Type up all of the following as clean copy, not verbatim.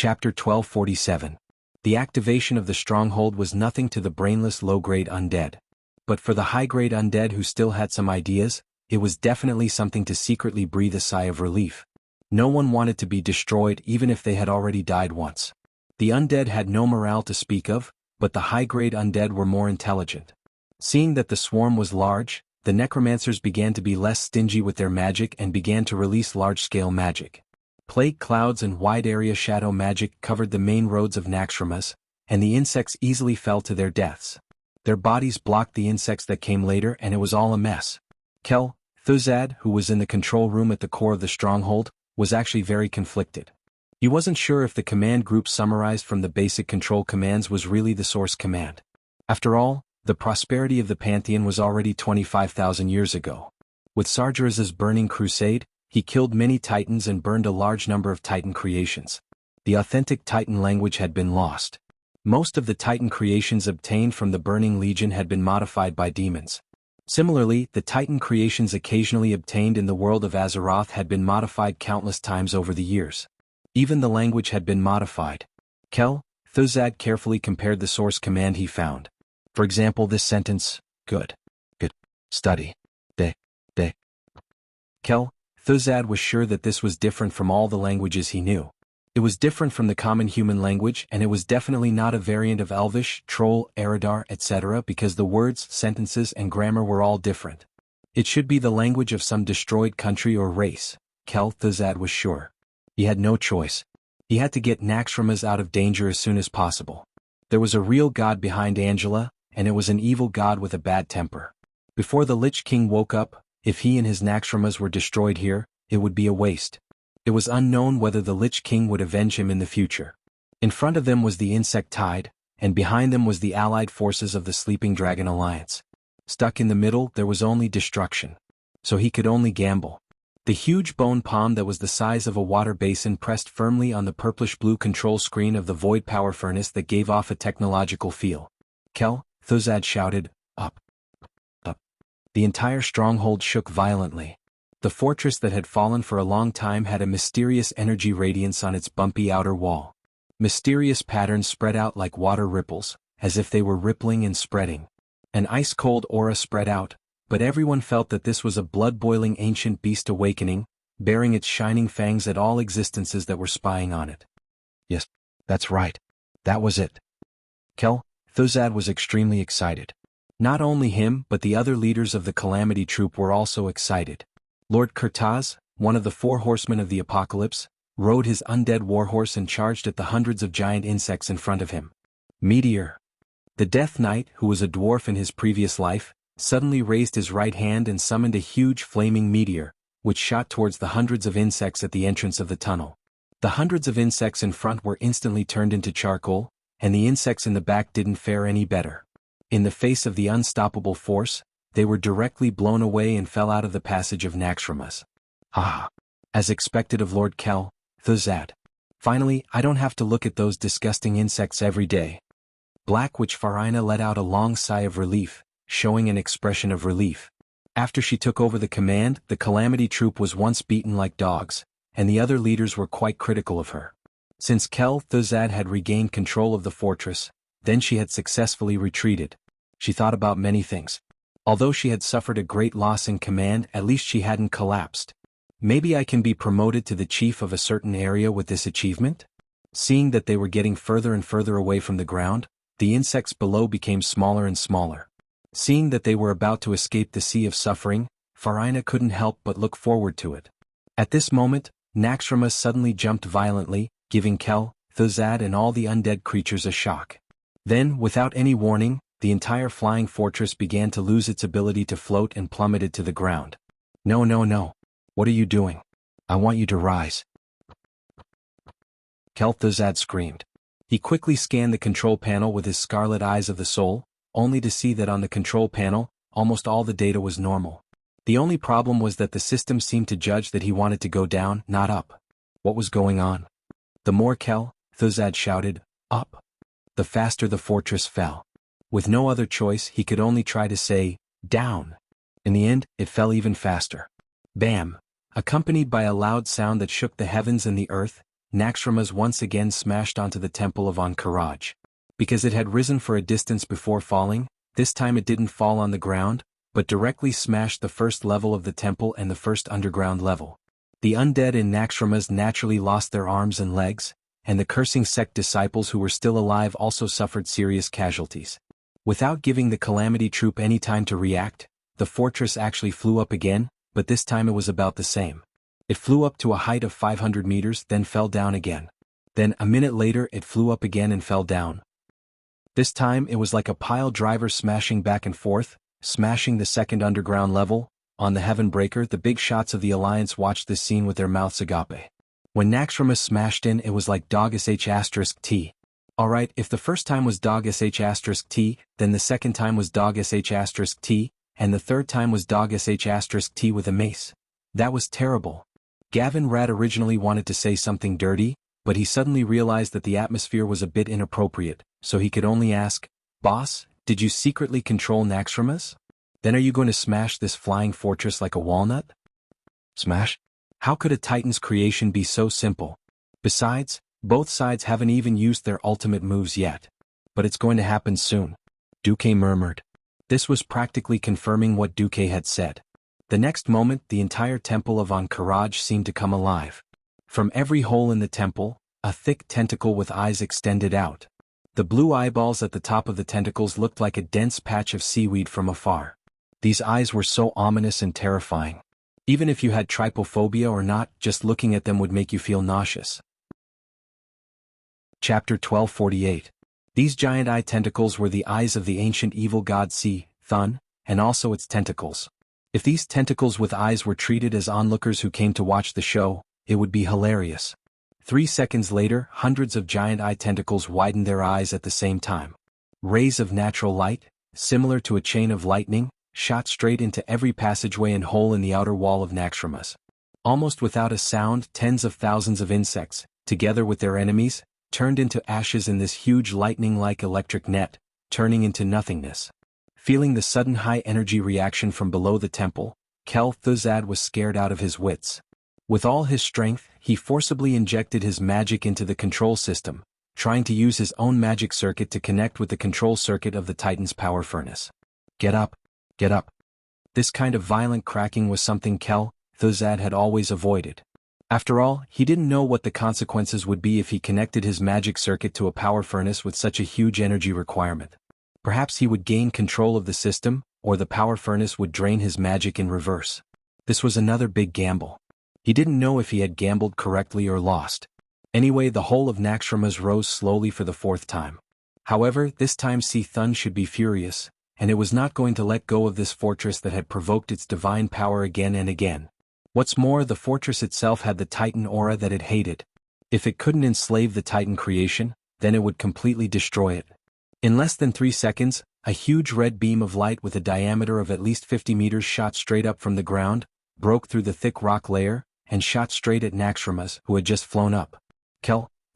Chapter 1247. The activation of the stronghold was nothing to the brainless low-grade undead. But for the high-grade undead who still had some ideas, it was definitely something to secretly breathe a sigh of relief. No one wanted to be destroyed even if they had already died once. The undead had no morale to speak of, but the high-grade undead were more intelligent. Seeing that the swarm was large, the necromancers began to be less stingy with their magic and began to release large-scale magic. Plague clouds and wide-area shadow magic covered the main roads of Naxxramas, and the insects easily fell to their deaths. Their bodies blocked the insects that came later and it was all a mess. Kel Thuzad, who was in the control room at the core of the stronghold, was actually very conflicted. He wasn't sure if the command group summarized from the basic control commands was really the source command. After all, the prosperity of the Pantheon was already 25,000 years ago. With Sargeras's burning crusade, he killed many titans and burned a large number of titan creations. The authentic titan language had been lost. Most of the titan creations obtained from the Burning Legion had been modified by demons. Similarly, the titan creations occasionally obtained in the world of Azeroth had been modified countless times over the years. Even the language had been modified. Kel Thuzad carefully compared the source command he found. For example, this sentence, good, study, de. Kel Thuzad was sure that this was different from all the languages he knew. It was different from the common human language and it was definitely not a variant of Elvish, Troll, Eridar, etc. because the words, sentences and grammar were all different. It should be the language of some destroyed country or race, Kel Thuzad was sure. He had no choice. He had to get Naxxramas out of danger as soon as possible. There was a real god behind Angela, and it was an evil god with a bad temper. Before the Lich King woke up, if he and his Naxxramas were destroyed here, it would be a waste. It was unknown whether the Lich King would avenge him in the future. In front of them was the Insect Tide, and behind them was the allied forces of the Sleeping Dragon Alliance. Stuck in the middle, there was only destruction. So he could only gamble. The huge bone palm that was the size of a water basin pressed firmly on the purplish-blue control screen of the void power furnace that gave off a technological feel. Kel Thuzad shouted, "Up! Up!" The entire stronghold shook violently. The fortress that had fallen for a long time had a mysterious energy radiance on its bumpy outer wall. Mysterious patterns spread out like water ripples, as if they were rippling and spreading. An ice-cold aura spread out, but everyone felt that this was a blood-boiling ancient beast awakening, baring its shining fangs at all existences that were spying on it. Yes, that's right. That was it. Kel Thuzad was extremely excited. Not only him but the other leaders of the Calamity Troop were also excited. Lord Kurtaz, one of the 4 horsemen of the apocalypse, rode his undead warhorse and charged at the hundreds of giant insects in front of him. Meteor. The Death Knight, who was a dwarf in his previous life, suddenly raised his right hand and summoned a huge flaming meteor, which shot towards the hundreds of insects at the entrance of the tunnel. The hundreds of insects in front were instantly turned into charcoal, and the insects in the back didn't fare any better. In the face of the unstoppable force, they were directly blown away and fell out of the passage of Naxxramas. Ah! As expected of Lord Kel Thuzad. Finally, I don't have to look at those disgusting insects every day. Black Witch Farina let out a long sigh of relief, showing an expression of relief. After she took over the command, the Calamity Troop was once beaten like dogs, and the other leaders were quite critical of her. Since Kel Thuzad had regained control of the fortress, then she had successfully retreated. She thought about many things. Although she had suffered a great loss in command, at least she hadn't collapsed. Maybe I can be promoted to the chief of a certain area with this achievement? Seeing that they were getting further and further away from the ground, the insects below became smaller and smaller. Seeing that they were about to escape the sea of suffering, Farina couldn't help but look forward to it. At this moment, Naxxramas suddenly jumped violently, giving Kel Thuzad and all the undead creatures a shock. Then, without any warning, the entire flying fortress began to lose its ability to float and plummeted to the ground. No, no, no. What are you doing? I want you to rise. Kel Thuzad screamed. He quickly scanned the control panel with his scarlet eyes of the soul, only to see that on the control panel, almost all the data was normal. The only problem was that the system seemed to judge that he wanted to go down, not up. What was going on? The more Kel Thuzad shouted, "Up!" the faster the fortress fell. With no other choice, he could only try to say, "Down." In the end, it fell even faster. Bam! Accompanied by a loud sound that shook the heavens and the earth, Naxxramas once again smashed onto the temple of Ankh-Karaj. Because it had risen for a distance before falling, this time it didn't fall on the ground, but directly smashed the first level of the temple and the first underground level. The undead in Naxxramas naturally lost their arms and legs, and the cursing sect disciples who were still alive also suffered serious casualties. Without giving the Calamity Troop any time to react, the fortress actually flew up again, but this time it was about the same. It flew up to a height of 500 meters, then fell down again. Then, a minute later, it flew up again and fell down. This time it was like a pile driver smashing back and forth, smashing the second underground level. On the Heaven Breaker, the big shots of the Alliance watched this scene with their mouths agape. When Naxxramas smashed in, it was like dog sh*t. Alright, if the first time was dog sh*t, then the second time was dog sh*t, and the third time was dog sh*t with a mace. That was terrible. Gavin Rad originally wanted to say something dirty, but he suddenly realized that the atmosphere was a bit inappropriate, so he could only ask, "Boss, did you secretly control Naxxramas? Then are you going to smash this flying fortress like a walnut?" Smash? How could a Titan's creation be so simple? Besides, both sides haven't even used their ultimate moves yet. But it's going to happen soon. Duque murmured. This was practically confirming what Duque had said. The next moment, the entire temple of Ankh-Karaj seemed to come alive. From every hole in the temple, a thick tentacle with eyes extended out. The blue eyeballs at the top of the tentacles looked like a dense patch of seaweed from afar. These eyes were so ominous and terrifying. Even if you had trypophobia or not, just looking at them would make you feel nauseous. Chapter 1248. These giant eye tentacles were the eyes of the ancient evil god Thun, and also its tentacles. If these tentacles with eyes were treated as onlookers who came to watch the show, it would be hilarious. 3 seconds later, hundreds of giant eye tentacles widened their eyes at the same time. Rays of natural light, similar to a chain of lightning, shot straight into every passageway and hole in the outer wall of Naxxramas. Almost without a sound, tens of thousands of insects, together with their enemies, turned into ashes in this huge lightning-like electric net, turning into nothingness. Feeling the sudden high-energy reaction from below the temple, Thuzad was scared out of his wits. With all his strength, he forcibly injected his magic into the control system, trying to use his own magic circuit to connect with the control circuit of the Titan's power furnace. Get up! Get up! This kind of violent cracking was something Thuzad had always avoided. After all, he didn't know what the consequences would be if he connected his magic circuit to a power furnace with such a huge energy requirement. Perhaps he would gain control of the system, or the power furnace would drain his magic in reverse. This was another big gamble. He didn't know if he had gambled correctly or lost. Anyway, the whole of Naxxramas rose slowly for the 4th time. However, this time Thun should be furious, and it was not going to let go of this fortress that had provoked its divine power again and again. What's more, the fortress itself had the Titan aura that it hated. If it couldn't enslave the Titan creation, then it would completely destroy it. In less than 3 seconds, a huge red beam of light with a diameter of at least 50 meters shot straight up from the ground, broke through the thick rock layer, and shot straight at Naxxramas, who had just flown up.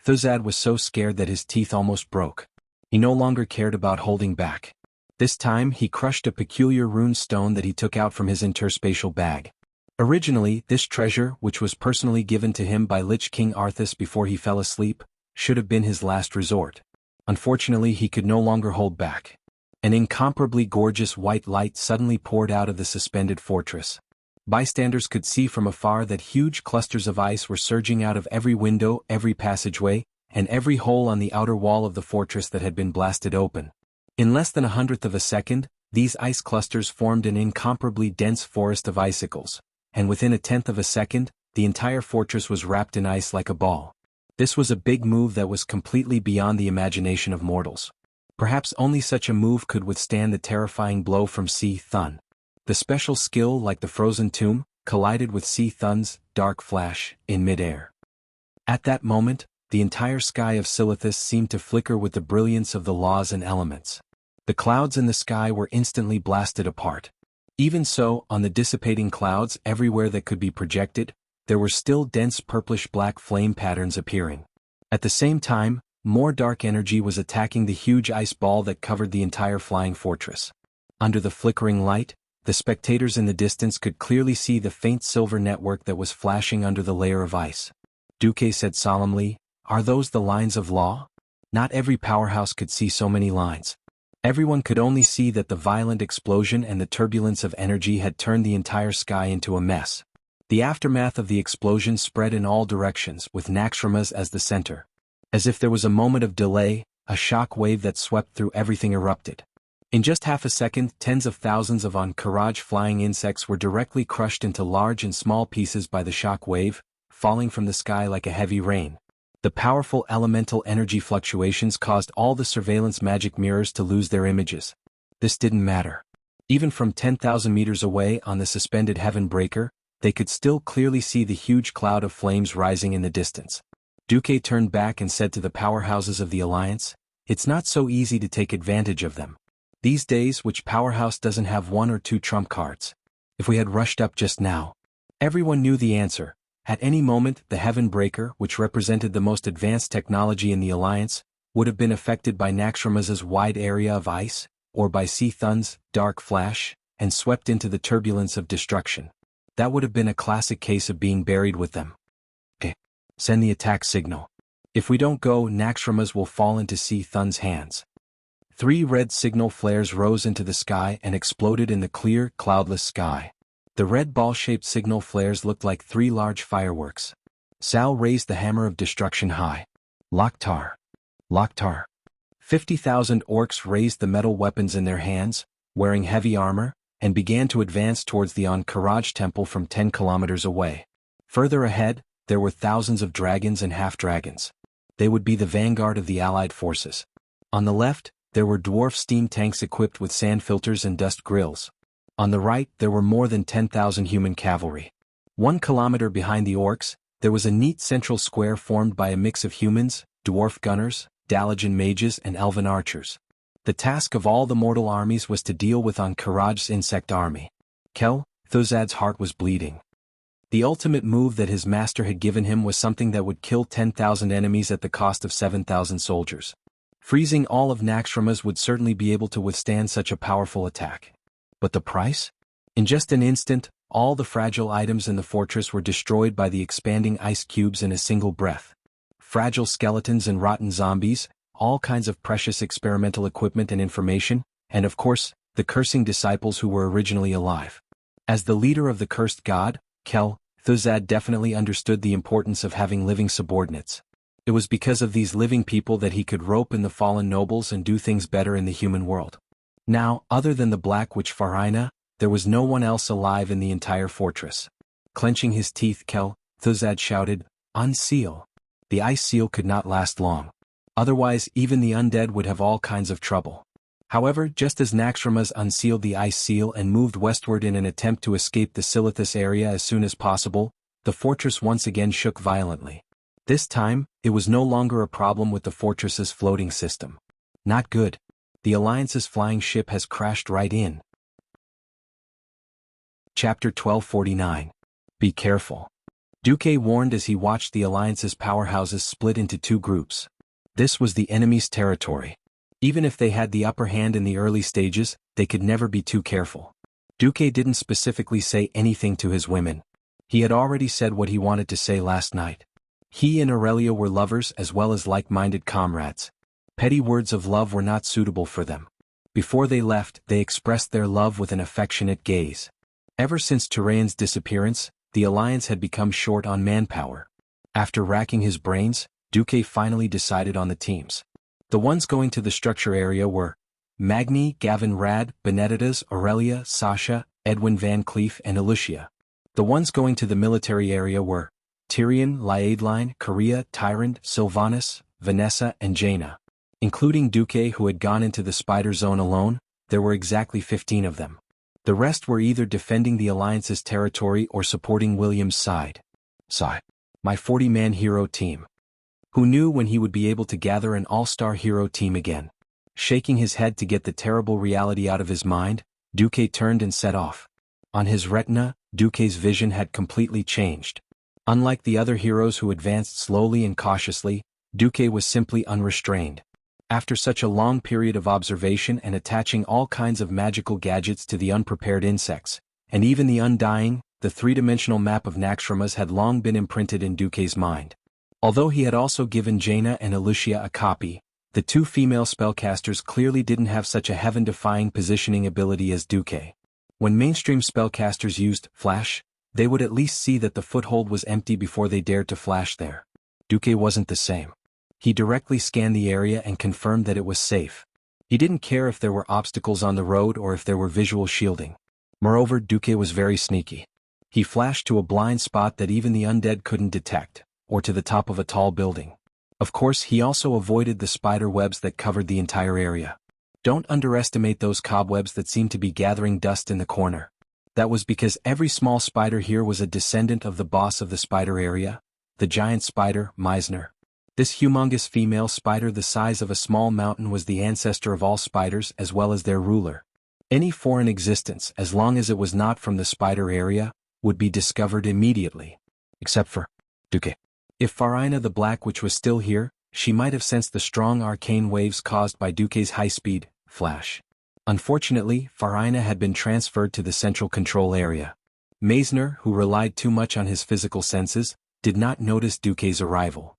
Thuzad was so scared that his teeth almost broke. He no longer cared about holding back. This time, he crushed a peculiar rune stone that he took out from his interspatial bag. Originally, this treasure, which was personally given to him by Lich King Arthas before he fell asleep, should have been his last resort. Unfortunately, he could no longer hold back. An incomparably gorgeous white light suddenly poured out of the suspended fortress. Bystanders could see from afar that huge clusters of ice were surging out of every window, every passageway, and every hole on the outer wall of the fortress that had been blasted open. In less than 1/100th of a second, these ice clusters formed an incomparably dense forest of icicles, and within 1/10th of a second, the entire fortress was wrapped in ice like a ball. This was a big move that was completely beyond the imagination of mortals. Perhaps only such a move could withstand the terrifying blow from Thun. The special skill, like the frozen tomb, collided with Thun's dark flash in midair. At that moment, the entire sky of Silithus seemed to flicker with the brilliance of the laws and elements. The clouds in the sky were instantly blasted apart. Even so, on the dissipating clouds everywhere that could be projected, there were still dense purplish-black flame patterns appearing. At the same time, more dark energy was attacking the huge ice ball that covered the entire flying fortress. Under the flickering light, the spectators in the distance could clearly see the faint silver network that was flashing under the layer of ice. Duque said solemnly. Are those the lines of law? Not every powerhouse could see so many lines. Everyone could only see that the violent explosion and the turbulence of energy had turned the entire sky into a mess. The aftermath of the explosion spread in all directions, with Naxxramas as the center. As if there was a moment of delay, a shock wave that swept through everything erupted. In just half a second, tens of thousands of Ankharaj flying insects were directly crushed into large and small pieces by the shock wave, falling from the sky like a heavy rain. The powerful elemental energy fluctuations caused all the surveillance magic mirrors to lose their images. This didn't matter. Even from 10,000 meters away on the suspended heaven breaker, they could still clearly see the huge cloud of flames rising in the distance. Duque turned back and said to the powerhouses of the Alliance, "It's not so easy to take advantage of them. These days, which powerhouse doesn't have one or two trump cards? If we had rushed up just now." Everyone knew the answer. At any moment, the Heaven Breaker, which represented the most advanced technology in the Alliance, would have been affected by Naxxramas's wide area of ice, or by Thun's dark flash, and swept into the turbulence of destruction. That would have been a classic case of being buried with them. Send the attack signal. If we don't go, Naxxramas will fall into Thun's hands. 3 red signal flares rose into the sky and exploded in the clear, cloudless sky. The red ball-shaped signal flares looked like 3 large fireworks. Sal raised the hammer of destruction high. Loktar. Loktar. 50,000 orcs raised the metal weapons in their hands, wearing heavy armor, and began to advance towards the Ankharaj temple from 10 kilometers away. Further ahead, there were thousands of dragons and half-dragons. They would be the vanguard of the allied forces. On the left, there were dwarf steam tanks equipped with sand filters and dust grills. On the right, there were more than 10,000 human cavalry. 1 kilometer behind the orcs, there was a neat central square formed by a mix of humans, dwarf gunners, Dalajan mages and elven archers. The task of all the mortal armies was to deal with Ankharaj's insect army. Thuzad's heart was bleeding. The ultimate move that his master had given him was something that would kill 10,000 enemies at the cost of 7,000 soldiers. Freezing all of Naxxramas would certainly be able to withstand such a powerful attack. But the price? In just an instant, all the fragile items in the fortress were destroyed by the expanding ice cubes in a single breath. Fragile skeletons and rotten zombies, all kinds of precious experimental equipment and information, and of course, the cursing disciples who were originally alive. As the leader of the cursed god, Thuzad definitely understood the importance of having living subordinates. It was because of these living people that he could rope in the fallen nobles and do things better in the human world. Now, other than the Black Witch Farina, there was no one else alive in the entire fortress. Clenching his teeth, Thuzad shouted, "Unseal." The ice seal could not last long. Otherwise, even the undead would have all kinds of trouble. However, just as Naxxramas unsealed the ice seal and moved westward in an attempt to escape the Silithus area as soon as possible, the fortress once again shook violently. This time, it was no longer a problem with the fortress's floating system. Not good. The Alliance's flying ship has crashed right in. Chapter 1249. Be careful. Duque warned as he watched the Alliance's powerhouses split into 2 groups. This was the enemy's territory. Even if they had the upper hand in the early stages, they could never be too careful. Duque didn't specifically say anything to his women. He had already said what he wanted to say last night. He and Aurelia were lovers as well as like-minded comrades. Petty words of love were not suitable for them. Before they left, they expressed their love with an affectionate gaze. Ever since Turayan's disappearance, the Alliance had become short on manpower. After racking his brains, Duque finally decided on the teams. The ones going to the structure area were Magni, Gavin Rad, Benedicta's, Aurelia, Sasha, Edwin Van Cleef and Alicia. The ones going to the military area were Tyrion, Liadeline, Korea, Tyrant, Sylvanas, Vanessa and Jaina. Including Duque, who had gone into the spider zone alone, there were exactly 15 of them. The rest were either defending the Alliance's territory or supporting William's side. My 40-man hero team. Who knew when he would be able to gather an all-star hero team again? Shaking his head to get the terrible reality out of his mind, Duque turned and set off. On his retina, Duque's vision had completely changed. Unlike the other heroes who advanced slowly and cautiously, Duque was simply unrestrained. After such a long period of observation and attaching all kinds of magical gadgets to the unprepared insects, and even the undying, the 3-dimensional map of Naxxramas had long been imprinted in Duque's mind. Although he had also given Jaina and Alucia a copy, the two female spellcasters clearly didn't have such a heaven-defying positioning ability as Duque. When mainstream spellcasters used flash, they would at least see that the foothold was empty before they dared to flash there. Duque wasn't the same. He directly scanned the area and confirmed that it was safe. He didn't care if there were obstacles on the road or if there were visual shielding. Moreover, Duque was very sneaky. He flashed to a blind spot that even the undead couldn't detect, or to the top of a tall building. Of course, he also avoided the spider webs that covered the entire area. Don't underestimate those cobwebs that seemed to be gathering dust in the corner. That was because every small spider here was a descendant of the boss of the spider area, the giant spider, Meisner. This humongous female spider the size of a small mountain was the ancestor of all spiders as well as their ruler. Any foreign existence, as long as it was not from the spider area, would be discovered immediately. Except for Duque. If Farina the Black Witch was still here, she might have sensed the strong arcane waves caused by Duque's high-speed flash. Unfortunately, Farina had been transferred to the central control area. Meisner, who relied too much on his physical senses, did not notice Duque's arrival.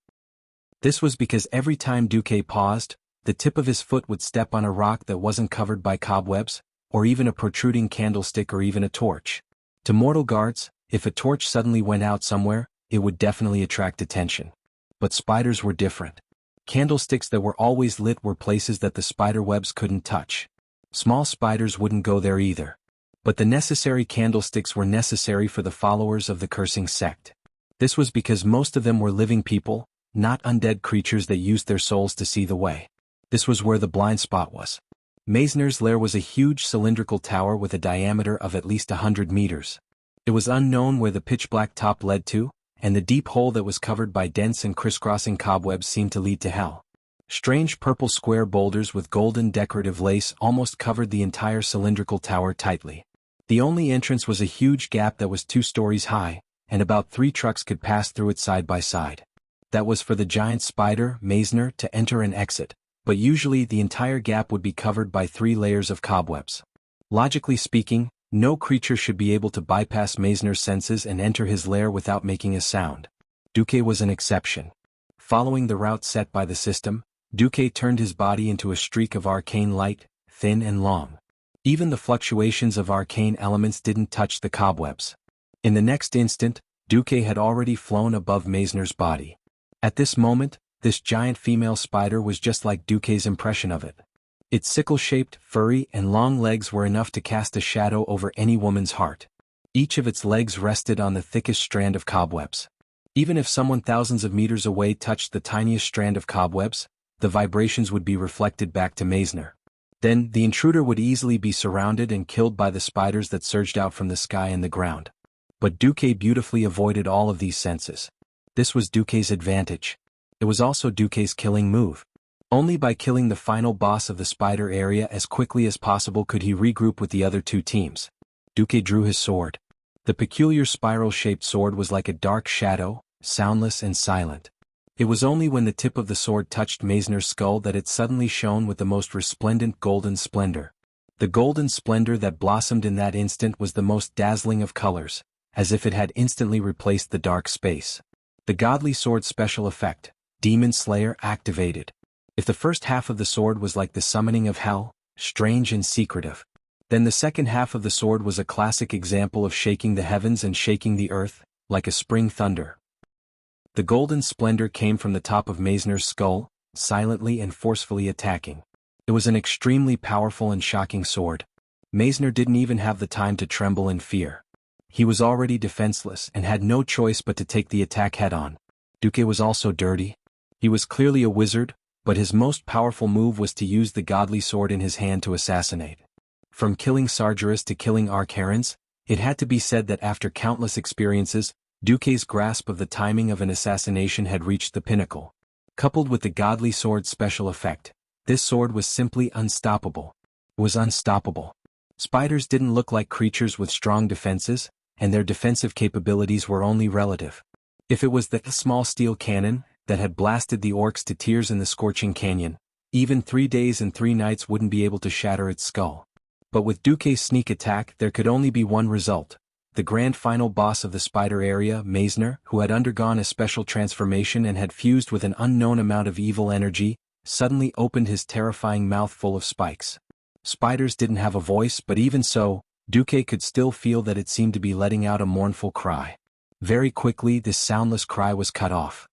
This was because every time Duque paused, the tip of his foot would step on a rock that wasn't covered by cobwebs, or even a protruding candlestick or even a torch. To mortal guards, if a torch suddenly went out somewhere, it would definitely attract attention. But spiders were different. Candlesticks that were always lit were places that the spider webs couldn't touch. Small spiders wouldn't go there either. But the necessary candlesticks were necessary for the followers of the cursing sect. This was because most of them were living people, not undead creatures that used their souls to see the way. This was where the blind spot was. Meisner's lair was a huge cylindrical tower with a diameter of at least 100 meters. It was unknown where the pitch-black top led to, and the deep hole that was covered by dense and crisscrossing cobwebs seemed to lead to hell. Strange purple square boulders with golden decorative lace almost covered the entire cylindrical tower tightly. The only entrance was a huge gap that was 2 stories high, and about 3 trucks could pass through it side by side. That was for the giant spider, Meisner, to enter and exit, but usually the entire gap would be covered by 3 layers of cobwebs. Logically speaking, no creature should be able to bypass Meisner's senses and enter his lair without making a sound. Duque was an exception. Following the route set by the system, Duque turned his body into a streak of arcane light, thin and long. Even the fluctuations of arcane elements didn't touch the cobwebs. In the next instant, Duque had already flown above Meisner's body. At this moment, this giant female spider was just like Duque's impression of it. Its sickle-shaped, furry, and long legs were enough to cast a shadow over any woman's heart. Each of its legs rested on the thickest strand of cobwebs. Even if someone thousands of meters away touched the tiniest strand of cobwebs, the vibrations would be reflected back to Meisner. Then, the intruder would easily be surrounded and killed by the spiders that surged out from the sky and the ground. But Duque beautifully avoided all of these senses. This was Duque's advantage. It was also Duque's killing move. Only by killing the final boss of the spider area as quickly as possible could he regroup with the other 2 teams. Duque drew his sword. The peculiar spiral-shaped sword was like a dark shadow, soundless and silent. It was only when the tip of the sword touched Meisner's skull that it suddenly shone with the most resplendent golden splendor. The golden splendor that blossomed in that instant was the most dazzling of colors, as if it had instantly replaced the dark space. The godly sword special effect, Demon Slayer, activated. If the first half of the sword was like the summoning of hell, strange and secretive, then the second half of the sword was a classic example of shaking the heavens and shaking the earth, like a spring thunder. The golden splendor came from the top of Meisner's skull, silently and forcefully attacking. It was an extremely powerful and shocking sword. Meisner didn't even have the time to tremble in fear. He was already defenseless and had no choice but to take the attack head-on. Duque was also dirty. He was clearly a wizard, but his most powerful move was to use the godly sword in his hand to assassinate. From killing Sargeras to killing Arcarans, it had to be said that after countless experiences, Duque's grasp of the timing of an assassination had reached the pinnacle. Coupled with the godly sword's special effect, this sword was simply unstoppable. It was unstoppable. Spiders didn't look like creatures with strong defenses, and their defensive capabilities were only relative. If it was the small steel cannon that had blasted the orcs to tears in the scorching canyon, even 3 days and 3 nights wouldn't be able to shatter its skull. But with Duque's sneak attack there could only be one result. the grand final boss of the spider area, Meisner, who had undergone a special transformation and had fused with an unknown amount of evil energy, suddenly opened his terrifying mouth full of spikes. Spiders didn't have a voice, but even so, Duque could still feel that it seemed to be letting out a mournful cry. Very quickly this soundless cry was cut off.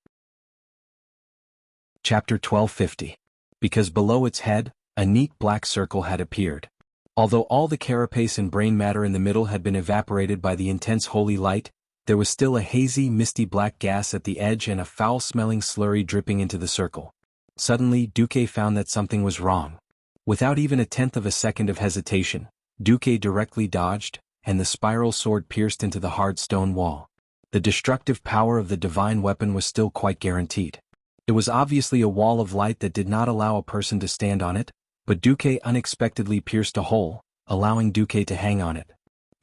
Chapter 1250. Because below its head, a neat black circle had appeared. Although all the carapace and brain matter in the middle had been evaporated by the intense holy light, there was still a hazy, misty black gas at the edge and a foul-smelling slurry dripping into the circle. Suddenly, Duque found that something was wrong. Without even a tenth of a second of hesitation, Duque directly dodged, and the spiral sword pierced into the hard stone wall. The destructive power of the divine weapon was still quite guaranteed. It was obviously a wall of light that did not allow a person to stand on it, but Duque unexpectedly pierced a hole, allowing Duque to hang on it.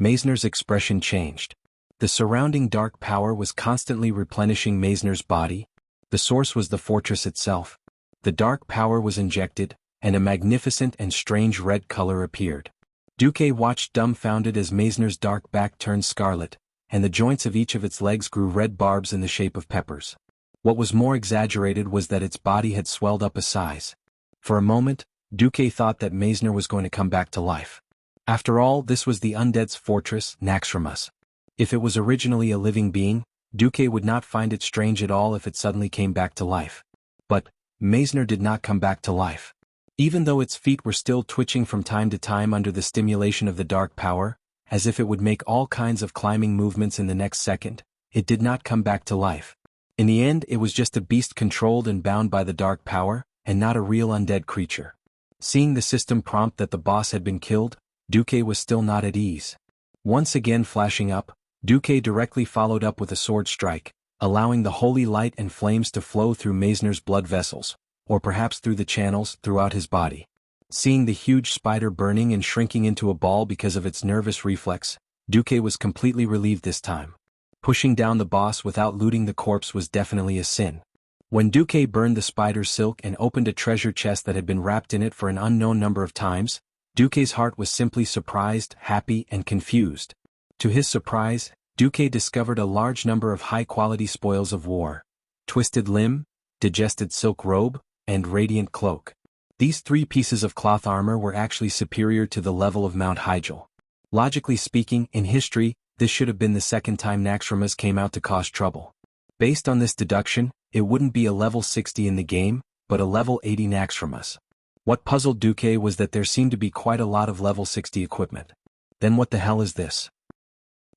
Meisner's expression changed. The surrounding dark power was constantly replenishing Meisner's body. The source was the fortress itself. The dark power was injected, and a magnificent and strange red color appeared. Duque watched dumbfounded as Meisner's dark back turned scarlet, and the joints of each of its legs grew red barbs in the shape of peppers. What was more exaggerated was that its body had swelled up a size. For a moment, Duque thought that Meisner was going to come back to life. After all, this was the undead's fortress, Naxxramas. If it was originally a living being, Duque would not find it strange at all if it suddenly came back to life. But Meisner did not come back to life. Even though its feet were still twitching from time to time under the stimulation of the dark power, as if it would make all kinds of climbing movements in the next second, it did not come back to life. In the end, it was just a beast controlled and bound by the dark power, and not a real undead creature. Seeing the system prompt that the boss had been killed, Duque was still not at ease. Once again flashing up, Duque directly followed up with a sword strike, allowing the holy light and flames to flow through Meisner's blood vessels, or perhaps through the channels throughout his body. Seeing the huge spider burning and shrinking into a ball because of its nervous reflex, Duque was completely relieved this time. Pushing down the boss without looting the corpse was definitely a sin. When Duque burned the spider's silk and opened a treasure chest that had been wrapped in it for an unknown number of times, Duque's heart was simply surprised, happy, and confused. To his surprise, Duque discovered a large number of high-quality spoils of war: twisted limb, digested silk robe, and radiant cloak. These 3 pieces of cloth armor were actually superior to the level of Mount Hyjal. Logically speaking, in history, this should have been the second time Naxxramas came out to cause trouble. Based on this deduction, it wouldn't be a level 60 in the game, but a level 80 Naxxramas. What puzzled Duque was that there seemed to be quite a lot of level 60 equipment. Then what the hell is this?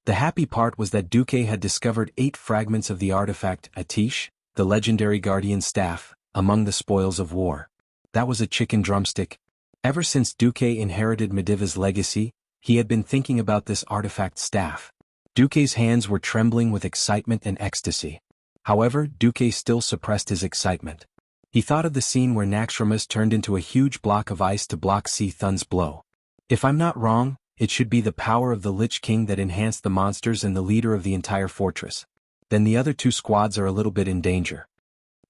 The happy part was that Duque had discovered 8 fragments of the artifact Atish, the legendary guardian staff, among the spoils of war. That was a chicken drumstick. Ever since Duque inherited Mediva's legacy, he had been thinking about this artifact staff. Duque's hands were trembling with excitement and ecstasy. However, Duque still suppressed his excitement. He thought of the scene where Naxxramas turned into a huge block of ice to block Thun's blow. If I'm not wrong, it should be the power of the Lich King that enhanced the monsters and the leader of the entire fortress. Then the other 2 squads are a little bit in danger.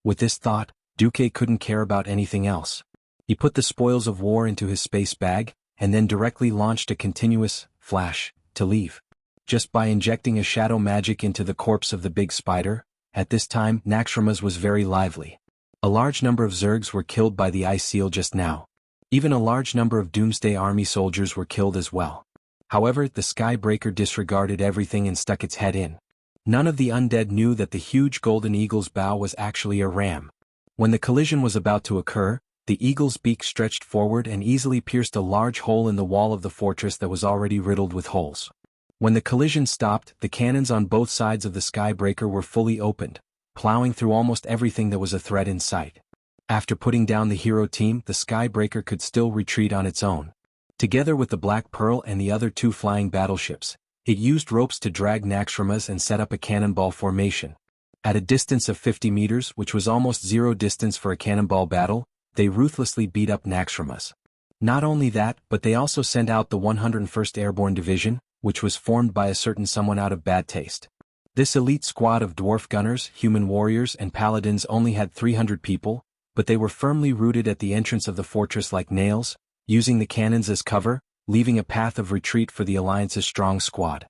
With this thought, Duque couldn't care about anything else. He put the spoils of war into his space bag, and then directly launched a continuous flash to leave. Just by injecting a shadow magic into the corpse of the big spider, at this time Naxxramas was very lively. A large number of Zergs were killed by the ice seal just now. Even a large number of Doomsday Army soldiers were killed as well. However, the Skybreaker disregarded everything and stuck its head in. None of the undead knew that the huge golden eagle's bow was actually a ram. When the collision was about to occur, the eagle's beak stretched forward and easily pierced a large hole in the wall of the fortress that was already riddled with holes. When the collision stopped, the cannons on both sides of the Skybreaker were fully opened, plowing through almost everything that was a threat in sight. After putting down the hero team, the Skybreaker could still retreat on its own. Together with the Black Pearl and the other 2 flying battleships, it used ropes to drag Naxxramas and set up a cannonball formation. At a distance of 50 meters, which was almost 0 distance for a cannonball battle, they ruthlessly beat up Naxxramas. Not only that, but they also sent out the 101st Airborne Division, which was formed by a certain someone out of bad taste. This elite squad of dwarf gunners, human warriors, and paladins only had 300 people, but they were firmly rooted at the entrance of the fortress like nails, using the cannons as cover, leaving a path of retreat for the Alliance's strong squad.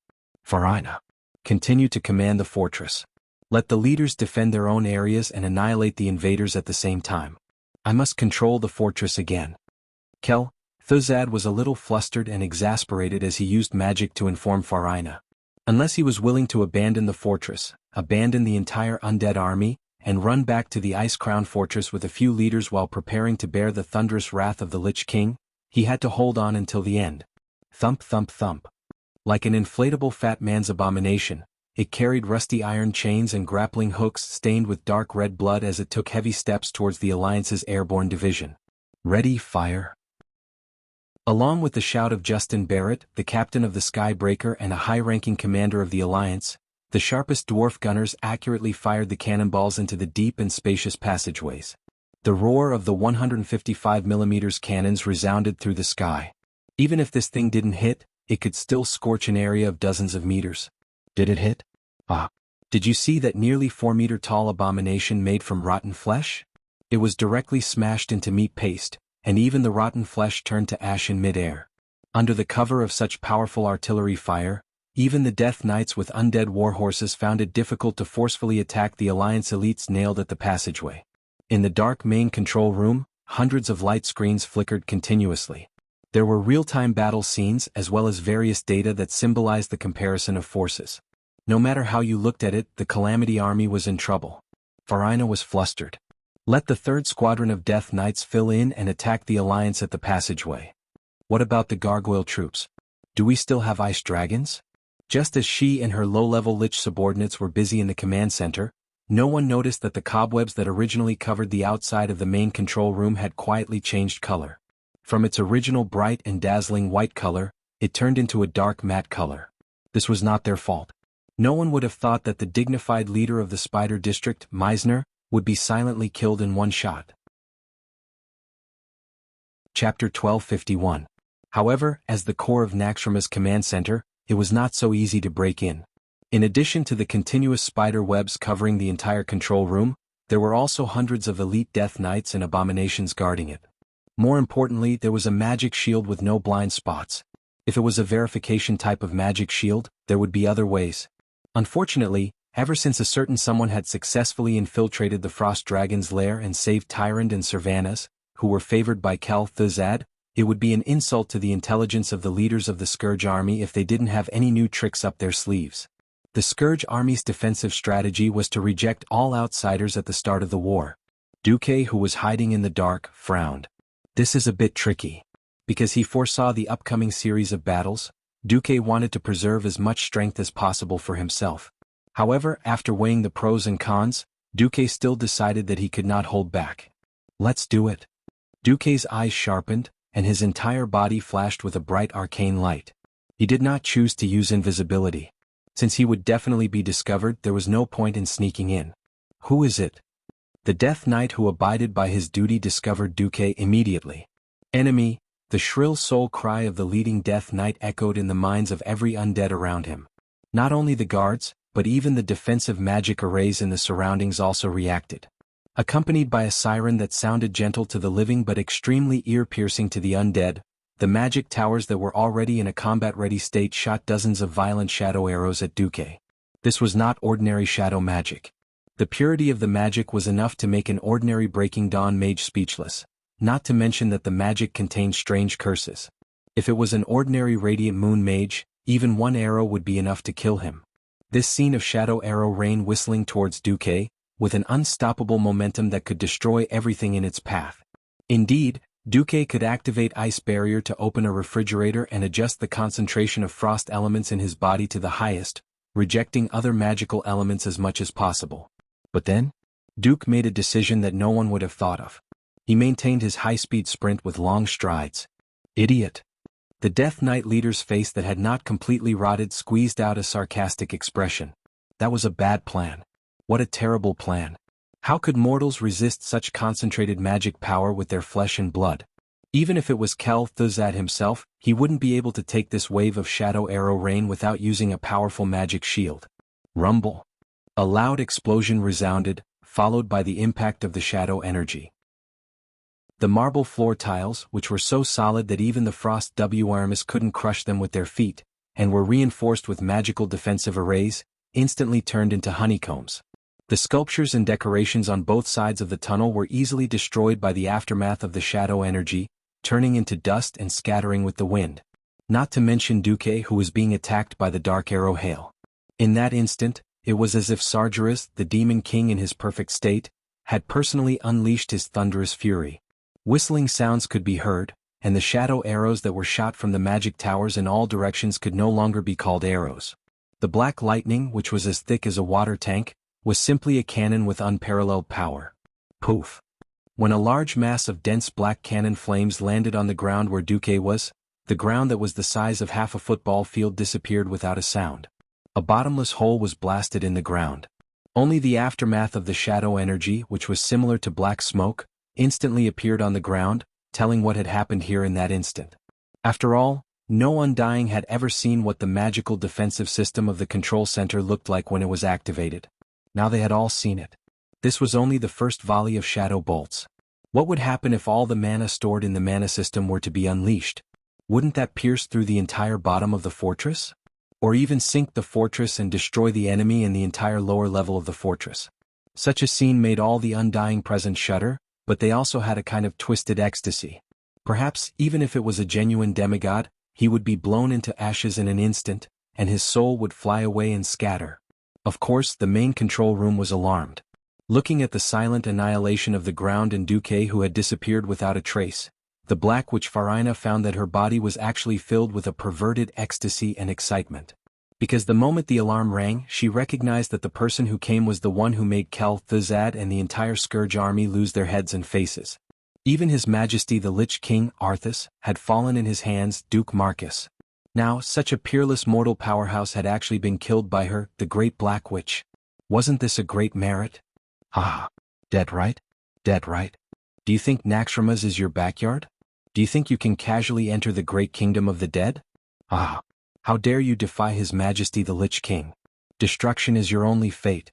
Farina. Continue to command the fortress. Let the leaders defend their own areas and annihilate the invaders at the same time. I must control the fortress again. Kel Thuzad was a little flustered and exasperated as he used magic to inform Farina. Unless he was willing to abandon the fortress, abandon the entire undead army, and run back to the Ice-Crown Fortress with a few leaders while preparing to bear the thunderous wrath of the Lich King, he had to hold on until the end. Thump thump thump. Like an inflatable fat man's abomination, it carried rusty iron chains and grappling hooks stained with dark red blood as it took heavy steps towards the Alliance's airborne division. Ready, fire. Along with the shout of Justin Barrett, the captain of the Skybreaker and a high-ranking commander of the Alliance, the sharpest dwarf gunners accurately fired the cannonballs into the deep and spacious passageways. The roar of the 155mm cannons resounded through the sky. Even if this thing didn't hit, it could still scorch an area of dozens of meters. Did it hit? Ah. Did you see that nearly 4-meter-tall abomination made from rotten flesh? It was directly smashed into meat paste, and even the rotten flesh turned to ash in mid-air. Under the cover of such powerful artillery fire, even the Death Knights with undead warhorses found it difficult to forcefully attack the Alliance elites nailed at the passageway. In the dark main control room, hundreds of light screens flickered continuously. There were real-time battle scenes as well as various data that symbolized the comparison of forces. No matter how you looked at it, the Calamity Army was in trouble. Farina was flustered. Let the 3rd Squadron of Death Knights fill in and attack the Alliance at the passageway. What about the Gargoyle troops? Do we still have ice dragons? Just as she and her low-level Lich subordinates were busy in the command center, no one noticed that the cobwebs that originally covered the outside of the main control room had quietly changed color. From its original bright and dazzling white color, it turned into a dark matte color. This was not their fault. No one would have thought that the dignified leader of the Spider District, Meisner, would be silently killed in one shot. Chapter 1251. However, as the core of Naxxrama's command center, it was not so easy to break in. In addition to the continuous spider webs covering the entire control room, there were also hundreds of elite Death Knights and abominations guarding it. More importantly, there was a magic shield with no blind spots. If it was a verification type of magic shield, there would be other ways. Unfortunately, ever since a certain someone had successfully infiltrated the Frost Dragon's lair and saved Tyrant and Sylvanas, who were favored by Kel Thuzad, it would be an insult to the intelligence of the leaders of the Scourge Army if they didn't have any new tricks up their sleeves. The Scourge Army's defensive strategy was to reject all outsiders at the start of the war. Duque, who was hiding in the dark, frowned. This is a bit tricky. Because he foresaw the upcoming series of battles, Duque wanted to preserve as much strength as possible for himself. However, after weighing the pros and cons, Duque still decided that he could not hold back. Let's do it. Duque's eyes sharpened, and his entire body flashed with a bright arcane light. He did not choose to use invisibility. Since he would definitely be discovered, there was no point in sneaking in. Who is it? The Death Knight who abided by his duty discovered Duque immediately. Enemy. The shrill soul cry of the leading Death Knight echoed in the minds of every undead around him. Not only the guards, but even the defensive magic arrays in the surroundings also reacted. Accompanied by a siren that sounded gentle to the living but extremely ear-piercing to the undead, the magic towers that were already in a combat-ready state shot dozens of violent shadow arrows at Duque. This was not ordinary shadow magic. The purity of the magic was enough to make an ordinary Breaking Dawn mage speechless, not to mention that the magic contained strange curses. If it was an ordinary Radiant Moon mage, even one arrow would be enough to kill him. This scene of shadow arrow rain whistling towards Duque, with an unstoppable momentum that could destroy everything in its path. Indeed, Duque could activate Ice Barrier to open a refrigerator and adjust the concentration of frost elements in his body to the highest, rejecting other magical elements as much as possible. But then, Duque made a decision that no one would have thought of. He maintained his high-speed sprint with long strides. Idiot. The Death Knight leader's face that had not completely rotted squeezed out a sarcastic expression. That was a bad plan. What a terrible plan. How could mortals resist such concentrated magic power with their flesh and blood? Even if it was Kel Thuzad himself, he wouldn't be able to take this wave of shadow arrow rain without using a powerful magic shield. Rumble. A loud explosion resounded, followed by the impact of the shadow energy. The marble floor tiles, which were so solid that even the Frost WRMs couldn't crush them with their feet, and were reinforced with magical defensive arrays, instantly turned into honeycombs. The sculptures and decorations on both sides of the tunnel were easily destroyed by the aftermath of the shadow energy, turning into dust and scattering with the wind. Not to mention Duque, who was being attacked by the dark arrow hail. In that instant, it was as if Sargeras, the demon king in his perfect state, had personally unleashed his thunderous fury. Whistling sounds could be heard, and the shadow arrows that were shot from the magic towers in all directions could no longer be called arrows. The black lightning, which was as thick as a water tank, was simply a cannon with unparalleled power. Poof! When a large mass of dense black cannon flames landed on the ground where Duque was, the ground that was the size of half a football field disappeared without a sound. A bottomless hole was blasted in the ground. Only the aftermath of the shadow energy, which was similar to black smoke, instantly appeared on the ground, telling what had happened here in that instant. After all, no Undying had ever seen what the magical defensive system of the control center looked like when it was activated. Now they had all seen it. This was only the first volley of shadow bolts. What would happen if all the mana stored in the mana system were to be unleashed? Wouldn't that pierce through the entire bottom of the fortress? Or even sink the fortress and destroy the enemy and the entire lower level of the fortress? Such a scene made all the Undying present shudder, but they also had a kind of twisted ecstasy. Perhaps, even if it was a genuine demigod, he would be blown into ashes in an instant, and his soul would fly away and scatter. Of course, the main control room was alarmed. Looking at the silent annihilation of the ground and Duque who had disappeared without a trace, the Black Witch Farina found that her body was actually filled with a perverted ecstasy and excitement. Because the moment the alarm rang, she recognized that the person who came was the one who made Kel-Thuzad and the entire Scourge army lose their heads and faces. Even His Majesty the Lich King, Arthas, had fallen in his hands, Duke Marcus. Now, such a peerless mortal powerhouse had actually been killed by her, the Great Black Witch. Wasn't this a great merit? Ah, dead right? Dead right. Do you think Naxxramas is your backyard? Do you think you can casually enter the great kingdom of the dead? Ah, how dare you defy His Majesty the Lich King? Destruction is your only fate.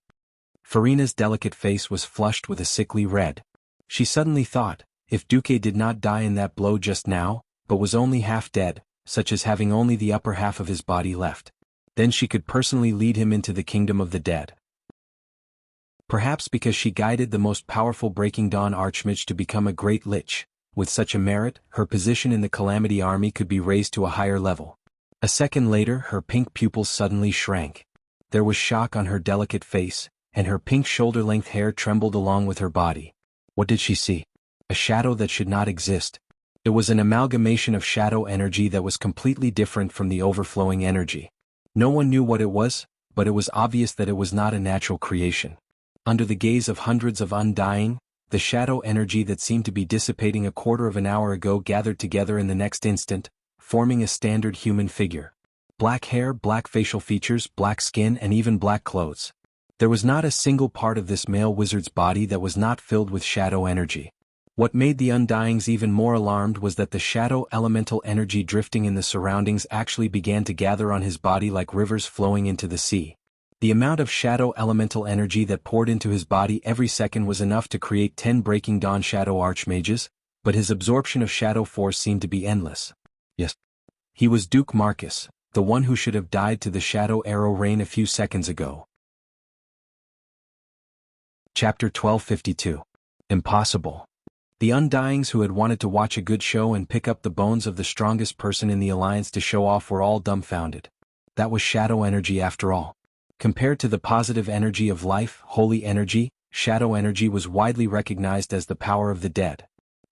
Farina's delicate face was flushed with a sickly red. She suddenly thought, if Duque did not die in that blow just now, but was only half dead, such as having only the upper half of his body left, then she could personally lead him into the kingdom of the dead. Perhaps because she guided the most powerful Breaking Dawn Archmage to become a great lich, with such a merit, her position in the Calamity army could be raised to a higher level. A second later, her pink pupils suddenly shrank. There was shock on her delicate face, and her pink shoulder-length hair trembled along with her body. What did she see? A shadow that should not exist. It was an amalgamation of shadow energy that was completely different from the overflowing energy. No one knew what it was, but it was obvious that it was not a natural creation. Under the gaze of hundreds of Undying, the shadow energy that seemed to be dissipating a quarter of an hour ago gathered together in the next instant, forming a standard human figure. Black hair, black facial features, black skin, and even black clothes. There was not a single part of this male wizard's body that was not filled with shadow energy. What made the Undyings even more alarmed was that the shadow elemental energy drifting in the surroundings actually began to gather on his body like rivers flowing into the sea. The amount of shadow elemental energy that poured into his body every second was enough to create 10 Breaking Dawn Shadow Archmages, but his absorption of shadow force seemed to be endless. Yes. He was Duke Marcus, the one who should have died to the shadow arrow rain a few seconds ago. Chapter 1252. Impossible. The Undyings who had wanted to watch a good show and pick up the bones of the strongest person in the Alliance to show off were all dumbfounded. That was shadow energy after all. Compared to the positive energy of life, holy energy, shadow energy was widely recognized as the power of the dead.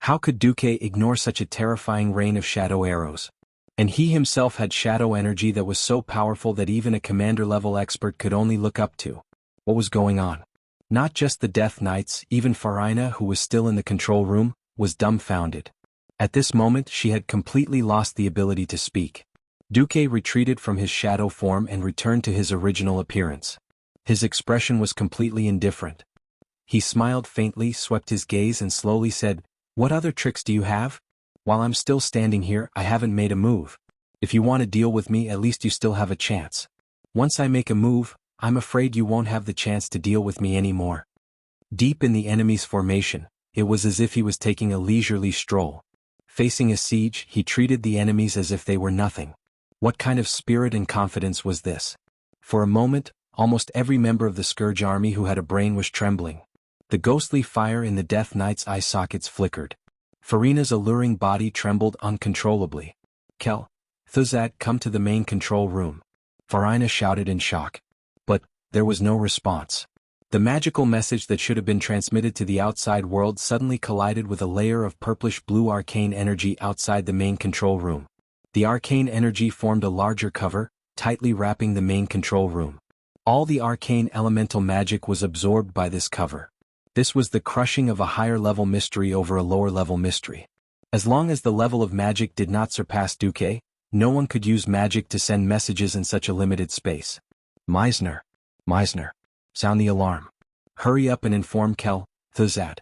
How could Duque ignore such a terrifying rain of shadow arrows? And he himself had shadow energy that was so powerful that even a commander-level expert could only look up to. What was going on? Not just the Death Knights, even Farina, who was still in the control room, was dumbfounded. At this moment she had completely lost the ability to speak. Duque retreated from his shadow form and returned to his original appearance. His expression was completely indifferent. He smiled faintly, swept his gaze and slowly said, "What other tricks do you have? While I'm still standing here, I haven't made a move. If you want to deal with me, at least you still have a chance. Once I make a move, I'm afraid you won't have the chance to deal with me anymore." Deep in the enemy's formation, it was as if he was taking a leisurely stroll. Facing a siege, he treated the enemies as if they were nothing. What kind of spirit and confidence was this? For a moment, almost every member of the Scourge army who had a brain was trembling. The ghostly fire in the Death Knight's eye sockets flickered. Farina's alluring body trembled uncontrollably. Kel, Thuzad, come to the main control room. Farina shouted in shock. But there was no response. The magical message that should have been transmitted to the outside world suddenly collided with a layer of purplish-blue arcane energy outside the main control room. The arcane energy formed a larger cover, tightly wrapping the main control room. All the arcane elemental magic was absorbed by this cover. This was the crushing of a higher-level mystery over a lower-level mystery. As long as the level of magic did not surpass Duque, no one could use magic to send messages in such a limited space. Meisner, sound the alarm. Hurry up and inform Kel, Thuzad.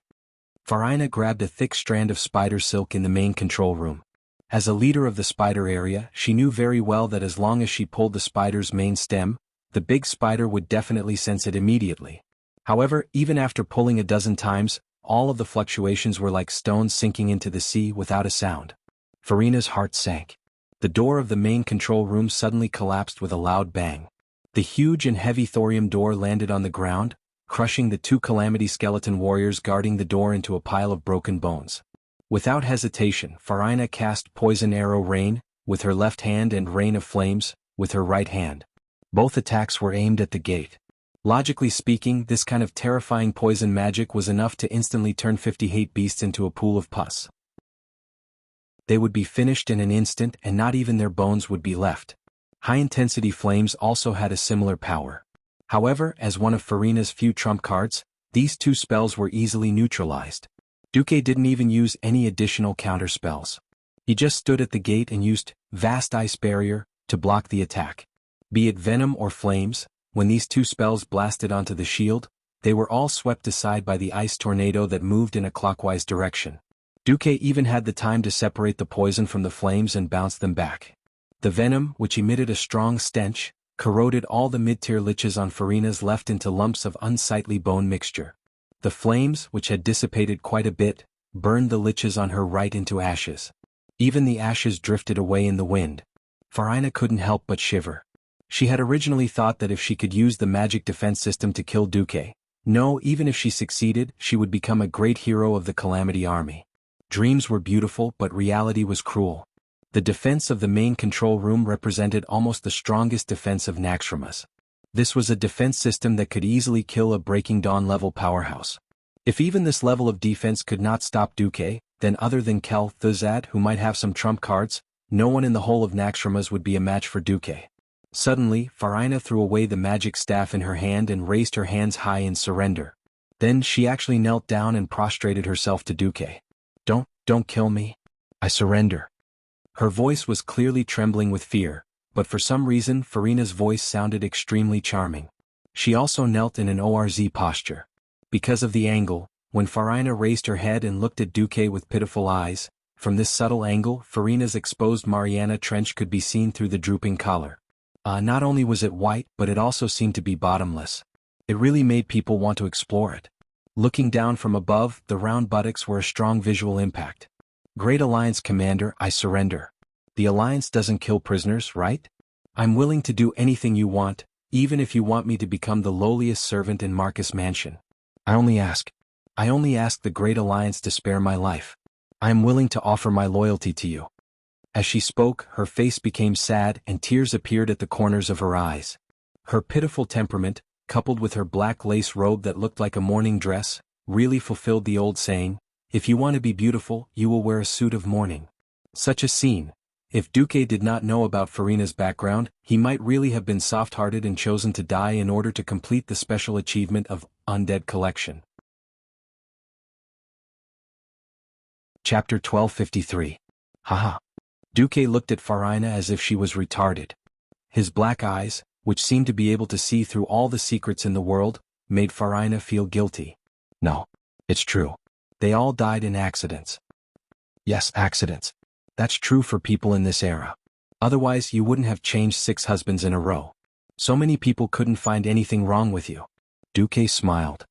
Farina grabbed a thick strand of spider silk in the main control room. As a leader of the spider area, she knew very well that as long as she pulled the spider's main stem, the big spider would definitely sense it immediately. However, even after pulling a dozen times, all of the fluctuations were like stones sinking into the sea without a sound. Farina's heart sank. The door of the main control room suddenly collapsed with a loud bang. The huge and heavy thorium door landed on the ground, crushing the two Calamity skeleton warriors guarding the door into a pile of broken bones. Without hesitation, Farina cast Poison Arrow Rain, with her left hand, and Rain of Flames, with her right hand. Both attacks were aimed at the gate. Logically speaking, this kind of terrifying poison magic was enough to instantly turn 50 hate beasts into a pool of pus. They would be finished in an instant, and not even their bones would be left. High-intensity flames also had a similar power. However, as one of Farina's few trump cards, these two spells were easily neutralized. Duque didn't even use any additional counter spells. He just stood at the gate and used Vast Ice Barrier to block the attack. Be it venom or flames, when these two spells blasted onto the shield, they were all swept aside by the ice tornado that moved in a clockwise direction. Duque even had the time to separate the poison from the flames and bounce them back. The venom, which emitted a strong stench, corroded all the mid-tier liches on Farina's left into lumps of unsightly bone mixture. The flames, which had dissipated quite a bit, burned the liches on her right into ashes. Even the ashes drifted away in the wind. Farina couldn't help but shiver. She had originally thought that if she could use the magic defense system to kill Duque, even if she succeeded, she would become a great hero of the Calamity army. Dreams were beautiful, but reality was cruel. The defense of the main control room represented almost the strongest defense of Naxxramas. This was a defense system that could easily kill a Breaking Dawn level powerhouse. If even this level of defense could not stop Duque, then other than Kel Thuzad, who might have some trump cards, no one in the whole of Naxxramas would be a match for Duque. Suddenly, Farina threw away the magic staff in her hand and raised her hands high in surrender. Then she actually knelt down and prostrated herself to Duque. Don't kill me. I surrender. Her voice was clearly trembling with fear, but for some reason Farina's voice sounded extremely charming. She also knelt in an ORZ posture. Because of the angle, when Farina raised her head and looked at Duque with pitiful eyes, from this subtle angle Farina's exposed Mariana trench could be seen through the drooping collar. Not only was it white, but it also seemed to be bottomless. It really made people want to explore it. Looking down from above, the round buttocks were a strong visual impact. Great Alliance Commander, I surrender. The Alliance doesn't kill prisoners, right? I'm willing to do anything you want, even if you want me to become the lowliest servant in Marcus Mansion. I only ask the Great Alliance to spare my life. I am willing to offer my loyalty to you. As she spoke, her face became sad and tears appeared at the corners of her eyes. Her pitiful temperament, coupled with her black lace robe that looked like a mourning dress, really fulfilled the old saying, if you want to be beautiful, you will wear a suit of mourning. Such a scene. If Duque did not know about Farina's background, he might really have been soft-hearted and chosen to die in order to complete the special achievement of Undead Collection. Chapter 1253. Haha. Duque looked at Farina as if she was retarded. His black eyes, which seemed to be able to see through all the secrets in the world, made Farina feel guilty. No. It's true. They all died in accidents. Yes, accidents. That's true for people in this era. Otherwise you wouldn't have changed 6 husbands in a row. So many people couldn't find anything wrong with you. Duque smiled.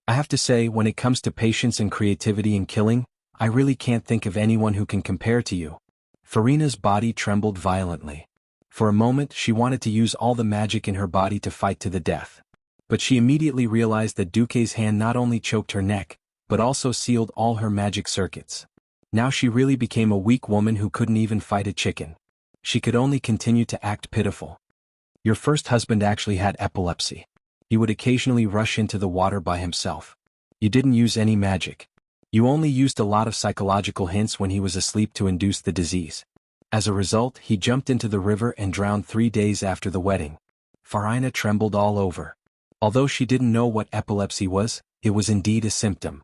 I have to say, when it comes to patience and creativity in killing, I really can't think of anyone who can compare to you. Farina's body trembled violently. For a moment she wanted to use all the magic in her body to fight to the death. But she immediately realized that Duque's hand not only choked her neck, but also sealed all her magic circuits. Now she really became a weak woman who couldn't even fight a chicken. She could only continue to act pitiful. Your first husband actually had epilepsy. He would occasionally rush into the water by himself. You didn't use any magic. You only used a lot of psychological hints when he was asleep to induce the disease. As a result, he jumped into the river and drowned 3 days after the wedding. Farina trembled all over. Although she didn't know what epilepsy was, it was indeed a symptom.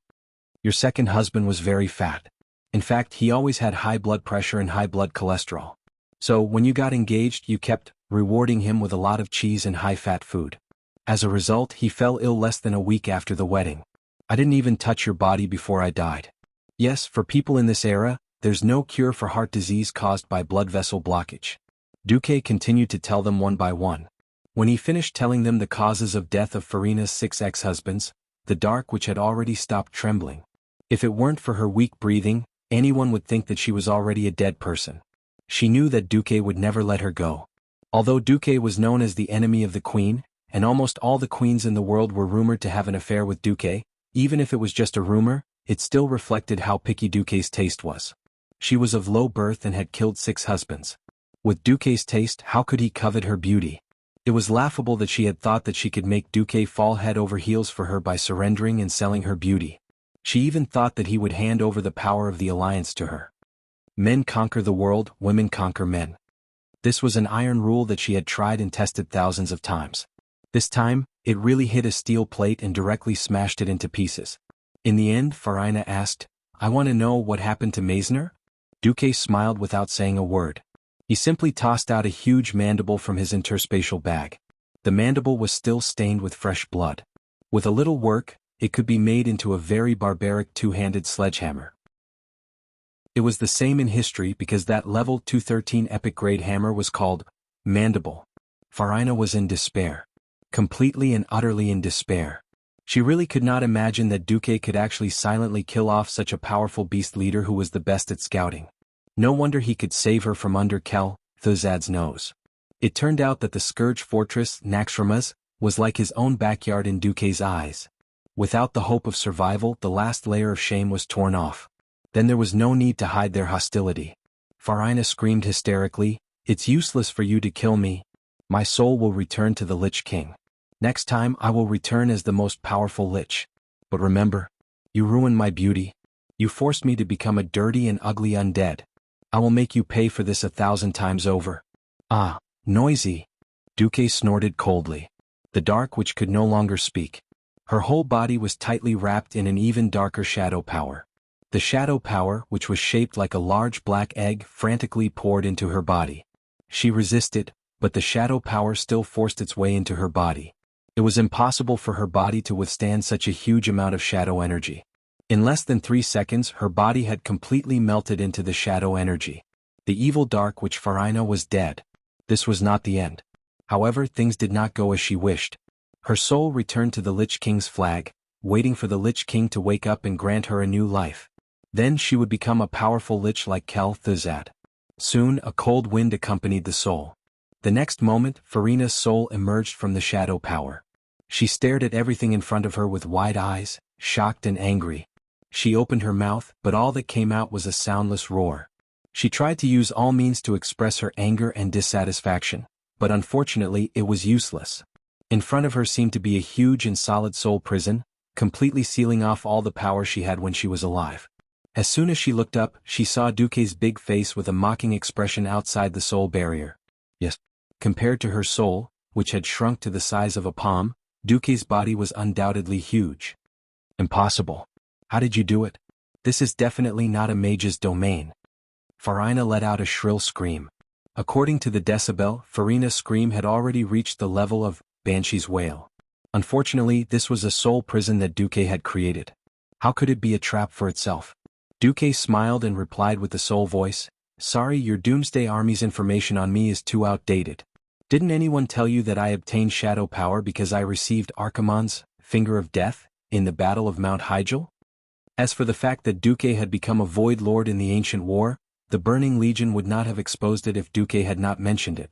Your second husband was very fat. In fact, he always had high blood pressure and high blood cholesterol. So, when you got engaged, you kept rewarding him with a lot of cheese and high-fat food. As a result, he fell ill less than a week after the wedding. I didn't even touch your body before I died. Yes, for people in this era, there's no cure for heart disease caused by blood vessel blockage. Duque continued to tell them one by one. When he finished telling them the causes of death of Farina's 6 ex-husbands, the dark witch had already stopped trembling. If it weren't for her weak breathing, anyone would think that she was already a dead person. She knew that Duque would never let her go. Although Duque was known as the enemy of the queen, and almost all the queens in the world were rumored to have an affair with Duque, even if it was just a rumor, it still reflected how picky Duque's taste was. She was of low birth and had killed 6 husbands. With Duque's taste, how could he covet her beauty? It was laughable that she had thought that she could make Duque fall head over heels for her by surrendering and selling her beauty. She even thought that he would hand over the power of the alliance to her. Men conquer the world, women conquer men. This was an iron rule that she had tried and tested thousands of times. This time, it really hit a steel plate and directly smashed it into pieces. In the end, Farina asked, "I want to know what happened to Meisner?" Duque smiled without saying a word. He simply tossed out a huge mandible from his interspatial bag. The mandible was still stained with fresh blood. With a little work, it could be made into a very barbaric 2-handed sledgehammer. It was the same in history because that level 213 epic grade hammer was called Mandible. Farina was in despair. Completely and utterly in despair. She really could not imagine that Duque could actually silently kill off such a powerful beast leader who was the best at scouting. No wonder he could save her from under Kel Thuzad's nose. It turned out that the Scourge Fortress, Naxxramas, was like his own backyard in Duque's eyes. Without the hope of survival, the last layer of shame was torn off. Then there was no need to hide their hostility. Farina screamed hysterically, "It's useless for you to kill me. My soul will return to the Lich King. Next time I will return as the most powerful Lich. But remember, you ruined my beauty. You forced me to become a dirty and ugly undead. I will make you pay for this 1,000 times over." "Ah, noisy." Duque snorted coldly. The dark witch could no longer speak. Her whole body was tightly wrapped in an even darker shadow power. The shadow power, which was shaped like a large black egg, frantically poured into her body. She resisted, but the shadow power still forced its way into her body. It was impossible for her body to withstand such a huge amount of shadow energy. In less than 3 seconds, her body had completely melted into the shadow energy. The evil dark witch Farina was dead. This was not the end. However, things did not go as she wished. Her soul returned to the Lich King's flag, waiting for the Lich King to wake up and grant her a new life. Then she would become a powerful lich like Kel Thuzad. Soon, a cold wind accompanied the soul. The next moment, Farina's soul emerged from the shadow power. She stared at everything in front of her with wide eyes, shocked and angry. She opened her mouth, but all that came out was a soundless roar. She tried to use all means to express her anger and dissatisfaction, but unfortunately it was useless. In front of her seemed to be a huge and solid soul prison, completely sealing off all the power she had when she was alive. As soon as she looked up, she saw Duque's big face with a mocking expression outside the soul barrier. Yes. Compared to her soul, which had shrunk to the size of a palm, Duque's body was undoubtedly huge. "Impossible. How did you do it? This is definitely not a mage's domain." Farina let out a shrill scream. According to the decibel, Farina's scream had already reached the level of Banshee's wail. Unfortunately, this was a soul prison that Duque had created. How could it be a trap for itself? Duque smiled and replied with the soul voice, "Sorry, your Doomsday Army's information on me is too outdated. Didn't anyone tell you that I obtained shadow power because I received Archimonde's Finger of Death in the Battle of Mount Hyjal? As for the fact that Duque had become a Void Lord in the Ancient War, the Burning Legion would not have exposed it if Duque had not mentioned it.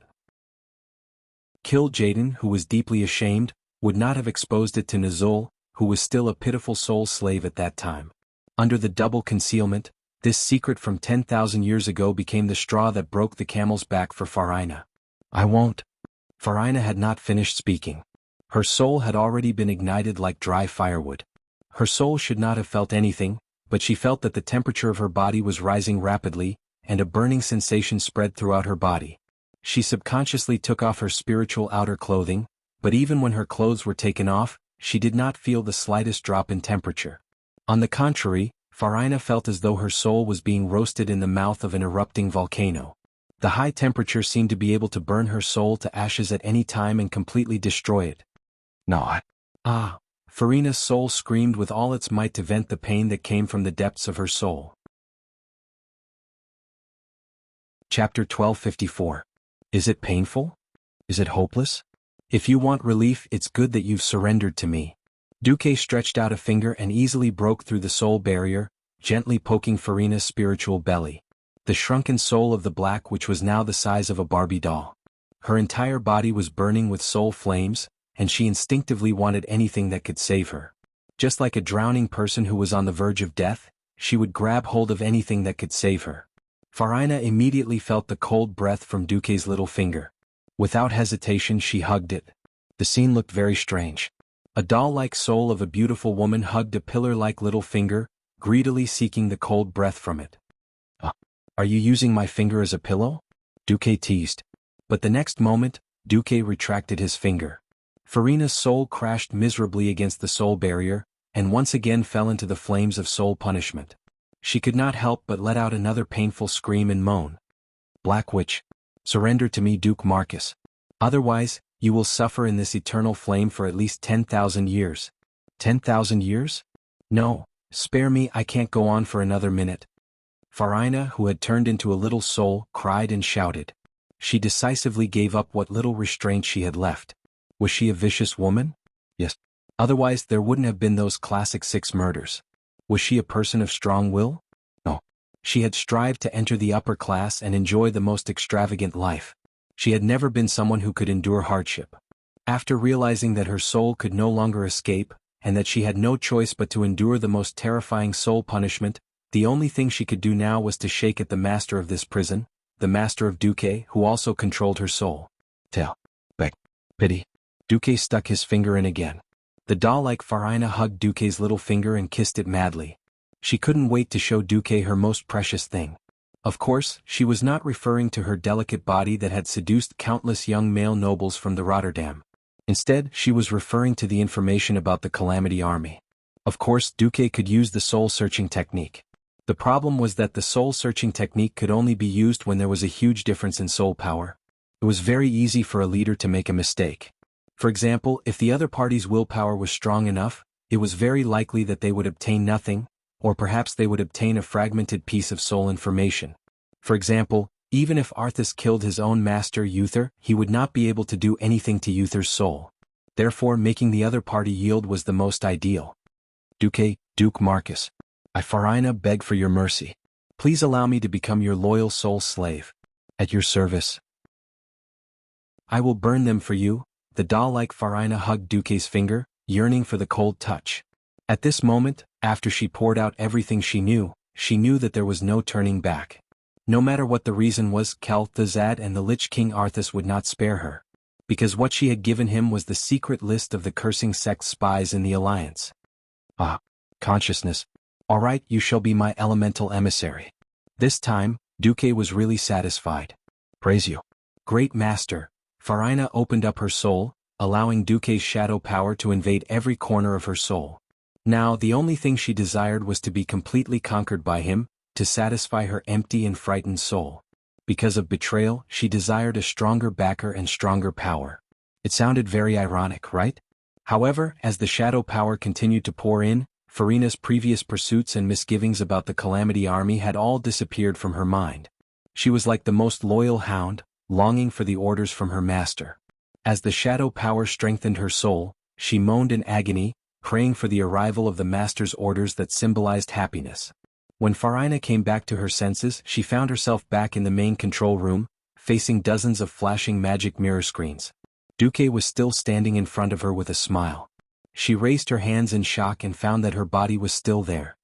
Kill Jaden, who was deeply ashamed, would not have exposed it to Nazul, who was still a pitiful soul slave at that time. Under the double concealment, this secret from 10,000 years ago became the straw that broke the camel's back for Farina. I won't. Farina had not finished speaking. Her soul had already been ignited like dry firewood. Her soul should not have felt anything, but she felt that the temperature of her body was rising rapidly, and a burning sensation spread throughout her body. She subconsciously took off her spiritual outer clothing, but even when her clothes were taken off, she did not feel the slightest drop in temperature. On the contrary, Farina felt as though her soul was being roasted in the mouth of an erupting volcano. The high temperature seemed to be able to burn her soul to ashes at any time and completely destroy it. No. Farina's soul screamed with all its might to vent the pain that came from the depths of her soul. Chapter 1254. Is it painful? Is it hopeless? If you want relief, it's good that you've surrendered to me. Duque stretched out a finger and easily broke through the soul barrier, gently poking Farina's spiritual belly. The shrunken soul of the black, which was now the size of a Barbie doll. Her entire body was burning with soul flames, and she instinctively wanted anything that could save her. Just like a drowning person who was on the verge of death, she would grab hold of anything that could save her. Farina immediately felt the cold breath from Duque's little finger. Without hesitation, she hugged it. The scene looked very strange. A doll-like soul of a beautiful woman hugged a pillar-like little finger, greedily seeking the cold breath from it. Are you using my finger as a pillow? Duque teased. But the next moment, Duque retracted his finger. Farina's soul crashed miserably against the soul barrier, and once again fell into the flames of soul punishment. She could not help but let out another painful scream and moan. Black Witch, surrender to me, Duke Marcus. Otherwise, you will suffer in this eternal flame for at least 10,000 years. 10,000 years? No, spare me, I can't go on for another minute. Farina, who had turned into a little soul, cried and shouted. She decisively gave up what little restraint she had left. Was she a vicious woman? Yes. Otherwise there wouldn't have been those classic 6 murders. Was she a person of strong will? No. She had strived to enter the upper class and enjoy the most extravagant life. She had never been someone who could endure hardship. After realizing that her soul could no longer escape, and that she had no choice but to endure the most terrifying soul punishment, the only thing she could do now was to shake at the master of this prison, the master of Duque, who also controlled her soul. Tell. Beg. Pity. Duque stuck his finger in again. The doll-like Farina hugged Duque's little finger and kissed it madly. She couldn't wait to show Duque her most precious thing. Of course, she was not referring to her delicate body that had seduced countless young male nobles from the Rotterdam. Instead, she was referring to the information about the Calamity Army. Of course, Duque could use the soul-searching technique. The problem was that the soul-searching technique could only be used when there was a huge difference in soul power. It was very easy for a leader to make a mistake. For example, if the other party's willpower was strong enough, it was very likely that they would obtain nothing, or perhaps they would obtain a fragmented piece of soul information. For example, even if Arthas killed his own master Uther, he would not be able to do anything to Uther's soul. Therefore, making the other party yield was the most ideal. Duke Marcus, I Farina beg for your mercy. Please allow me to become your loyal soul slave. At your service. I will burn them for you. The doll-like Farina hugged Duque's finger, yearning for the cold touch. At this moment, after she poured out everything she knew that there was no turning back. No matter what the reason was, Kel'Thuzad and the Lich King Arthas would not spare her. Because what she had given him was the secret list of the cursing sect's spies in the Alliance. Consciousness. All right, you shall be my elemental emissary. This time, Duque was really satisfied. Praise you. Great Master. Farina opened up her soul, allowing Duque's shadow power to invade every corner of her soul. Now the only thing she desired was to be completely conquered by him, to satisfy her empty and frightened soul. Because of betrayal, she desired a stronger backer and stronger power. It sounded very ironic, right? However, as the shadow power continued to pour in, Farina's previous pursuits and misgivings about the Calamity Army had all disappeared from her mind. She was like the most loyal hound, longing for the orders from her master. As the shadow power strengthened her soul, she moaned in agony, praying for the arrival of the master's orders that symbolized happiness. When Farina came back to her senses, she found herself back in the main control room, facing dozens of flashing magic mirror screens. Duque was still standing in front of her with a smile. She raised her hands in shock and found that her body was still there.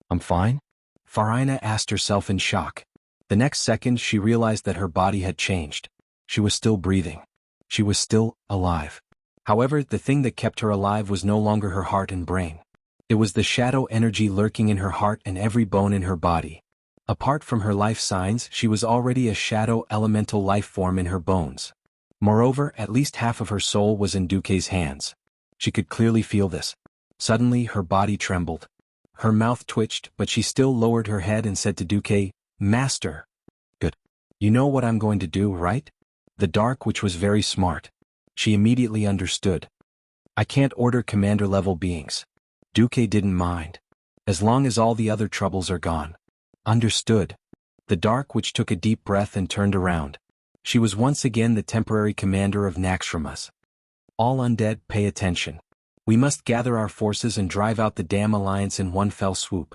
"I'm fine?" Farina asked herself in shock. The next second she realized that her body had changed. She was still breathing. She was still alive. However, the thing that kept her alive was no longer her heart and brain. It was the shadow energy lurking in her heart and every bone in her body. Apart from her life signs, she was already a shadow elemental life form in her bones. Moreover, at least half of her soul was in Duque's hands. She could clearly feel this. Suddenly, her body trembled. Her mouth twitched, but she still lowered her head and said to Duque, "Master." "Good. You know what I'm going to do, right?" The Dark Witch was very smart. She immediately understood. "I can't order commander-level beings." Duque didn't mind. "As long as all the other troubles are gone." "Understood." The Dark Witch took a deep breath and turned around. She was once again the temporary commander of Naxxramas. "All undead, pay attention. We must gather our forces and drive out the damn alliance in one fell swoop.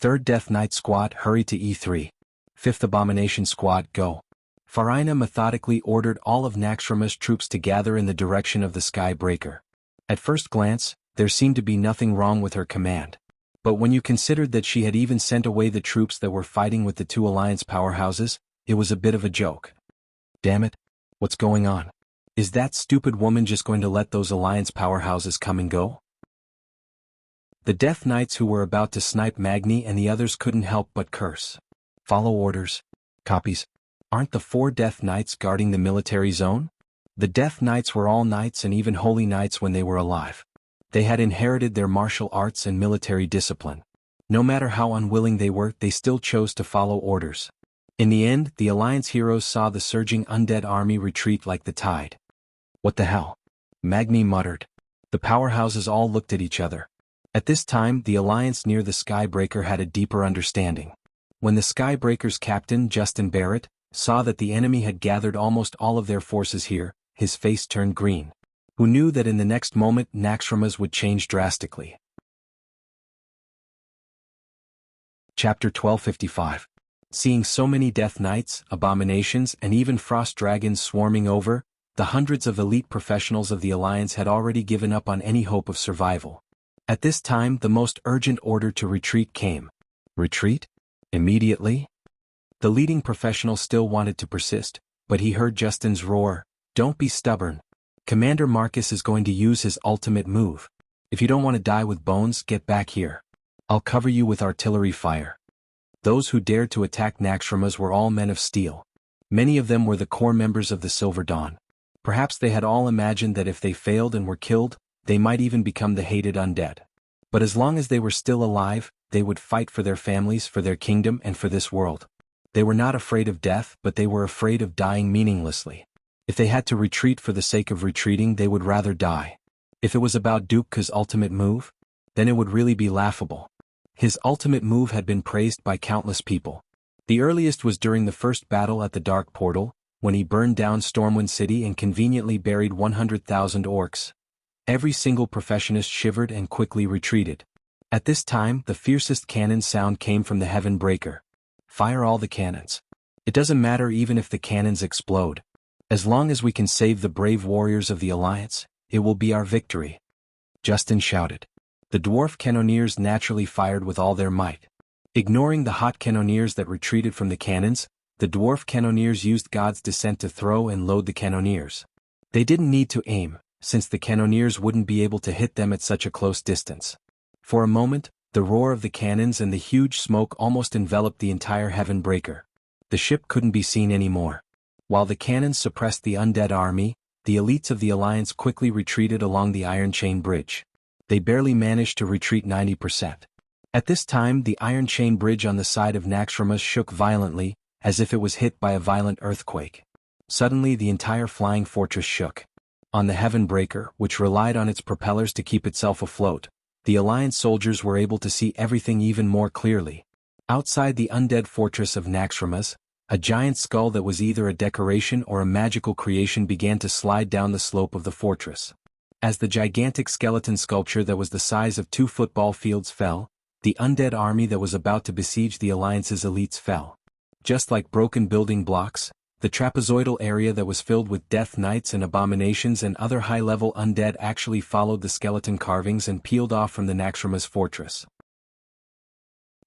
3rd Death Knight Squad, hurry to E3. 5th Abomination Squad, go." Farina methodically ordered all of Naxxramas' troops to gather in the direction of the Sky Breaker. At first glance, there seemed to be nothing wrong with her command. But when you considered that she had even sent away the troops that were fighting with the two alliance powerhouses, it was a bit of a joke. Damn it, what's going on? Is that stupid woman just going to let those alliance powerhouses come and go? The Death Knights who were about to snipe Magni and the others couldn't help but curse. "Follow orders. Copies. Aren't the 4 Death Knights guarding the military zone?" The Death Knights were all knights and even holy knights when they were alive. They had inherited their martial arts and military discipline. No matter how unwilling they were, they still chose to follow orders. In the end, the Alliance heroes saw the surging undead army retreat like the tide. "What the hell?" Magni muttered. The powerhouses all looked at each other. At this time, the Alliance near the Skybreaker had a deeper understanding. When the Skybreaker's captain, Justin Barrett, saw that the enemy had gathered almost all of their forces here, his face turned green. Who knew that in the next moment Naxxramas would change drastically? Chapter 1255. Seeing so many Death Knights, abominations, and even frost dragons swarming over, the hundreds of elite professionals of the Alliance had already given up on any hope of survival. At this time, the most urgent order to retreat came. Retreat? Immediately? The leading professional still wanted to persist, but he heard Justin's roar, "Don't be stubborn. Commander Marcus is going to use his ultimate move. If you don't want to die with bones, get back here. I'll cover you with artillery fire." Those who dared to attack Naxxramas were all men of steel. Many of them were the core members of the Silver Dawn. Perhaps they had all imagined that if they failed and were killed, they might even become the hated undead. But as long as they were still alive, they would fight for their families, for their kingdom, and for this world. They were not afraid of death, but they were afraid of dying meaninglessly. If they had to retreat for the sake of retreating, they would rather die. If it was about Duke's ultimate move, then it would really be laughable. His ultimate move had been praised by countless people. The earliest was during the first battle at the Dark Portal, when he burned down Stormwind City and conveniently buried 100,000 orcs. Every single professionist shivered and quickly retreated. At this time, the fiercest cannon sound came from the Heaven Breaker. "Fire all the cannons. It doesn't matter even if the cannons explode. As long as we can save the brave warriors of the Alliance, it will be our victory." Justin shouted. The dwarf cannoneers naturally fired with all their might. Ignoring the hot cannoneers that retreated from the cannons, the dwarf cannoneers used God's descent to throw and load the cannoneers. They didn't need to aim, since the cannoneers wouldn't be able to hit them at such a close distance. For a moment, the roar of the cannons and the huge smoke almost enveloped the entire Heaven Breaker. The ship couldn't be seen anymore. While the cannons suppressed the undead army, the elites of the Alliance quickly retreated along the Iron Chain Bridge. They barely managed to retreat 90%. At this time, the Iron Chain Bridge on the side of Naxxramas shook violently, as if it was hit by a violent earthquake. Suddenly, the entire flying fortress shook. On the Heaven Breaker, which relied on its propellers to keep itself afloat, the Alliance soldiers were able to see everything even more clearly. Outside the undead fortress of Naxxramas, a giant skull that was either a decoration or a magical creation began to slide down the slope of the fortress. As the gigantic skeleton sculpture that was the size of 2 football fields fell, the undead army that was about to besiege the Alliance's elites fell. Just like broken building blocks, The trapezoidal area that was filled with death knights and abominations and other high-level undead actually followed the skeleton carvings and peeled off from the Naxxrama's fortress.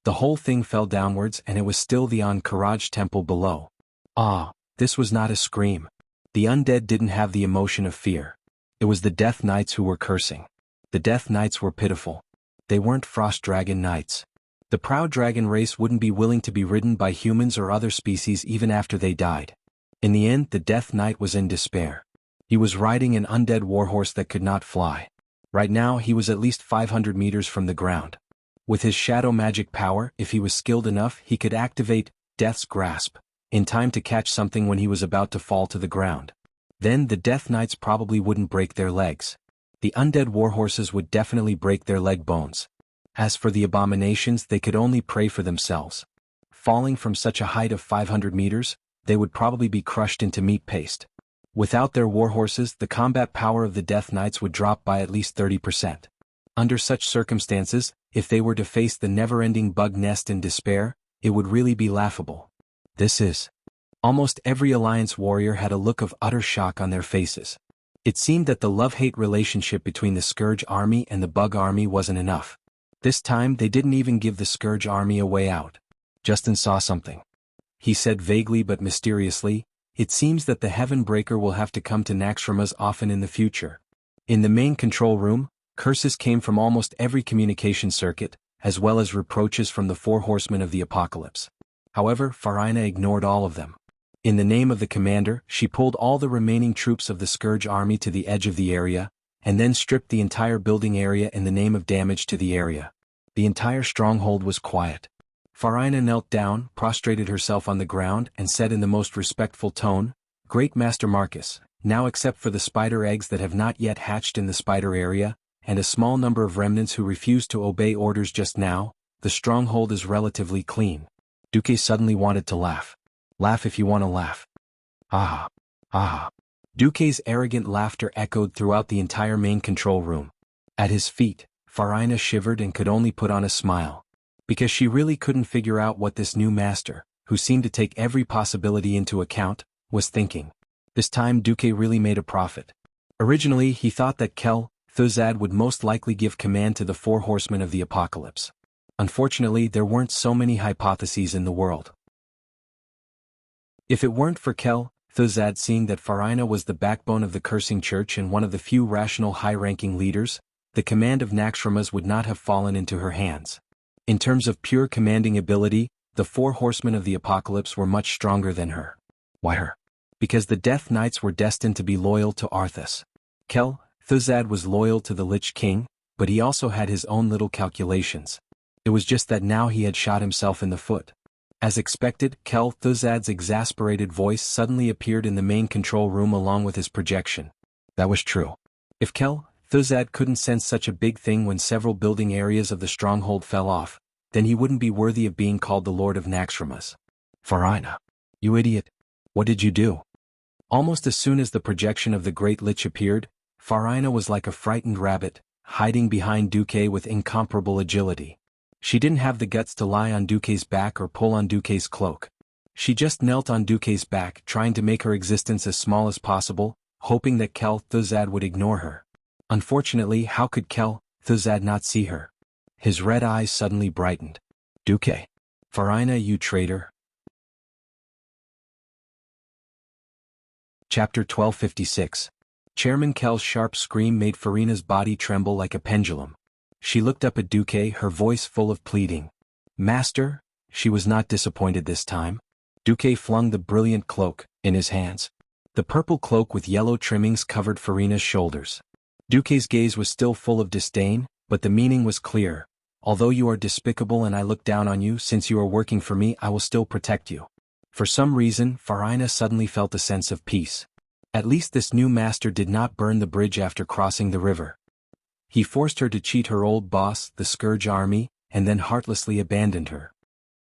The whole thing fell downwards and it was still the Ankh-Karaj temple below. Ah, this was not a scream. The undead didn't have the emotion of fear. It was the death knights who were cursing. The death knights were pitiful. They weren't frost dragon knights. The proud dragon race wouldn't be willing to be ridden by humans or other species even after they died. In the end, the death knight was in despair. He was riding an undead warhorse that could not fly. Right now he was at least 500 meters from the ground. With his shadow magic power, if he was skilled enough, he could activate Death's Grasp in time to catch something when he was about to fall to the ground. Then the death knights probably wouldn't break their legs. The undead warhorses would definitely break their leg bones. As for the abominations, they could only pray for themselves. Falling from such a height of 500 meters, they would probably be crushed into meat paste. Without their warhorses, the combat power of the death knights would drop by at least 30%. Under such circumstances, if they were to face the never-ending bug nest in despair, it would really be laughable. Almost every Alliance warrior had a look of utter shock on their faces. It seemed that the love-hate relationship between the Scourge army and the Bug army wasn't enough. This time they didn't even give the Scourge army a way out. Justin saw something. He said vaguely but mysteriously, "It seems that the Heavenbreaker will have to come to Naxxrama's often in the future." In the main control room, curses came from almost every communication circuit, as well as reproaches from the four horsemen of the apocalypse. However, Farina ignored all of them. In the name of the commander, she pulled all the remaining troops of the Scourge army to the edge of the area, and then stripped the entire building area in the name of damage to the area. The entire stronghold was quiet. Farina knelt down, prostrated herself on the ground, and said in the most respectful tone, "Great Master Marcus, now except for the spider eggs that have not yet hatched in the spider area, and a small number of remnants who refused to obey orders just now, the stronghold is relatively clean." Duque suddenly wanted to laugh. Laugh if you want to laugh. Ah. Ah. Duque's arrogant laughter echoed throughout the entire main control room. At his feet, Farina shivered and could only put on a smile. Because she really couldn't figure out what this new master, who seemed to take every possibility into account, was thinking. This time Duque really made a profit. Originally he thought that Kel Thuzad would most likely give command to the four horsemen of the apocalypse. Unfortunately, there weren't so many hypotheses in the world. If it weren't for Kel Thuzad seeing that Farina was the backbone of the cursing church and one of the few rational high-ranking leaders, the command of Naxxramas would not have fallen into her hands. In terms of pure commanding ability, the four horsemen of the apocalypse were much stronger than her. Why her? Because the Death Knights were destined to be loyal to Arthas. Kel Thuzad was loyal to the Lich King, but he also had his own little calculations. It was just that now he had shot himself in the foot. As expected, Kel Thuzad's exasperated voice suddenly appeared in the main control room along with his projection. That was true. If Kel Thuzad couldn't sense such a big thing when several building areas of the stronghold fell off, then he wouldn't be worthy of being called the Lord of Naxxramas. Farina. You idiot. What did you do? Almost as soon as the projection of the Great Lich appeared, Farina was like a frightened rabbit, hiding behind Duque with incomparable agility. She didn't have the guts to lie on Duque's back or pull on Duque's cloak. She just knelt on Duque's back, trying to make her existence as small as possible, hoping that Kel Thuzad would ignore her. Unfortunately, how could Kel Thuzad not see her? His red eyes suddenly brightened. Duque. Farina, you traitor. Chapter 1256. Chairman Kel's sharp scream made Farina's body tremble like a pendulum. She looked up at Duque, her voice full of pleading. Master? She was not disappointed this time. Duque flung the brilliant cloak in his hands. The purple cloak with yellow trimmings covered Farina's shoulders. Duque's gaze was still full of disdain, but the meaning was clear. Although you are despicable and I look down on you, since you are working for me, I will still protect you. For some reason, Farina suddenly felt a sense of peace. At least this new master did not burn the bridge after crossing the river. He forced her to cheat her old boss, the Scourge army, and then heartlessly abandoned her.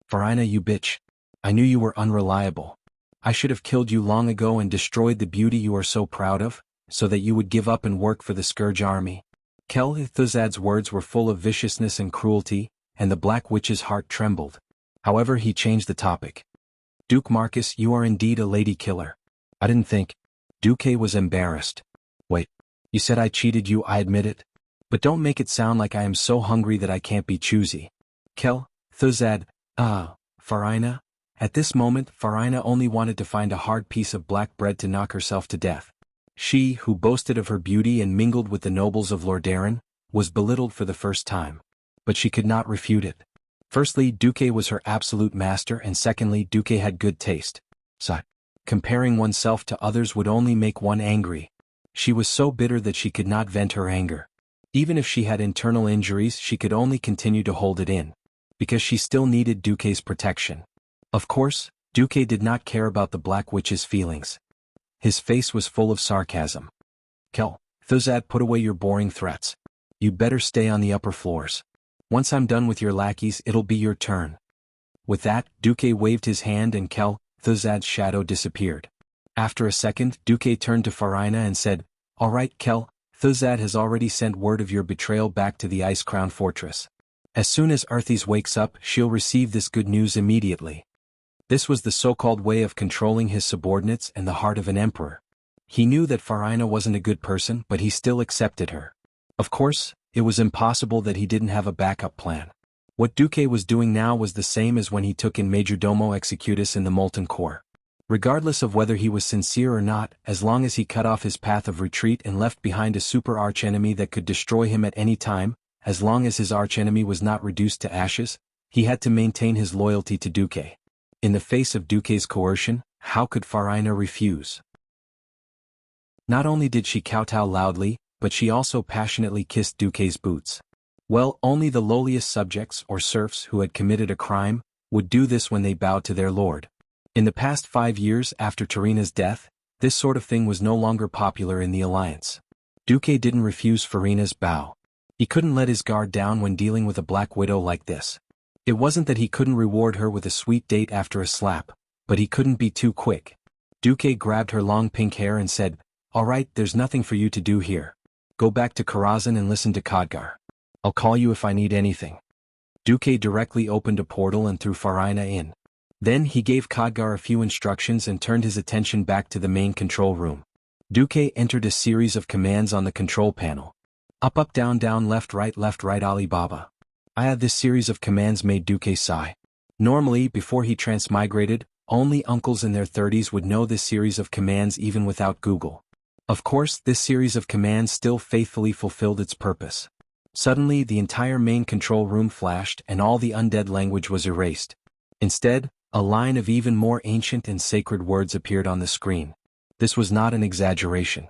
Farina, you bitch. I knew you were unreliable. I should have killed you long ago and destroyed the beauty you are so proud of, so that you would give up and work for the Scourge army. Kel Thuzad's words were full of viciousness and cruelty, and the Black Witch's heart trembled. However, he changed the topic. Duke Marcus, you are indeed a lady killer. I didn't think. Duque was embarrassed. Wait, you said I cheated you, I admit it. But don't make it sound like I am so hungry that I can't be choosy. Kel, Thuzad, Farina? At this moment, Farina only wanted to find a hard piece of black bread to knock herself to death. She, who boasted of her beauty and mingled with the nobles of Lordaeron, was belittled for the first time. But she could not refute it. Firstly, Duque was her absolute master, and secondly, Duque had good taste. So, comparing oneself to others would only make one angry. She was so bitter that she could not vent her anger. Even if she had internal injuries, she could only continue to hold it in. Because she still needed Duque's protection. Of course, Duque did not care about the Black Witch's feelings. His face was full of sarcasm. Kel, Thuzad, put away your boring threats. You'd better stay on the upper floors. Once I'm done with your lackeys, it'll be your turn. With that, Duque waved his hand and Kel, Thuzad's shadow disappeared. After a second, Duque turned to Farina and said, All right, Kel, Thuzad has already sent word of your betrayal back to the Ice Crown Fortress. As soon as Arthis wakes up, she'll receive this good news immediately. This was the so-called way of controlling his subordinates and the heart of an emperor. He knew that Farina wasn't a good person, but he still accepted her. Of course, it was impossible that he didn't have a backup plan. What Duque was doing now was the same as when he took in Majordomo Executus in the Molten Core. Regardless of whether he was sincere or not, as long as he cut off his path of retreat and left behind a super archenemy that could destroy him at any time, as long as his archenemy was not reduced to ashes, he had to maintain his loyalty to Duque. In the face of Duque's coercion, how could Farina refuse? Not only did she kowtow loudly, but she also passionately kissed Duque's boots. Well, only the lowliest subjects or serfs who had committed a crime would do this when they bowed to their lord. In the past 5 years after Tarina's death, this sort of thing was no longer popular in the alliance. Duque didn't refuse Farina's bow. He couldn't let his guard down when dealing with a Black Widow like this. It wasn't that he couldn't reward her with a sweet date after a slap, but he couldn't be too quick. Duque grabbed her long pink hair and said, All right, there's nothing for you to do here. Go back to Karazhan and listen to Khadgar. I'll call you if I need anything. Duque directly opened a portal and threw Farina in. Then he gave Khadgar a few instructions and turned his attention back to the main control room. Duque entered a series of commands on the control panel. Up, down, left, right, Alibaba. This series of commands made Duque sigh. Normally, before he transmigrated, only uncles in their 30s would know this series of commands even without Google. Of course, this series of commands still faithfully fulfilled its purpose. Suddenly, the entire main control room flashed and all the undead language was erased. Instead, a line of even more ancient and sacred words appeared on the screen. This was not an exaggeration.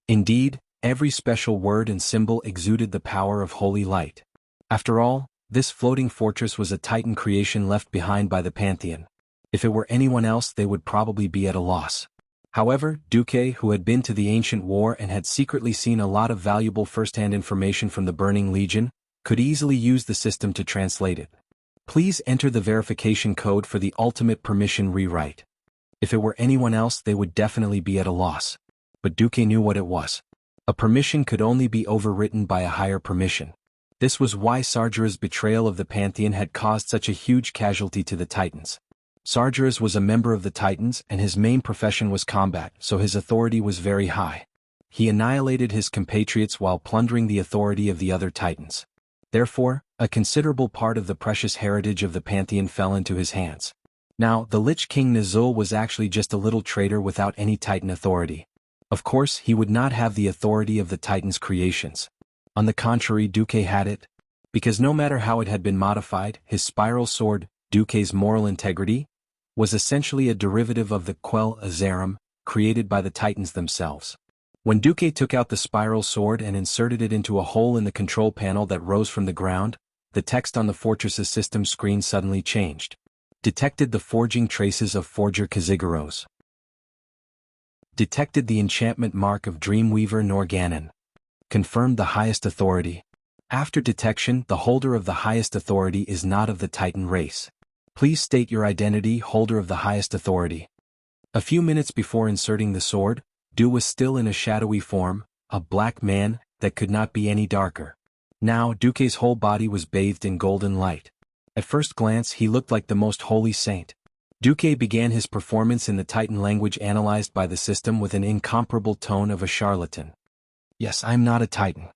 Indeed, every special word and symbol exuded the power of holy light. After all, this floating fortress was a Titan creation left behind by the Pantheon. If it were anyone else, they would probably be at a loss. However, Duque, who had been to the ancient war and had secretly seen a lot of valuable first-hand information from the Burning Legion, could easily use the system to translate it. Please enter the verification code for the ultimate permission rewrite. If it were anyone else, they would definitely be at a loss. But Duque knew what it was. A permission could only be overwritten by a higher permission. This was why Sargera's betrayal of the Pantheon had caused such a huge casualty to the Titans. Sargeras was a member of the Titans and his main profession was combat, so his authority was very high. He annihilated his compatriots while plundering the authority of the other Titans. Therefore, a considerable part of the precious heritage of the Pantheon fell into his hands. Now, the Lich King Nazul was actually just a little traitor without any Titan authority. Of course, he would not have the authority of the Titans' creations. On the contrary, Duque had it. Because no matter how it had been modified, his spiral sword, Duque's moral integrity, was essentially a derivative of the Quell Azarim, created by the Titans themselves. When Duque took out the spiral sword and inserted it into a hole in the control panel that rose from the ground, the text on the fortress's system screen suddenly changed. Detected the forging traces of Forger Kazigaros. Detected the enchantment mark of Dreamweaver Norganon. Confirmed the highest authority. After detection, the holder of the highest authority is not of the Titan race. Please state your identity, holder of the highest authority. A few minutes before inserting the sword, Du was still in a shadowy form, a black man that could not be any darker. Now, Duque's whole body was bathed in golden light. At first glance, he looked like the most holy saint. Duque began his performance in the Titan language analyzed by the system with an incomparable tone of a charlatan. Yes, I am not a Titan.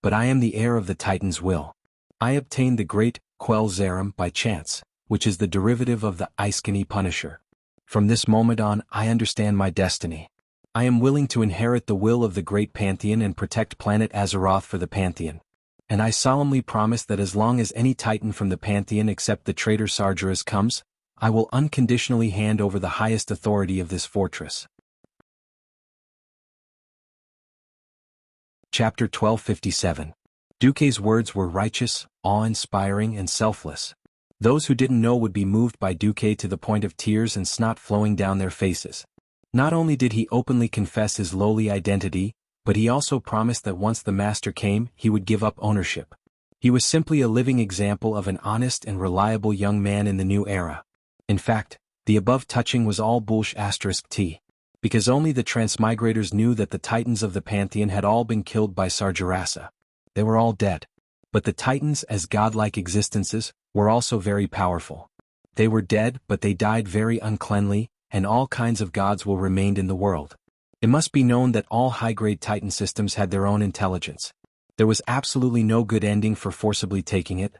But I am the heir of the Titan's will. I obtained the great Quell Zerum by chance, which is the derivative of the Iskani Punisher. From this moment on, I understand my destiny. I am willing to inherit the will of the great Pantheon and protect planet Azeroth for the Pantheon. And I solemnly promise that as long as any Titan from the Pantheon except the traitor Sargeras comes, I will unconditionally hand over the highest authority of this fortress. Chapter 1257. Duque's words were righteous, awe-inspiring, and selfless. Those who didn't know would be moved by Duque to the point of tears and snot flowing down their faces. Not only did he openly confess his lowly identity, but he also promised that once the master came, he would give up ownership. He was simply a living example of an honest and reliable young man in the new era. In fact, the above touching was all bullsh*t, because only the transmigrators knew that the Titans of the Pantheon had all been killed by Sargerasa. They were all dead. But the Titans, as godlike existences, were also very powerful. They were dead, but they died very uncleanly, and all kinds of gods will remain in the world. It must be known that all high-grade Titan systems had their own intelligence. There was absolutely no good ending for forcibly taking it.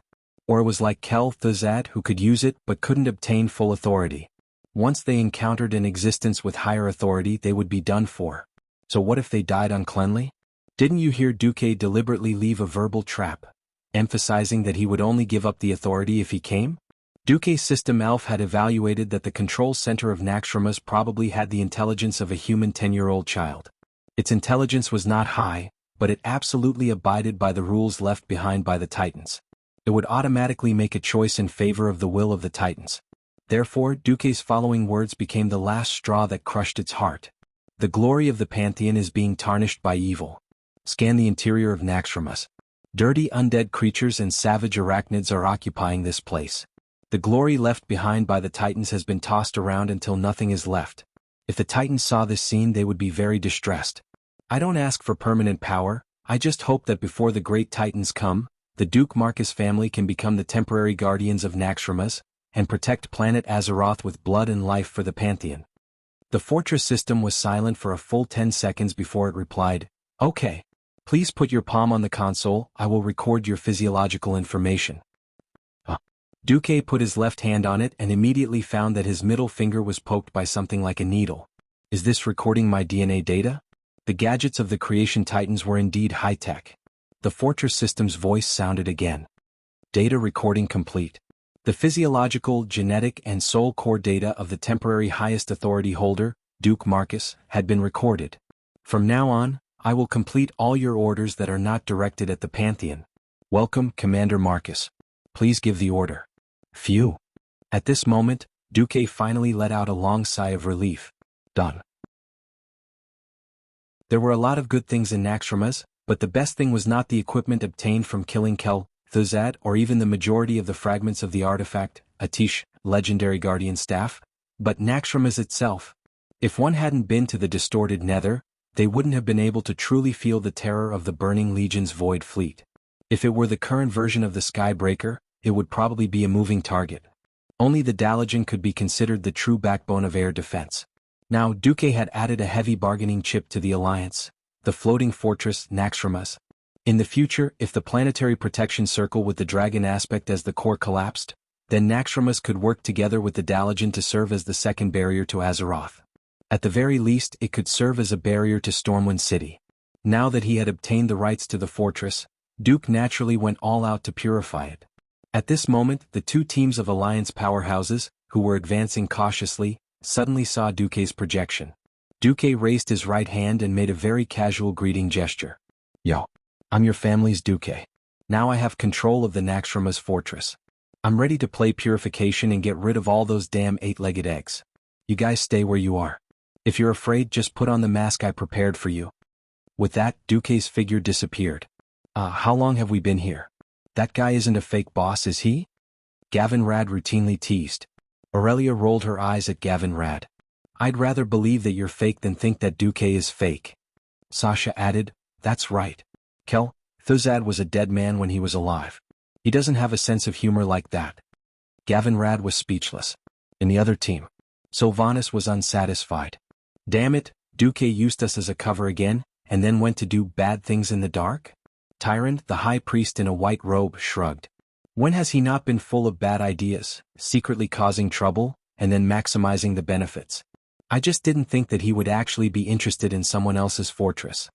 Or it was like Kel Thuzad who could use it but couldn't obtain full authority. Once they encountered an existence with higher authority, they would be done for. So what if they died uncleanly? Didn't you hear Duque deliberately leave a verbal trap, emphasizing that he would only give up the authority if he came? Duque's system elf had evaluated that the control center of Naxxramas probably had the intelligence of a human 10-year-old child. Its intelligence was not high, but it absolutely abided by the rules left behind by the Titans. It would automatically make a choice in favor of the will of the Titans. Therefore, Duque's following words became the last straw that crushed its heart. The glory of the Pantheon is being tarnished by evil. Scan the interior of Naxxramas. Dirty undead creatures and savage arachnids are occupying this place. The glory left behind by the Titans has been tossed around until nothing is left. If the Titans saw this scene, they would be very distressed. I don't ask for permanent power, I just hope that before the great Titans come, the Duke Marcus family can become the temporary guardians of Naxxramas, and protect planet Azeroth with blood and life for the Pantheon. The fortress system was silent for a full 10 seconds before it replied, "Okay. Please put your palm on the console, I will record your physiological information." Duque put his left hand on it and immediately found that his middle finger was poked by something like a needle. Is this recording my DNA data? The gadgets of the creation Titans were indeed high-tech. The fortress system's voice sounded again. Data recording complete. The physiological, genetic, and soul core data of the temporary highest authority holder, Duke Marcus, had been recorded. From now on, I will complete all your orders that are not directed at the Pantheon. Welcome, Commander Marcus. Please give the order. Phew. At this moment, Duque finally let out a long sigh of relief. Done. There were a lot of good things in Naxxramas, but the best thing was not the equipment obtained from killing Kel Thuzad or even the majority of the fragments of the artifact, Atish, legendary guardian staff, but Naxxramas itself. If one hadn't been to the distorted nether, they wouldn't have been able to truly feel the terror of the Burning Legion's void fleet. If it were the current version of the Skybreaker, it would probably be a moving target. Only the Dalajan could be considered the true backbone of air defense. Now Duque had added a heavy bargaining chip to the alliance, the floating fortress Naxxramas. In the future, if the planetary protection circle with the dragon aspect as the core collapsed, then Naxxramas could work together with the Dalajan to serve as the second barrier to Azeroth. At the very least, it could serve as a barrier to Stormwind City. Now that he had obtained the rights to the fortress, Duke naturally went all out to purify it. At this moment, the two teams of Alliance powerhouses, who were advancing cautiously, suddenly saw Duque's projection. Duque raised his right hand and made a very casual greeting gesture. Yo. I'm your family's Duque. Now I have control of the Naxxramas fortress. I'm ready to play purification and get rid of all those damn 8-legged eggs. You guys stay where you are. If you're afraid, just put on the mask I prepared for you. With that, Duque's figure disappeared. How long have we been here? That guy isn't a fake boss, is he? Gavin Rad routinely teased. Aurelia rolled her eyes at Gavin Rad. I'd rather believe that you're fake than think that Duque is fake. Sasha added, that's right. Kel Thuzad was a dead man when he was alive. He doesn't have a sense of humor like that. Gavin Rad was speechless. In the other team, Sylvanas was unsatisfied. Damn it, Duque used us as a cover again, and then went to do bad things in the dark? Tyrant, the high priest in a white robe, shrugged. When has he not been full of bad ideas, secretly causing trouble, and then maximizing the benefits? I just didn't think that he would actually be interested in someone else's fortress.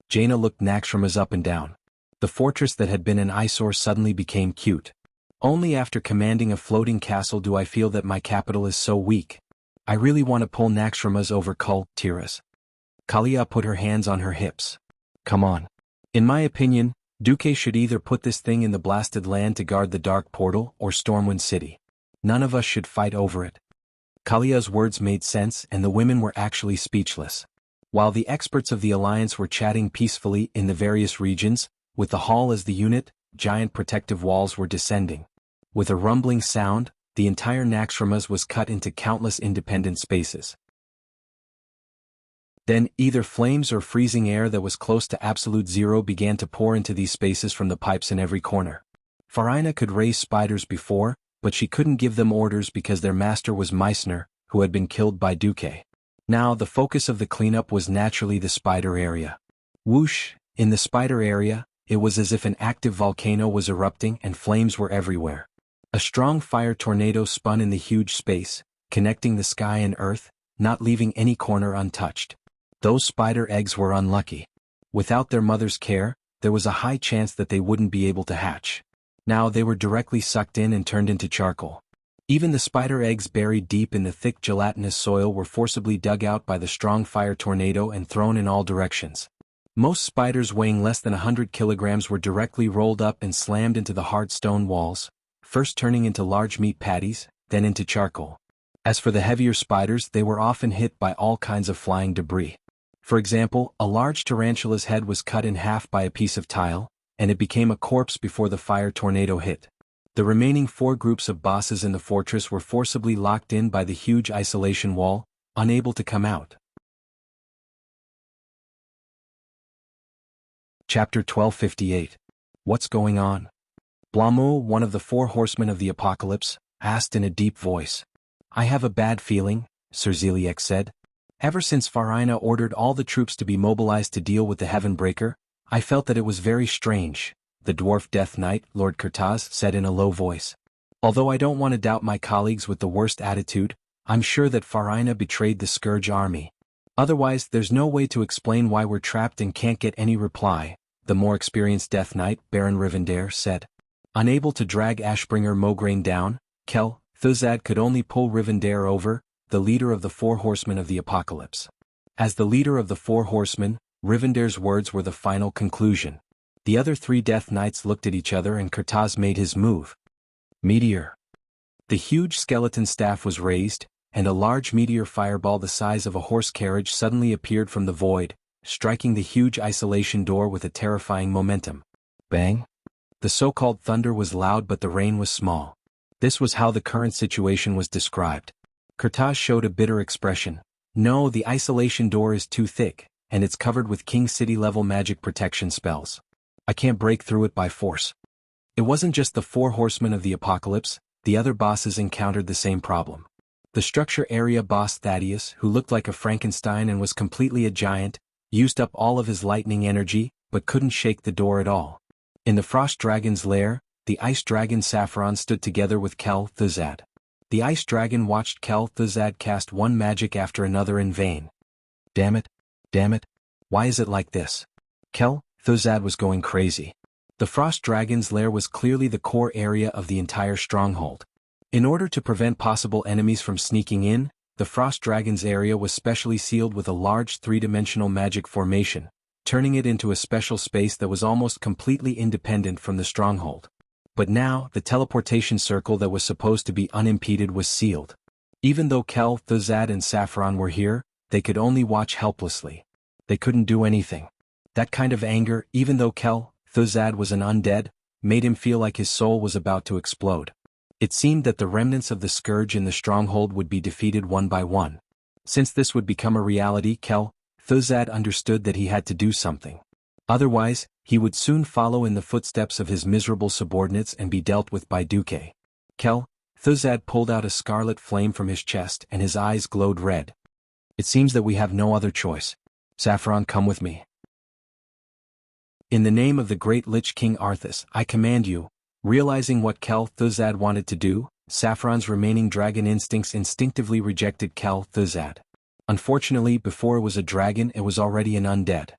Jaina looked Naxxramas up and down. The fortress that had been an eyesore suddenly became cute. Only after commanding a floating castle do I feel that my capital is so weak. I really want to pull Naxxramas over Kul Tiras. Kalia put her hands on her hips. Come on. In my opinion, Duque should either put this thing in the blasted land to guard the dark portal or Stormwind City. None of us should fight over it. Kalia's words made sense and the women were actually speechless. While the experts of the Alliance were chatting peacefully in the various regions, with the hall as the unit, giant protective walls were descending. With a rumbling sound, the entire Naxxramas was cut into countless independent spaces. Then, either flames or freezing air that was close to absolute zero began to pour into these spaces from the pipes in every corner. Farina could raise spiders before, but she couldn't give them orders because their master was Meissner, who had been killed by Duque. Now the focus of the cleanup was naturally the spider area. Whoosh, in the spider area, it was as if an active volcano was erupting and flames were everywhere. A strong fire tornado spun in the huge space, connecting the sky and earth, not leaving any corner untouched. Those spider eggs were unlucky. Without their mother's care, there was a high chance that they wouldn't be able to hatch. Now they were directly sucked in and turned into charcoal. Even the spider eggs buried deep in the thick gelatinous soil were forcibly dug out by the strong fire tornado and thrown in all directions. Most spiders weighing less than 100 kilograms were directly rolled up and slammed into the hard stone walls, first turning into large meat patties, then into charcoal. As for the heavier spiders, they were often hit by all kinds of flying debris. For example, a large tarantula's head was cut in half by a piece of tile, and it became a corpse before the fire tornado hit. The remaining 4 groups of bosses in the fortress were forcibly locked in by the huge isolation wall, unable to come out. Chapter 1258. What's going on? Blamu, one of the 4 horsemen of the apocalypse, asked in a deep voice. I have a bad feeling, Sir Zeliek said. Ever since Farina ordered all the troops to be mobilized to deal with the Heavenbreaker, I felt that it was very strange, the dwarf Death Knight, Lord Kurtaz, said in a low voice. Although I don't want to doubt my colleagues with the worst attitude, I'm sure that Farina betrayed the Scourge army. Otherwise, there's no way to explain why we're trapped and can't get any reply, the more experienced Death Knight, Baron Rivendare, said. Unable to drag Ashbringer Mograine down, Kel Thuzad could only pull Rivendare over, the leader of the 4 horsemen of the apocalypse. As the leader of the 4 horsemen, Rivendare's words were the final conclusion. The other 3 Death Knights looked at each other and Kurtaz made his move. Meteor. The huge skeleton staff was raised, and a large meteor fireball the size of a horse carriage suddenly appeared from the void, striking the huge isolation door with a terrifying momentum. Bang! The so-called thunder was loud but the rain was small. This was how the current situation was described. Kurtaz showed a bitter expression. No, the isolation door is too thick, and it's covered with King City-level magic protection spells. I can't break through it by force. It wasn't just the 4 horsemen of the apocalypse, the other bosses encountered the same problem. The structure area boss Thaddeus, who looked like a Frankenstein and was completely a giant, used up all of his lightning energy, but couldn't shake the door at all. In the Frost Dragon's lair, the Ice Dragon Saffron stood together with Kel Thuzad. The Ice Dragon watched Kel Thuzad cast one magic after another in vain. Damn it! Damn it! Why is it like this? Kel Thuzad was going crazy. The Frost Dragon's lair was clearly the core area of the entire stronghold. In order to prevent possible enemies from sneaking in, the Frost Dragon's area was specially sealed with a large 3-dimensional magic formation, turning it into a special space that was almost completely independent from the stronghold. But now, the teleportation circle that was supposed to be unimpeded was sealed. Even though Kel Thuzad and Saffron were here, they could only watch helplessly. They couldn't do anything. That kind of anger, even though Kel Thuzad was an undead, made him feel like his soul was about to explode. It seemed that the remnants of the Scourge in the stronghold would be defeated one by one. Since this would become a reality, Kel Thuzad understood that he had to do something. Otherwise, he would soon follow in the footsteps of his miserable subordinates and be dealt with by Duque. Kel Thuzad pulled out a scarlet flame from his chest and his eyes glowed red. It seems that we have no other choice. Saffron, come with me. In the name of the great Lich King Arthas, I command you. Realizing what Kel Thuzad wanted to do, Saffron's remaining dragon instincts instinctively rejected Kel Thuzad. Unfortunately, before it was a dragon, it was already an undead.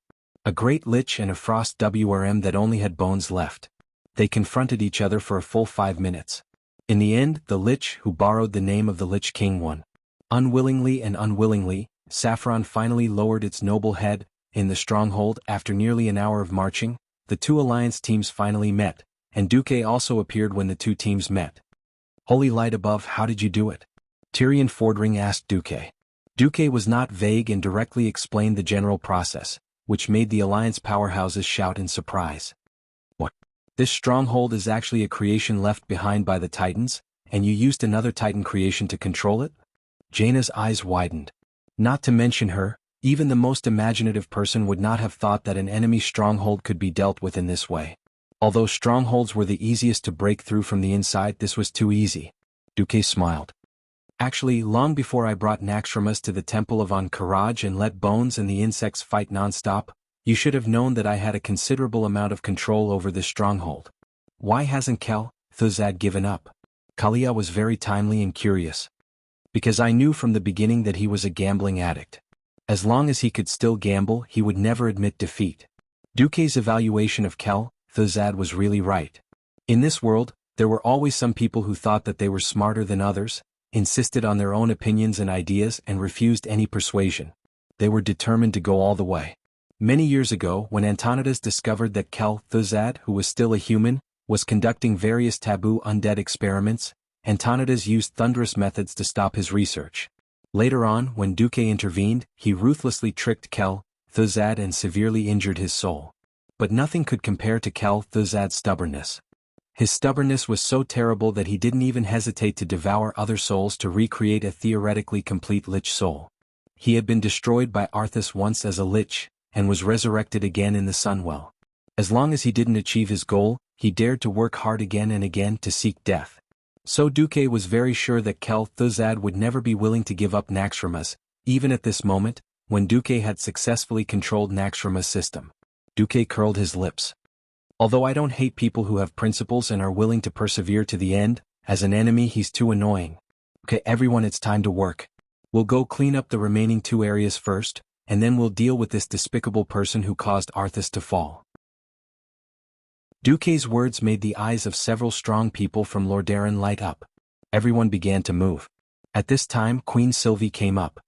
A great lich and a frost wrm that only had bones left. They confronted each other for a full 5 minutes. In the end, the lich, who borrowed the name of the Lich King, won. Unwillingly and unwillingly, Saffron finally lowered its noble head. In the stronghold, after nearly an hour of marching, the two alliance teams finally met, and Duque also appeared when the two teams met. Holy light above, how did you do it? Tyrion Fordring asked Duque. Duque was not vague and directly explained the general process, which made the alliance powerhouses shout in surprise. What? This stronghold is actually a creation left behind by the Titans, and you used another Titan creation to control it? Jaina's eyes widened. Not to mention her, even the most imaginative person would not have thought that an enemy stronghold could be dealt with in this way. Although strongholds were the easiest to break through from the inside, this was too easy. Duque smiled. Actually, long before I brought Naxxramas to the Temple of Ahn'Qiraj and let Bones and the insects fight non-stop, you should have known that I had a considerable amount of control over this stronghold. Why hasn't Kel Thuzad given up? Kalia was very timely and curious. Because I knew from the beginning that he was a gambling addict. As long as he could still gamble, he would never admit defeat. Duque's evaluation of Kel Thuzad was really right. In this world, there were always some people who thought that they were smarter than others, insisted on their own opinions and ideas and refused any persuasion. They were determined to go all the way. Many years ago, when Antonidas discovered that Kel Thuzad, who was still a human, was conducting various taboo undead experiments, Antonidas used thunderous methods to stop his research. Later on, when Duque intervened, he ruthlessly tricked Kel Thuzad and severely injured his soul. But nothing could compare to Kel Thuzad's stubbornness. His stubbornness was so terrible that he didn't even hesitate to devour other souls to recreate a theoretically complete lich soul. He had been destroyed by Arthas once as a lich, and was resurrected again in the Sunwell. As long as he didn't achieve his goal, he dared to work hard again and again to seek death. So Duque was very sure that Kel Thuzad would never be willing to give up Naxxramas, even at this moment, when Duque had successfully controlled Naxxramas' system. Duque curled his lips. Although I don't hate people who have principles and are willing to persevere to the end, as an enemy he's too annoying. Okay, everyone, it's time to work. We'll go clean up the remaining 2 areas first, and then we'll deal with this despicable person who caused Arthas to fall. Duque's words made the eyes of several strong people from Lordaeron light up. Everyone began to move. At this time, Queen Sylvie came up.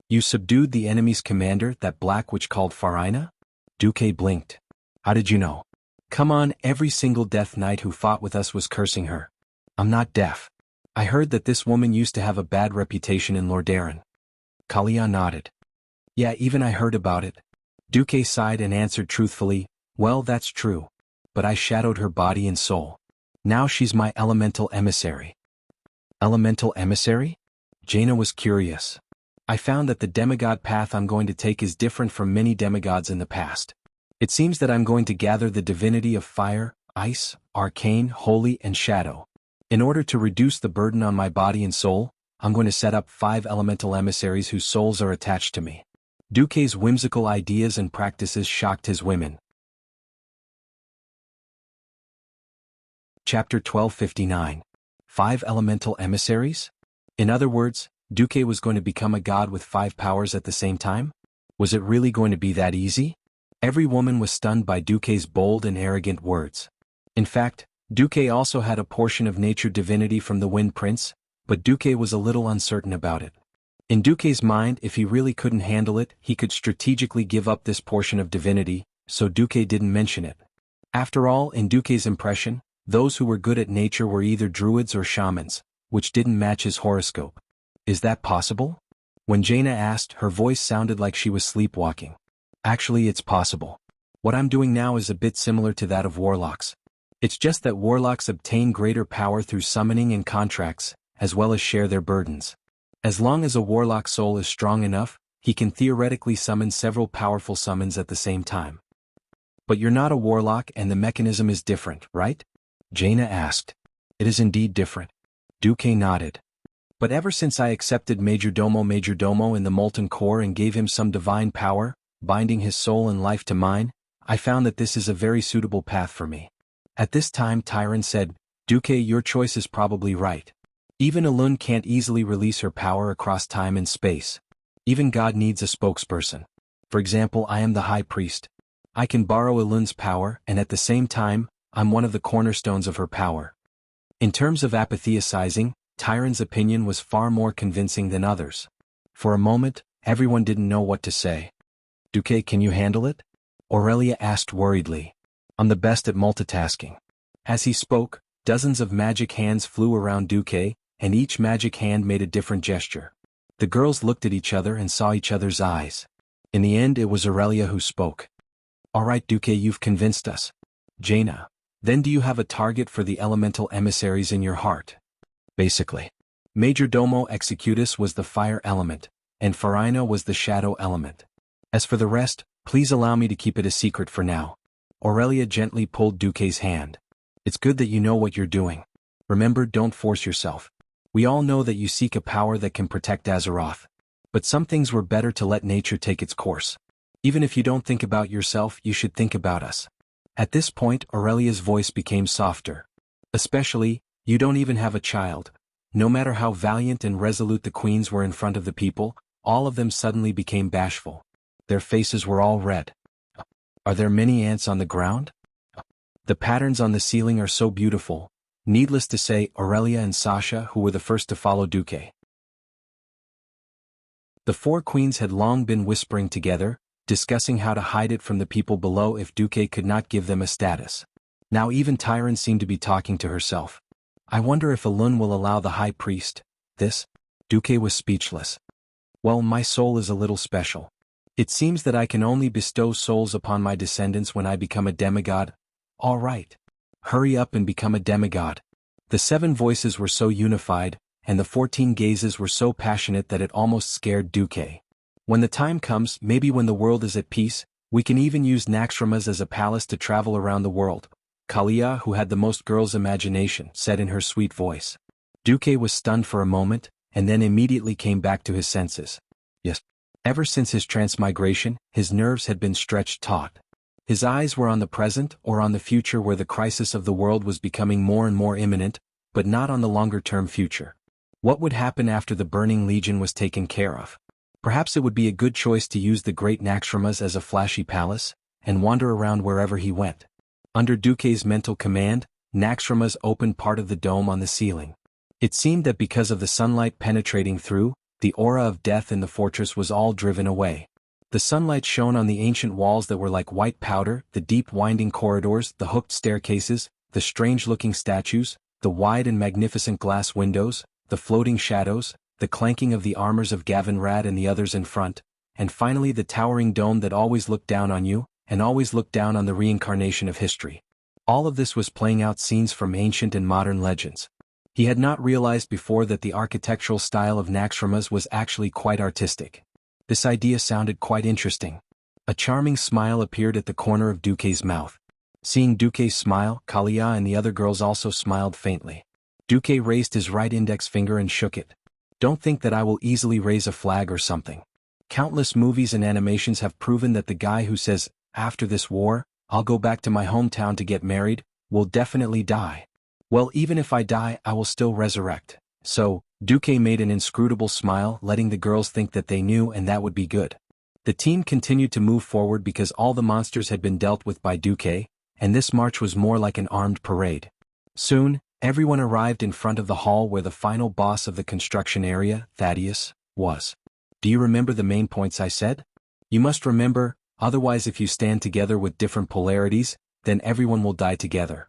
You subdued the enemy's commander, that black witch called Farina? Duque blinked. How did you know? Come on, every single Death Knight who fought with us was cursing her. I'm not deaf. I heard that this woman used to have a bad reputation in Lordaeron. Kalia nodded. Yeah, even I heard about it. Duque sighed and answered truthfully, well, that's true. But I shadowed her body and soul. Now she's my elemental emissary. Elemental emissary? Jaina was curious. I found that the demigod path I'm going to take is different from many demigods in the past. It seems that I'm going to gather the divinity of fire, ice, arcane, holy, and shadow. In order to reduce the burden on my body and soul, I'm going to set up 5 elemental emissaries whose souls are attached to me. Duque's whimsical ideas and practices shocked his women. Chapter 1259. 5 elemental emissaries? In other words, Duque was going to become a god with 5 powers at the same time? Was it really going to be that easy? Every woman was stunned by Duque's bold and arrogant words. In fact, Duque also had a portion of nature divinity from the Wind Prince, but Duque was a little uncertain about it. In Duque's mind, if he really couldn't handle it, he could strategically give up this portion of divinity, so Duque didn't mention it. After all, in Duque's impression, those who were good at nature were either druids or shamans, which didn't match his horoscope. Is that possible? When Jaina asked, her voice sounded like she was sleepwalking. Actually, it's possible. What I'm doing now is a bit similar to that of warlocks. It's just that warlocks obtain greater power through summoning and contracts, as well as share their burdens. As long as a warlock soul is strong enough, he can theoretically summon several powerful summons at the same time. But you're not a warlock and the mechanism is different, right? Jaina asked. It is indeed different. Duque nodded. But ever since I accepted Majordomo in the molten core and gave him some divine power, binding his soul and life to mine, I found that this is a very suitable path for me. At this time Tyron said, Duque, your choice is probably right. Even Elun can't easily release her power across time and space. Even God needs a spokesperson. For example, I am the High Priest. I can borrow Elun's power, and at the same time, I'm one of the cornerstones of her power. In terms of apatheicizing, Tyron's opinion was far more convincing than others. For a moment, everyone didn't know what to say. Duque, can you handle it? Aurelia asked worriedly. I'm the best at multitasking. As he spoke, dozens of magic hands flew around Duque, and each magic hand made a different gesture. The girls looked at each other and saw each other's eyes. In the end, it was Aurelia who spoke. All right, Duque, you've convinced us. Jaina, then do you have a target for the elemental emissaries in your heart? Basically. Majordomo Executus was the fire element, and Farina was the shadow element. As for the rest, please allow me to keep it a secret for now. Aurelia gently pulled Duque's hand. It's good that you know what you're doing. Remember, don't force yourself. We all know that you seek a power that can protect Azeroth. But some things were better to let nature take its course. Even if you don't think about yourself, you should think about us. At this point, Aurelia's voice became softer. Especially, you don't even have a child. No matter how valiant and resolute the queens were in front of the people, all of them suddenly became bashful. Their faces were all red. Are there many ants on the ground? The patterns on the ceiling are so beautiful. Needless to say, Aurelia and Sasha, who were the first to follow Duque. The four queens had long been whispering together, discussing how to hide it from the people below if Duque could not give them a status. Now even Tyron seemed to be talking to herself. I wonder if Elun will allow the High Priest this? Duque was speechless. Well, my soul is a little special. It seems that I can only bestow souls upon my descendants when I become a demigod. All right. Hurry up and become a demigod. The 7 voices were so unified, and the 14 gazes were so passionate that it almost scared Duque. When the time comes, maybe when the world is at peace, we can even use Naxxramas as a palace to travel around the world. Kalia, who had the most girls' imagination, said in her sweet voice. Duque was stunned for a moment, and then immediately came back to his senses. Yes. Ever since his transmigration, his nerves had been stretched taut. His eyes were on the present or on the future where the crisis of the world was becoming more and more imminent, but not on the longer-term future. What would happen after the Burning Legion was taken care of? Perhaps it would be a good choice to use the great Naxxramas as a flashy palace, and wander around wherever he went. Under Duque's mental command, Naxxramas opened part of the dome on the ceiling. It seemed that because of the sunlight penetrating through, the aura of death in the fortress was all driven away. The sunlight shone on the ancient walls that were like white powder, the deep winding corridors, the hooked staircases, the strange-looking statues, the wide and magnificent glass windows, the floating shadows, the clanking of the armors of Gavinrad and the others in front, and finally the towering dome that always looked down on you, and always looked down on the reincarnation of history. All of this was playing out scenes from ancient and modern legends. He had not realized before that the architectural style of Naxxramas was actually quite artistic. This idea sounded quite interesting. A charming smile appeared at the corner of Duque's mouth. Seeing Duque smile, Kalia and the other girls also smiled faintly. Duque raised his right index finger and shook it. Don't think that I will easily raise a flag or something. Countless movies and animations have proven that the guy who says, after this war, I'll go back to my hometown to get married, will definitely die. Well, even if I die, I will still resurrect. So, Duque made an inscrutable smile, letting the girls think that they knew and that would be good. The team continued to move forward because all the monsters had been dealt with by Duque, and this march was more like an armed parade. Soon, everyone arrived in front of the hall where the final boss of the construction area, Thaddeus, was. Do you remember the main points I said? You must remember, otherwise if you stand together with different polarities, then everyone will die together.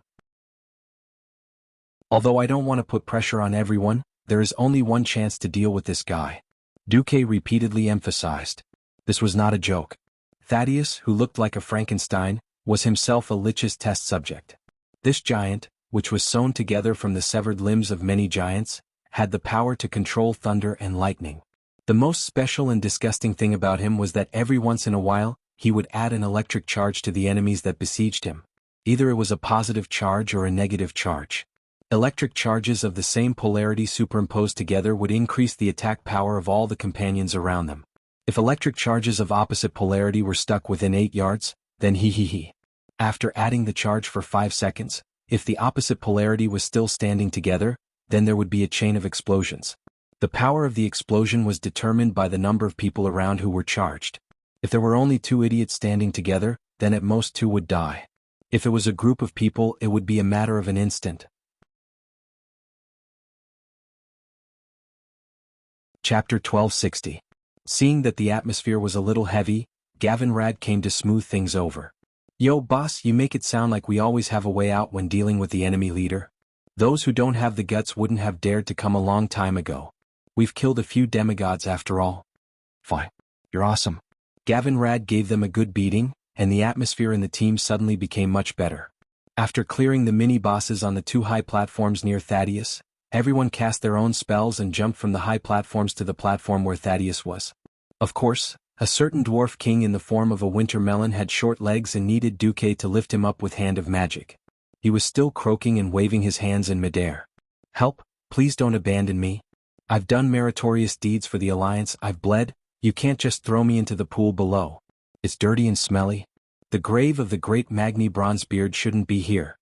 Although I don't want to put pressure on everyone, there is only one chance to deal with this guy. Duque repeatedly emphasized. This was not a joke. Thaddeus, who looked like a Frankenstein, was himself a Lich's test subject. This giant, which was sewn together from the severed limbs of many giants, had the power to control thunder and lightning. The most special and disgusting thing about him was that every once in a while, he would add an electric charge to the enemies that besieged him. Either it was a positive charge or a negative charge. Electric charges of the same polarity superimposed together would increase the attack power of all the companions around them. If electric charges of opposite polarity were stuck within 8 yards, then he. After adding the charge for 5 seconds, if the opposite polarity was still standing together, then there would be a chain of explosions. The power of the explosion was determined by the number of people around who were charged. If there were only 2 idiots standing together, then at most 2 would die. If it was a group of people, it would be a matter of an instant. Chapter 1260. Seeing that the atmosphere was a little heavy, Gavin Rad came to smooth things over. Yo, boss, you make it sound like we always have a way out when dealing with the enemy leader. Those who don't have the guts wouldn't have dared to come a long time ago. We've killed a few demigods after all. Fine. You're awesome. Gavin Rad gave them a good beating, and the atmosphere in the team suddenly became much better. After clearing the mini-bosses on the 2 high platforms near Thaddeus, everyone cast their own spells and jumped from the high platforms to the platform where Thaddeus was. Of course, a certain dwarf king in the form of a winter melon had short legs and needed Duque to lift him up with hand of magic. He was still croaking and waving his hands in midair. Help, please don't abandon me. I've done meritorious deeds for the Alliance, I've bled, you can't just throw me into the pool below. It's dirty and smelly. The grave of the great Magni Bronzebeard shouldn't be here.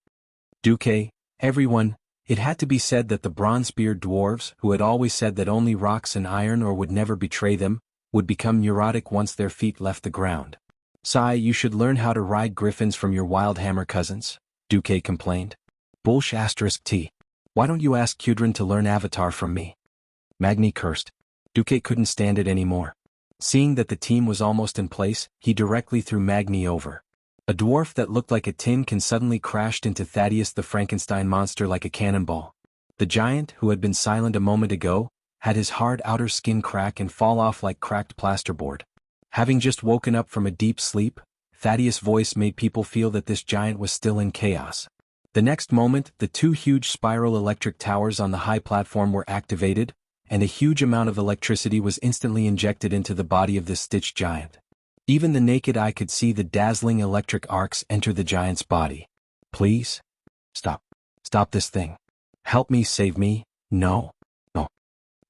Duque, everyone, it had to be said that the Bronzebeard dwarves, who had always said that only rocks and iron or would never betray them, would become neurotic once their feet left the ground. Sigh, you should learn how to ride griffins from your Wildhammer cousins, Duque complained. Bullsh *T. Why don't you ask Kudrin to learn Avatar from me? Magni cursed. Duque couldn't stand it anymore. Seeing that the team was almost in place, he directly threw Magni over. A dwarf that looked like a tin can suddenly crashed into Thaddeus the Frankenstein monster like a cannonball. The giant, who had been silent a moment ago, had his hard outer skin crack and fall off like cracked plasterboard. Having just woken up from a deep sleep, Thaddeus' voice made people feel that this giant was still in chaos. The next moment, the 2 huge spiral electric towers on the high platform were activated, and a huge amount of electricity was instantly injected into the body of this stitched giant. Even the naked eye could see the dazzling electric arcs enter the giant's body. Please? Stop. Stop this thing. Help me, save me, no. No.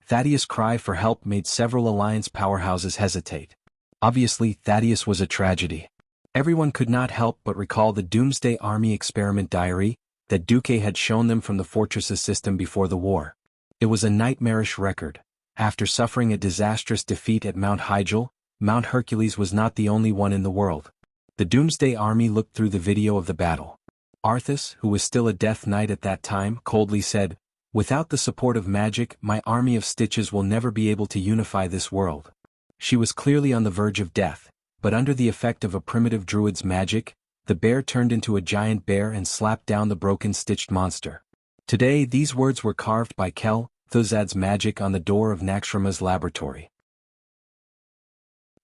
Thaddeus' cry for help made several Alliance powerhouses hesitate. Obviously, Thaddeus was a tragedy. Everyone could not help but recall the Doomsday Army experiment diary that Duque had shown them from the fortress's system before the war. It was a nightmarish record. After suffering a disastrous defeat at Mount Hygel, Mount Hercules was not the only one in the world. The Doomsday Army looked through the video of the battle. Arthas, who was still a Death Knight at that time, coldly said, "Without the support of magic, my army of stitches will never be able to unify this world." She was clearly on the verge of death, but under the effect of a primitive druid's magic, the bear turned into a giant bear and slapped down the broken stitched monster. Today these words were carved by Kel Thuzad's magic on the door of Naxxrama's laboratory.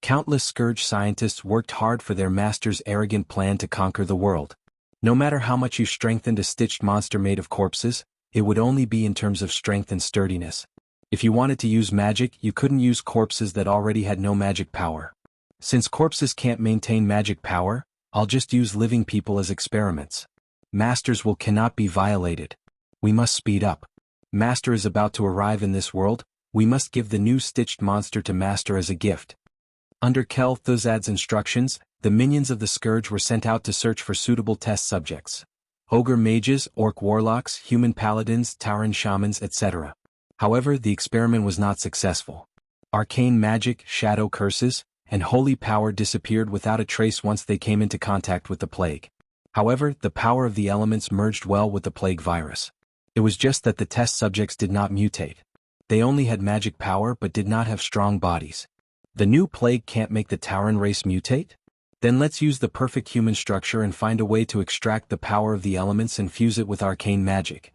Countless Scourge scientists worked hard for their master's arrogant plan to conquer the world. No matter how much you strengthened a stitched monster made of corpses, it would only be in terms of strength and sturdiness. If you wanted to use magic, you couldn't use corpses that already had no magic power. Since corpses can't maintain magic power, I'll just use living people as experiments. Master's will cannot be violated. We must speed up. Master is about to arrive in this world, we must give the new stitched monster to Master as a gift. Under Kel Thuzad's instructions, the minions of the Scourge were sent out to search for suitable test subjects. Ogre mages, orc warlocks, human paladins, Tauren shamans, etc. However, the experiment was not successful. Arcane magic, shadow curses, and holy power disappeared without a trace once they came into contact with the plague. However, the power of the elements merged well with the plague virus. It was just that the test subjects did not mutate. They only had magic power but did not have strong bodies. The new plague can't make the Tauren race mutate? Then let's use the perfect human structure and find a way to extract the power of the elements and fuse it with arcane magic.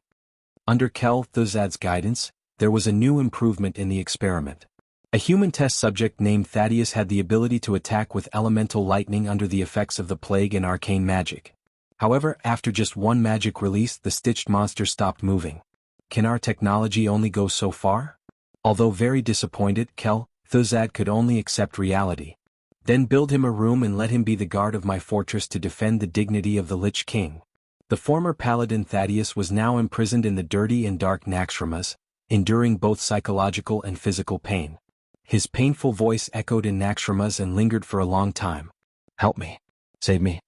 Under Kel Thuzad's guidance, there was a new improvement in the experiment. A human test subject named Thaddeus had the ability to attack with elemental lightning under the effects of the plague and arcane magic. However, after just one magic release, the stitched monster stopped moving. Can our technology only go so far? Although very disappointed, Kel Thuzad could only accept reality. Then build him a room and let him be the guard of my fortress to defend the dignity of the Lich King. The former paladin Thaddeus was now imprisoned in the dirty and dark Naxxramas, enduring both psychological and physical pain. His painful voice echoed in Naxxramas and lingered for a long time. "Help me. Save me."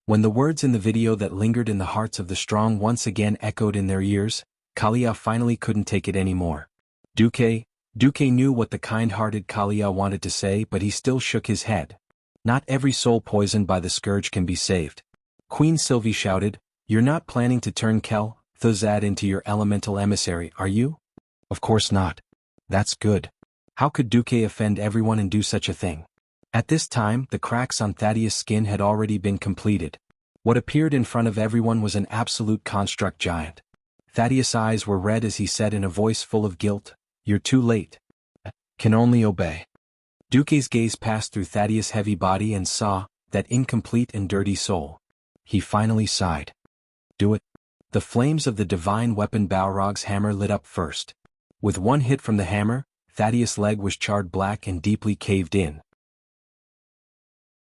When the words in the video that lingered in the hearts of the strong once again echoed in their ears, Kalia finally couldn't take it anymore. Duque knew what the kind-hearted Kalia wanted to say, but he still shook his head. "Not every soul poisoned by the scourge can be saved." Queen Sylvie shouted, "You're not planning to turn Kel Thuzad into your elemental emissary, are you?" "Of course not." "That's good. How could Duque offend everyone and do such a thing?" At this time, the cracks on Thaddeus' skin had already been completed. What appeared in front of everyone was an absolute construct giant. Thaddeus' eyes were red as he said in a voice full of guilt, "You're too late. Can only obey." Duque's gaze passed through Thaddeus' heavy body and saw that incomplete and dirty soul. He finally sighed. "Do it." The flames of the divine weapon Balrog's hammer lit up first. With one hit from the hammer, Thaddeus' leg was charred black and deeply caved in.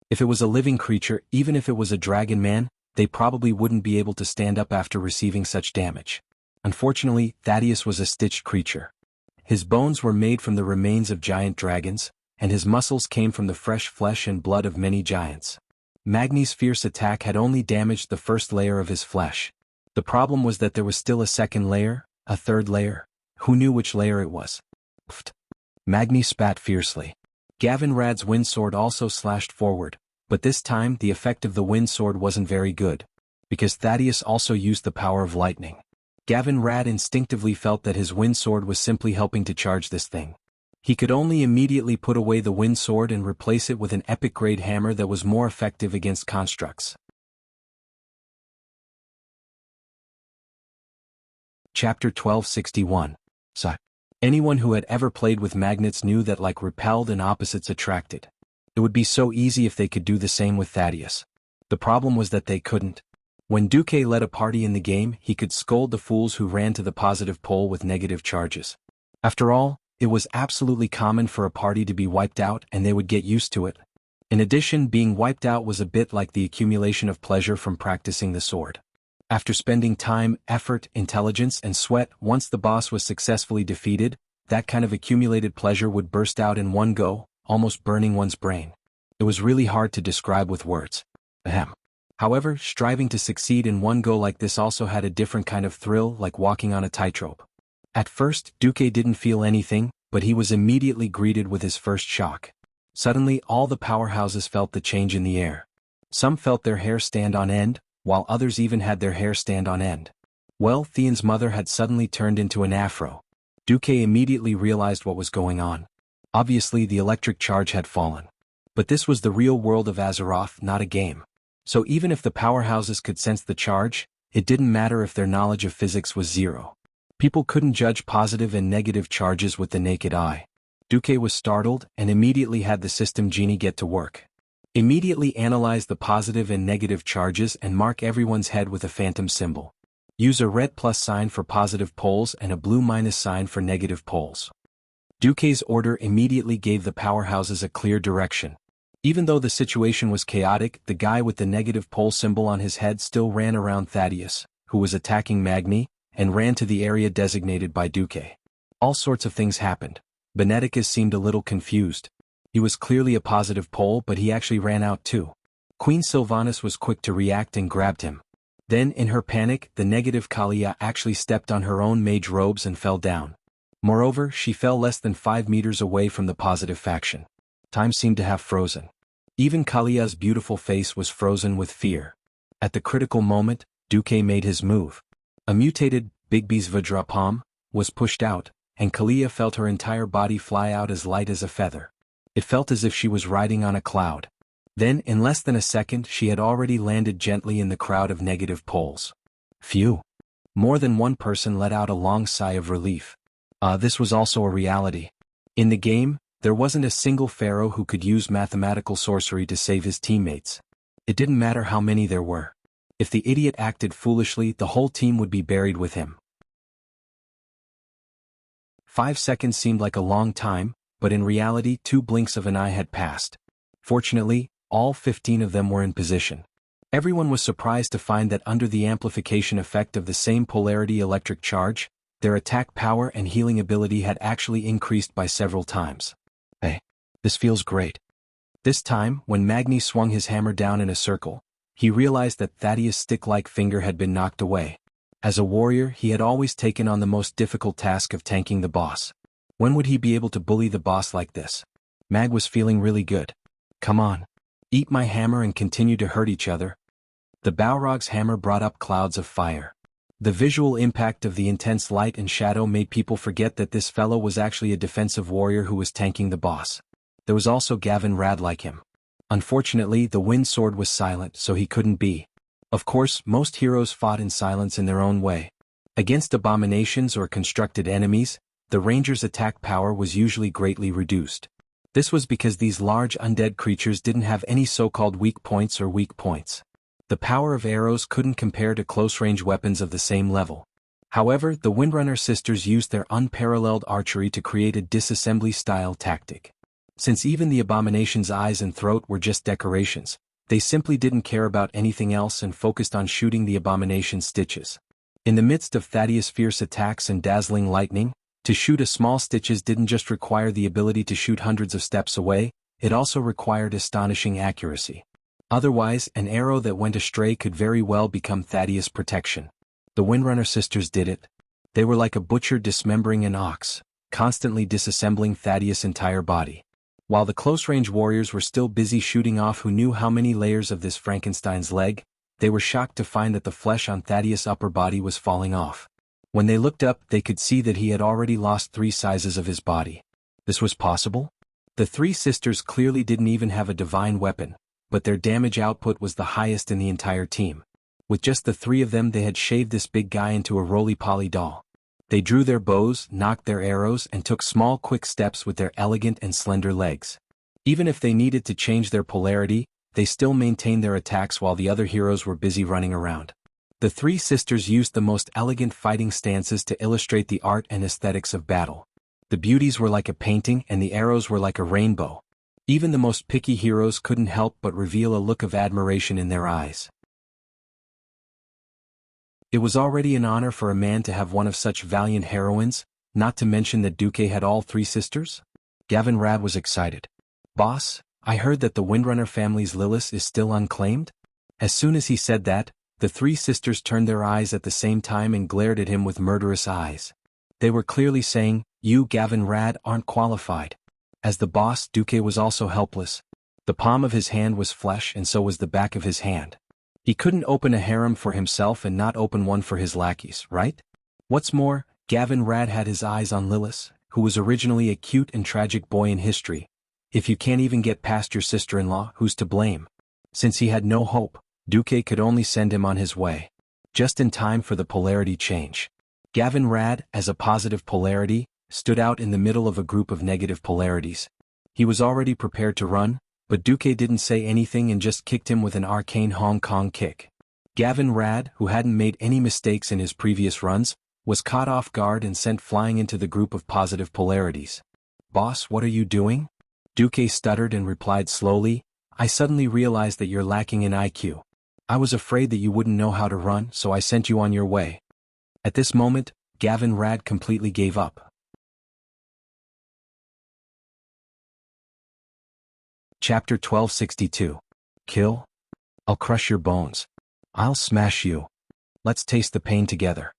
If it was a living creature, even if it was a dragon man, they probably wouldn't be able to stand up after receiving such damage. Unfortunately, Thaddeus was a stitched creature. His bones were made from the remains of giant dragons, and his muscles came from the fresh flesh and blood of many giants. Magni's fierce attack had only damaged the first layer of his flesh. The problem was that there was still a second layer, a third layer. Who knew which layer it was? Pfft. Magni spat fiercely. Gavin Rad's wind sword also slashed forward, but this time the effect of the wind sword wasn't very good, because Thaddeus also used the power of lightning. Gavin Rad instinctively felt that his wind sword was simply helping to charge this thing. He could only immediately put away the wind sword and replace it with an epic-grade hammer that was more effective against constructs. Chapter 1261. Anyone who had ever played with magnets knew that like repelled and opposites attracted. It would be so easy if they could do the same with Thaddeus. The problem was that they couldn't. When Duque led a party in the game, he could scold the fools who ran to the positive pole with negative charges. After all, it was absolutely common for a party to be wiped out and they would get used to it. In addition, being wiped out was a bit like the accumulation of pleasure from practicing the sword. After spending time, effort, intelligence, and sweat, once the boss was successfully defeated, that kind of accumulated pleasure would burst out in one go, almost burning one's brain. It was really hard to describe with words. Ahem. However, striving to succeed in one go like this also had a different kind of thrill, like walking on a tightrope. At first, Duque didn't feel anything, but he was immediately greeted with his first shock. Suddenly, all the powerhouses felt the change in the air. Some felt their hair stand on end, while others even had their hair stand on end. Well, Theon's mother had suddenly turned into an afro. Duque immediately realized what was going on. Obviously, the electric charge had fallen. But this was the real world of Azeroth, not a game. So even if the powerhouses could sense the charge, it didn't matter if their knowledge of physics was zero. People couldn't judge positive and negative charges with the naked eye. Duque was startled and immediately had the system genie get to work. Immediately analyze the positive and negative charges and mark everyone's head with a phantom symbol. Use a red plus sign for positive poles and a blue minus sign for negative poles. Duque's order immediately gave the powerhouses a clear direction. Even though the situation was chaotic, the guy with the negative pole symbol on his head still ran around Thaddeus, who was attacking Magni, and ran to the area designated by Duque. All sorts of things happened. Beneticus seemed a little confused. He was clearly a positive pole, but he actually ran out too. Queen Sylvanas was quick to react and grabbed him. Then, in her panic, the negative Kalia actually stepped on her own mage robes and fell down. Moreover, she fell less than 5 meters away from the positive faction. Time seemed to have frozen. Even Kalia's beautiful face was frozen with fear. At the critical moment, Duque made his move. A mutated Bigby's Vajrapalm was pushed out, and Kalia felt her entire body fly out as light as a feather. It felt as if she was riding on a cloud. Then, in less than a second, she had already landed gently in the crowd of negative poles. Phew. More than one person let out a long sigh of relief. This was also a reality. In the game, there wasn't a single pharaoh who could use mathematical sorcery to save his teammates. It didn't matter how many there were. If the idiot acted foolishly, the whole team would be buried with him. 5 seconds seemed like a long time, but in reality 2 blinks of an eye had passed. Fortunately, all 15 of them were in position. Everyone was surprised to find that under the amplification effect of the same polarity electric charge, their attack power and healing ability had actually increased by several times. Hey, this feels great. This time, when Magni swung his hammer down in a circle, he realized that Thaddeus' stick-like finger had been knocked away. As a warrior, he had always taken on the most difficult task of tanking the boss. When would he be able to bully the boss like this? Mag was feeling really good. Come on. Eat my hammer and continue to hurt each other. The Balrog's hammer brought up clouds of fire. The visual impact of the intense light and shadow made people forget that this fellow was actually a defensive warrior who was tanking the boss. There was also Gavin Rad like him. Unfortunately, the wind sword was silent, so he couldn't be. Of course, most heroes fought in silence in their own way. Against abominations or constructed enemies, the ranger's attack power was usually greatly reduced. This was because these large undead creatures didn't have any so-called weak points or weak points. The power of arrows couldn't compare to close-range weapons of the same level. However, the Windrunner sisters used their unparalleled archery to create a disassembly-style tactic. Since even the abomination's eyes and throat were just decorations, they simply didn't care about anything else and focused on shooting the abomination's stitches. In the midst of Thaddeus' fierce attacks and dazzling lightning, to shoot a small stitches didn't just require the ability to shoot hundreds of steps away, it also required astonishing accuracy. Otherwise, an arrow that went astray could very well become Thaddeus' protection. The Windrunner sisters did it. They were like a butcher dismembering an ox, constantly disassembling Thaddeus' entire body. While the close-range warriors were still busy shooting off who knew how many layers of this Frankenstein's leg, they were shocked to find that the flesh on Thaddeus' upper body was falling off. When they looked up, they could see that he had already lost 3 sizes of his body. This was possible? The 3 sisters clearly didn't even have a divine weapon, but their damage output was the highest in the entire team. With just the 3 of them, they had shaved this big guy into a roly-poly doll. They drew their bows, knocked their arrows, and took small quick steps with their elegant and slender legs. Even if they needed to change their polarity, they still maintained their attacks while the other heroes were busy running around. The 3 sisters used the most elegant fighting stances to illustrate the art and aesthetics of battle. The beauties were like a painting and the arrows were like a rainbow. Even the most picky heroes couldn't help but reveal a look of admiration in their eyes. It was already an honor for a man to have one of such valiant heroines, not to mention that Duque had all 3 sisters. Gavin Rad was excited. Boss, I heard that the Windrunner family's Lilith is still unclaimed? As soon as he said that, the 3 sisters turned their eyes at the same time and glared at him with murderous eyes. They were clearly saying, "You, Gavin Rad, aren't qualified." As the boss, Duque was also helpless. The palm of his hand was flesh and so was the back of his hand. He couldn't open a harem for himself and not open one for his lackeys, right? What's more, Gavin Rad had his eyes on Lilith, who was originally a cute and tragic boy in history. If you can't even get past your sister-in-law, who's to blame? Since he had no hope, Duque could only send him on his way. Just in time for the polarity change. Gavin Rad, as a positive polarity, stood out in the middle of a group of negative polarities. He was already prepared to run, but Duque didn't say anything and just kicked him with an arcane Hong Kong kick. Gavin Rad, who hadn't made any mistakes in his previous runs, was caught off guard and sent flying into the group of positive polarities. "Boss, what are you doing?" Duque stuttered and replied slowly, "I suddenly realized that you're lacking in IQ. I was afraid that you wouldn't know how to run, so I sent you on your way." At this moment, Gavin Rad completely gave up. Chapter 1262. Kill? I'll crush your bones. I'll smash you. Let's taste the pain together.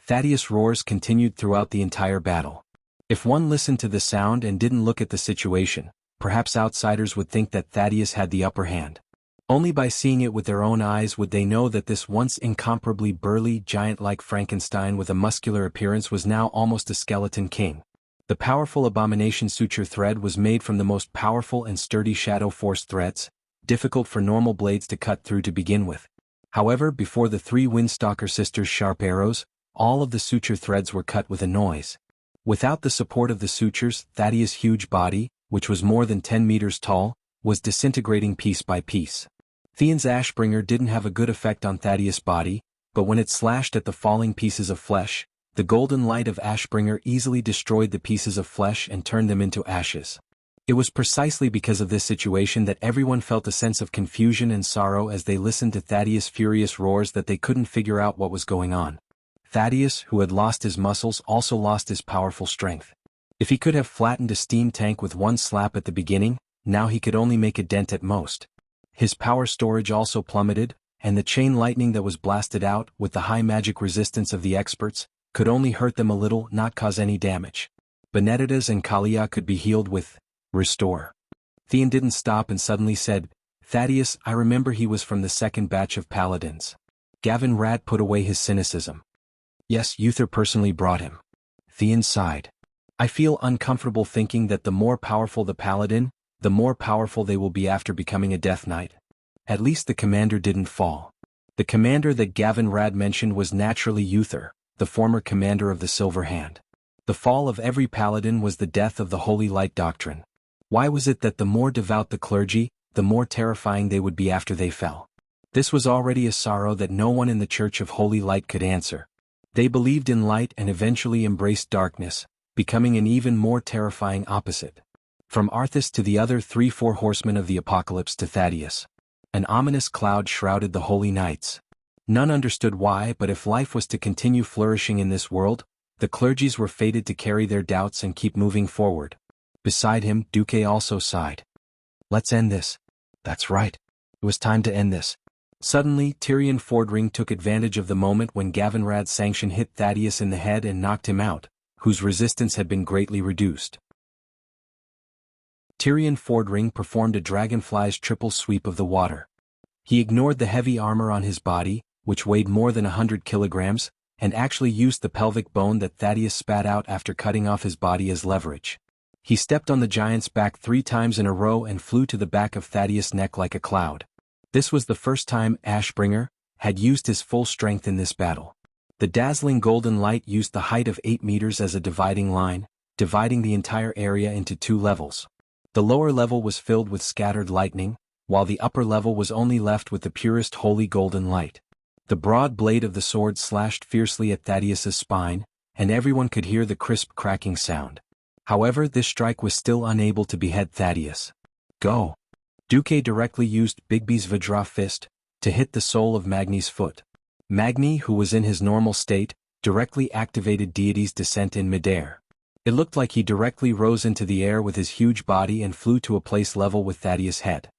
Thaddeus' roars continued throughout the entire battle. If one listened to the sound and didn't look at the situation, perhaps outsiders would think that Thaddeus had the upper hand. Only by seeing it with their own eyes would they know that this once incomparably burly giant-like Frankenstein with a muscular appearance was now almost a skeleton king. The powerful abomination suture thread was made from the most powerful and sturdy shadow force threads, difficult for normal blades to cut through to begin with. However, before the 3 Windstalker sisters' sharp arrows, all of the suture threads were cut with a noise. Without the support of the sutures, Thaddeus' huge body, which was more than 10 meters tall, was disintegrating piece by piece. Theon's Ashbringer didn't have a good effect on Thaddeus' body, but when it slashed at the falling pieces of flesh, the golden light of Ashbringer easily destroyed the pieces of flesh and turned them into ashes. It was precisely because of this situation that everyone felt a sense of confusion and sorrow as they listened to Thaddeus' furious roars that they couldn't figure out what was going on. Thaddeus, who had lost his muscles, also lost his powerful strength. If he could have flattened a steam tank with one slap at the beginning, now he could only make a dent at most. His power storage also plummeted, and the chain lightning that was blasted out, with the high magic resistance of the experts, could only hurt them a little, not cause any damage. Benedettas and Kalia could be healed with Restore. Theon didn't stop and suddenly said, "Thaddeus, I remember he was from the second batch of paladins." Gavin Rad put away his cynicism. "Yes, Uther personally brought him." Theon sighed. "I feel uncomfortable thinking that the more powerful the paladin, the more powerful they will be after becoming a Death Knight. At least the commander didn't fall." The commander that Gavin Rad mentioned was naturally Uther, the former commander of the Silver Hand. The fall of every paladin was the death of the Holy Light doctrine. Why was it that the more devout the clergy, the more terrifying they would be after they fell? This was already a sorrow that no one in the Church of Holy Light could answer. They believed in light and eventually embraced darkness, becoming an even more terrifying opposite. From Arthas to the other 3-4 horsemen of the apocalypse to Thaddeus. An ominous cloud shrouded the Holy Knights. None understood why, but if life was to continue flourishing in this world, the clergies were fated to carry their doubts and keep moving forward. Beside him, Duque also sighed. "Let's end this." "That's right. It was time to end this." Suddenly, Tyrion Fordring took advantage of the moment when Gavin Rad's sanction hit Thaddeus in the head and knocked him out, whose resistance had been greatly reduced. Tyrion Fordring performed a dragonfly's triple sweep of the water. He ignored the heavy armor on his body, which weighed more than 100 kilograms, and actually used the pelvic bone that Thaddeus spat out after cutting off his body as leverage. He stepped on the giant's back 3 times in a row and flew to the back of Thaddeus' neck like a cloud. This was the first time Ashbringer had used his full strength in this battle. The dazzling golden light used the height of 8 meters as a dividing line, dividing the entire area into 2 levels. The lower level was filled with scattered lightning, while the upper level was only left with the purest holy golden light. The broad blade of the sword slashed fiercely at Thaddeus' spine, and everyone could hear the crisp cracking sound. However, this strike was still unable to behead Thaddeus. "Go!" Duque directly used Bigby's Vajra fist to hit the sole of Magni's foot. Magni, who was in his normal state, directly activated Deity's descent in midair. It looked like he directly rose into the air with his huge body and flew to a place level with Thaddeus' head.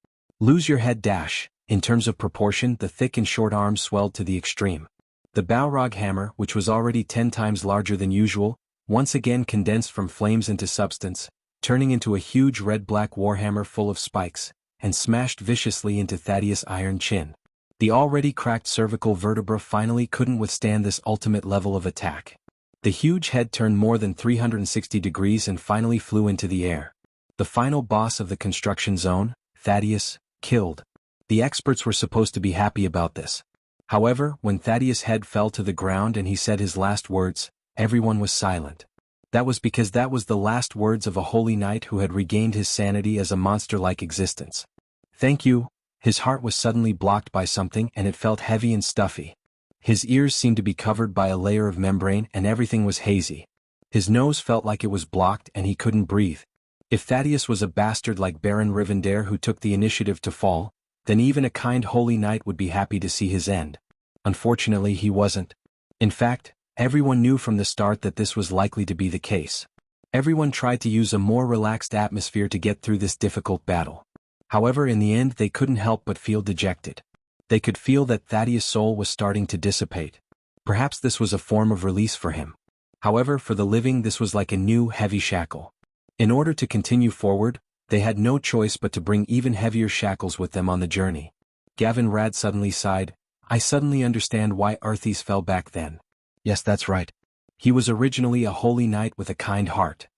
Lose your head dash. In terms of proportion, the thick and short arms swelled to the extreme. The Balrog hammer, which was already 10 times larger than usual, once again condensed from flames into substance, turning into a huge red-black warhammer full of spikes, and smashed viciously into Thaddeus' iron chin. The already cracked cervical vertebra finally couldn't withstand this ultimate level of attack. The huge head turned more than 360 degrees and finally flew into the air. The final boss of the construction zone, Thaddeus, killed. The experts were supposed to be happy about this. However, when Thaddeus' head fell to the ground and he said his last words, everyone was silent. That was because that was the last words of a holy knight who had regained his sanity as a monster-like existence. "Thank you." His heart was suddenly blocked by something and it felt heavy and stuffy. His ears seemed to be covered by a layer of membrane and everything was hazy. His nose felt like it was blocked and he couldn't breathe. If Thaddeus was a bastard like Baron Rivendare who took the initiative to fall, then even a kind holy knight would be happy to see his end. Unfortunately, he wasn't. In fact, everyone knew from the start that this was likely to be the case. Everyone tried to use a more relaxed atmosphere to get through this difficult battle. However, in the end they couldn't help but feel dejected. They could feel that Thaddeus' soul was starting to dissipate. Perhaps this was a form of release for him. However, for the living this was like a new, heavy shackle. In order to continue forward, they had no choice but to bring even heavier shackles with them on the journey. Gavin Rad suddenly sighed. "I suddenly understand why Arthas fell back then. Yes, that's right. He was originally a holy knight with a kind heart.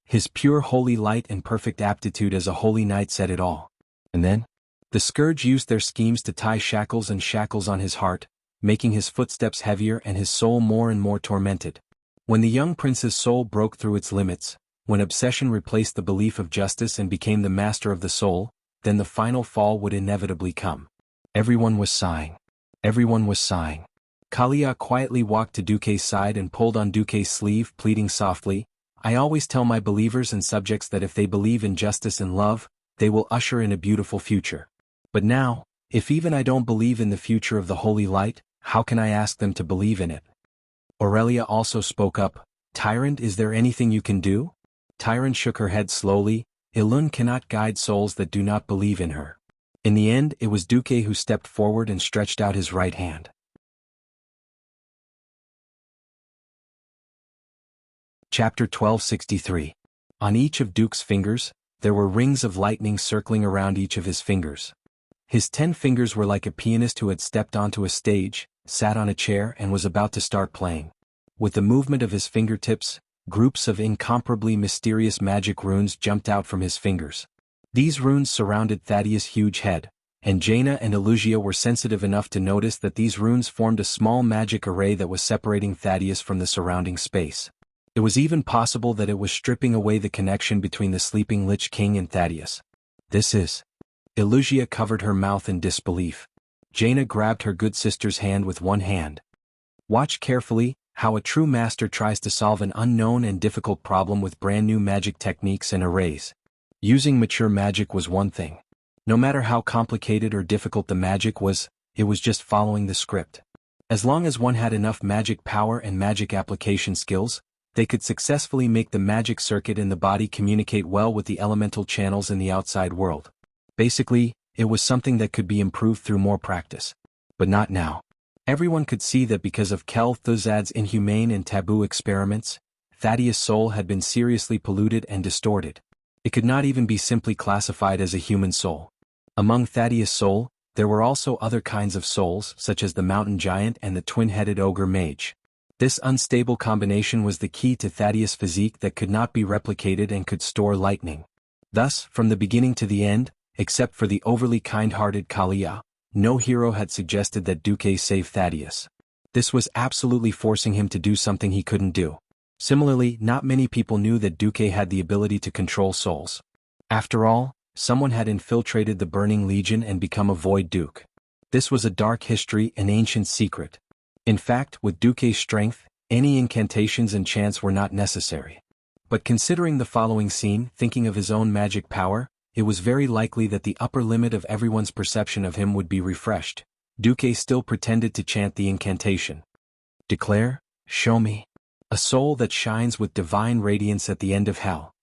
His pure holy light and perfect aptitude as a holy knight said it all. And then? The Scourge used their schemes to tie shackles and shackles on his heart, making his footsteps heavier and his soul more and more tormented. When the young prince's soul broke through its limits, when obsession replaced the belief of justice and became the master of the soul, then the final fall would inevitably come. Everyone was sighing. Everyone was sighing. Kalia quietly walked to Duque's side and pulled on Duque's sleeve, pleading softly, I always tell my believers and subjects that if they believe in justice and love, they will usher in a beautiful future. But now, if even I don't believe in the future of the holy light, how can I ask them to believe in it? Aurelia also spoke up, Tyrant, is there anything you can do? Tyrant shook her head slowly, Ilun cannot guide souls that do not believe in her. In the end, it was Duque who stepped forward and stretched out his right hand. Chapter 1263. On each of Duke's fingers, there were rings of lightning circling around each of his fingers. His 10 fingers were like a pianist who had stepped onto a stage, sat on a chair and was about to start playing. With the movement of his fingertips, groups of incomparably mysterious magic runes jumped out from his fingers. These runes surrounded Thaddeus' huge head, and Jaina and Elugia were sensitive enough to notice that these runes formed a small magic array that was separating Thaddeus from the surrounding space. It was even possible that it was stripping away the connection between the sleeping Lich King and Thaddeus. This is... Elugia covered her mouth in disbelief. Jaina grabbed her good sister's hand with one hand. Watch carefully how a true master tries to solve an unknown and difficult problem with brand new magic techniques and arrays. Using mature magic was one thing. No matter how complicated or difficult the magic was, it was just following the script. As long as one had enough magic power and magic application skills, they could successfully make the magic circuit in the body communicate well with the elemental channels in the outside world. Basically, it was something that could be improved through more practice. But not now. Everyone could see that because of Kel-Thuzad's inhumane and taboo experiments, Thaddeus' soul had been seriously polluted and distorted. It could not even be simply classified as a human soul. Among Thaddeus' soul, there were also other kinds of souls, such as the mountain giant and the twin-headed ogre mage. This unstable combination was the key to Thaddeus' physique that could not be replicated and could store lightning. Thus, from the beginning to the end, except for the overly kind-hearted Kalia, no hero had suggested that Duque save Thaddeus. This was absolutely forcing him to do something he couldn't do. Similarly, not many people knew that Duque had the ability to control souls. After all, someone had infiltrated the Burning Legion and become a Void Duke. This was a dark history, an ancient secret. In fact, with Duque's strength, any incantations and chants were not necessary. But considering the following scene, thinking of his own magic power, it was very likely that the upper limit of everyone's perception of him would be refreshed. Duque still pretended to chant the incantation. Declare, show me, a soul that shines with divine radiance at the end of hell.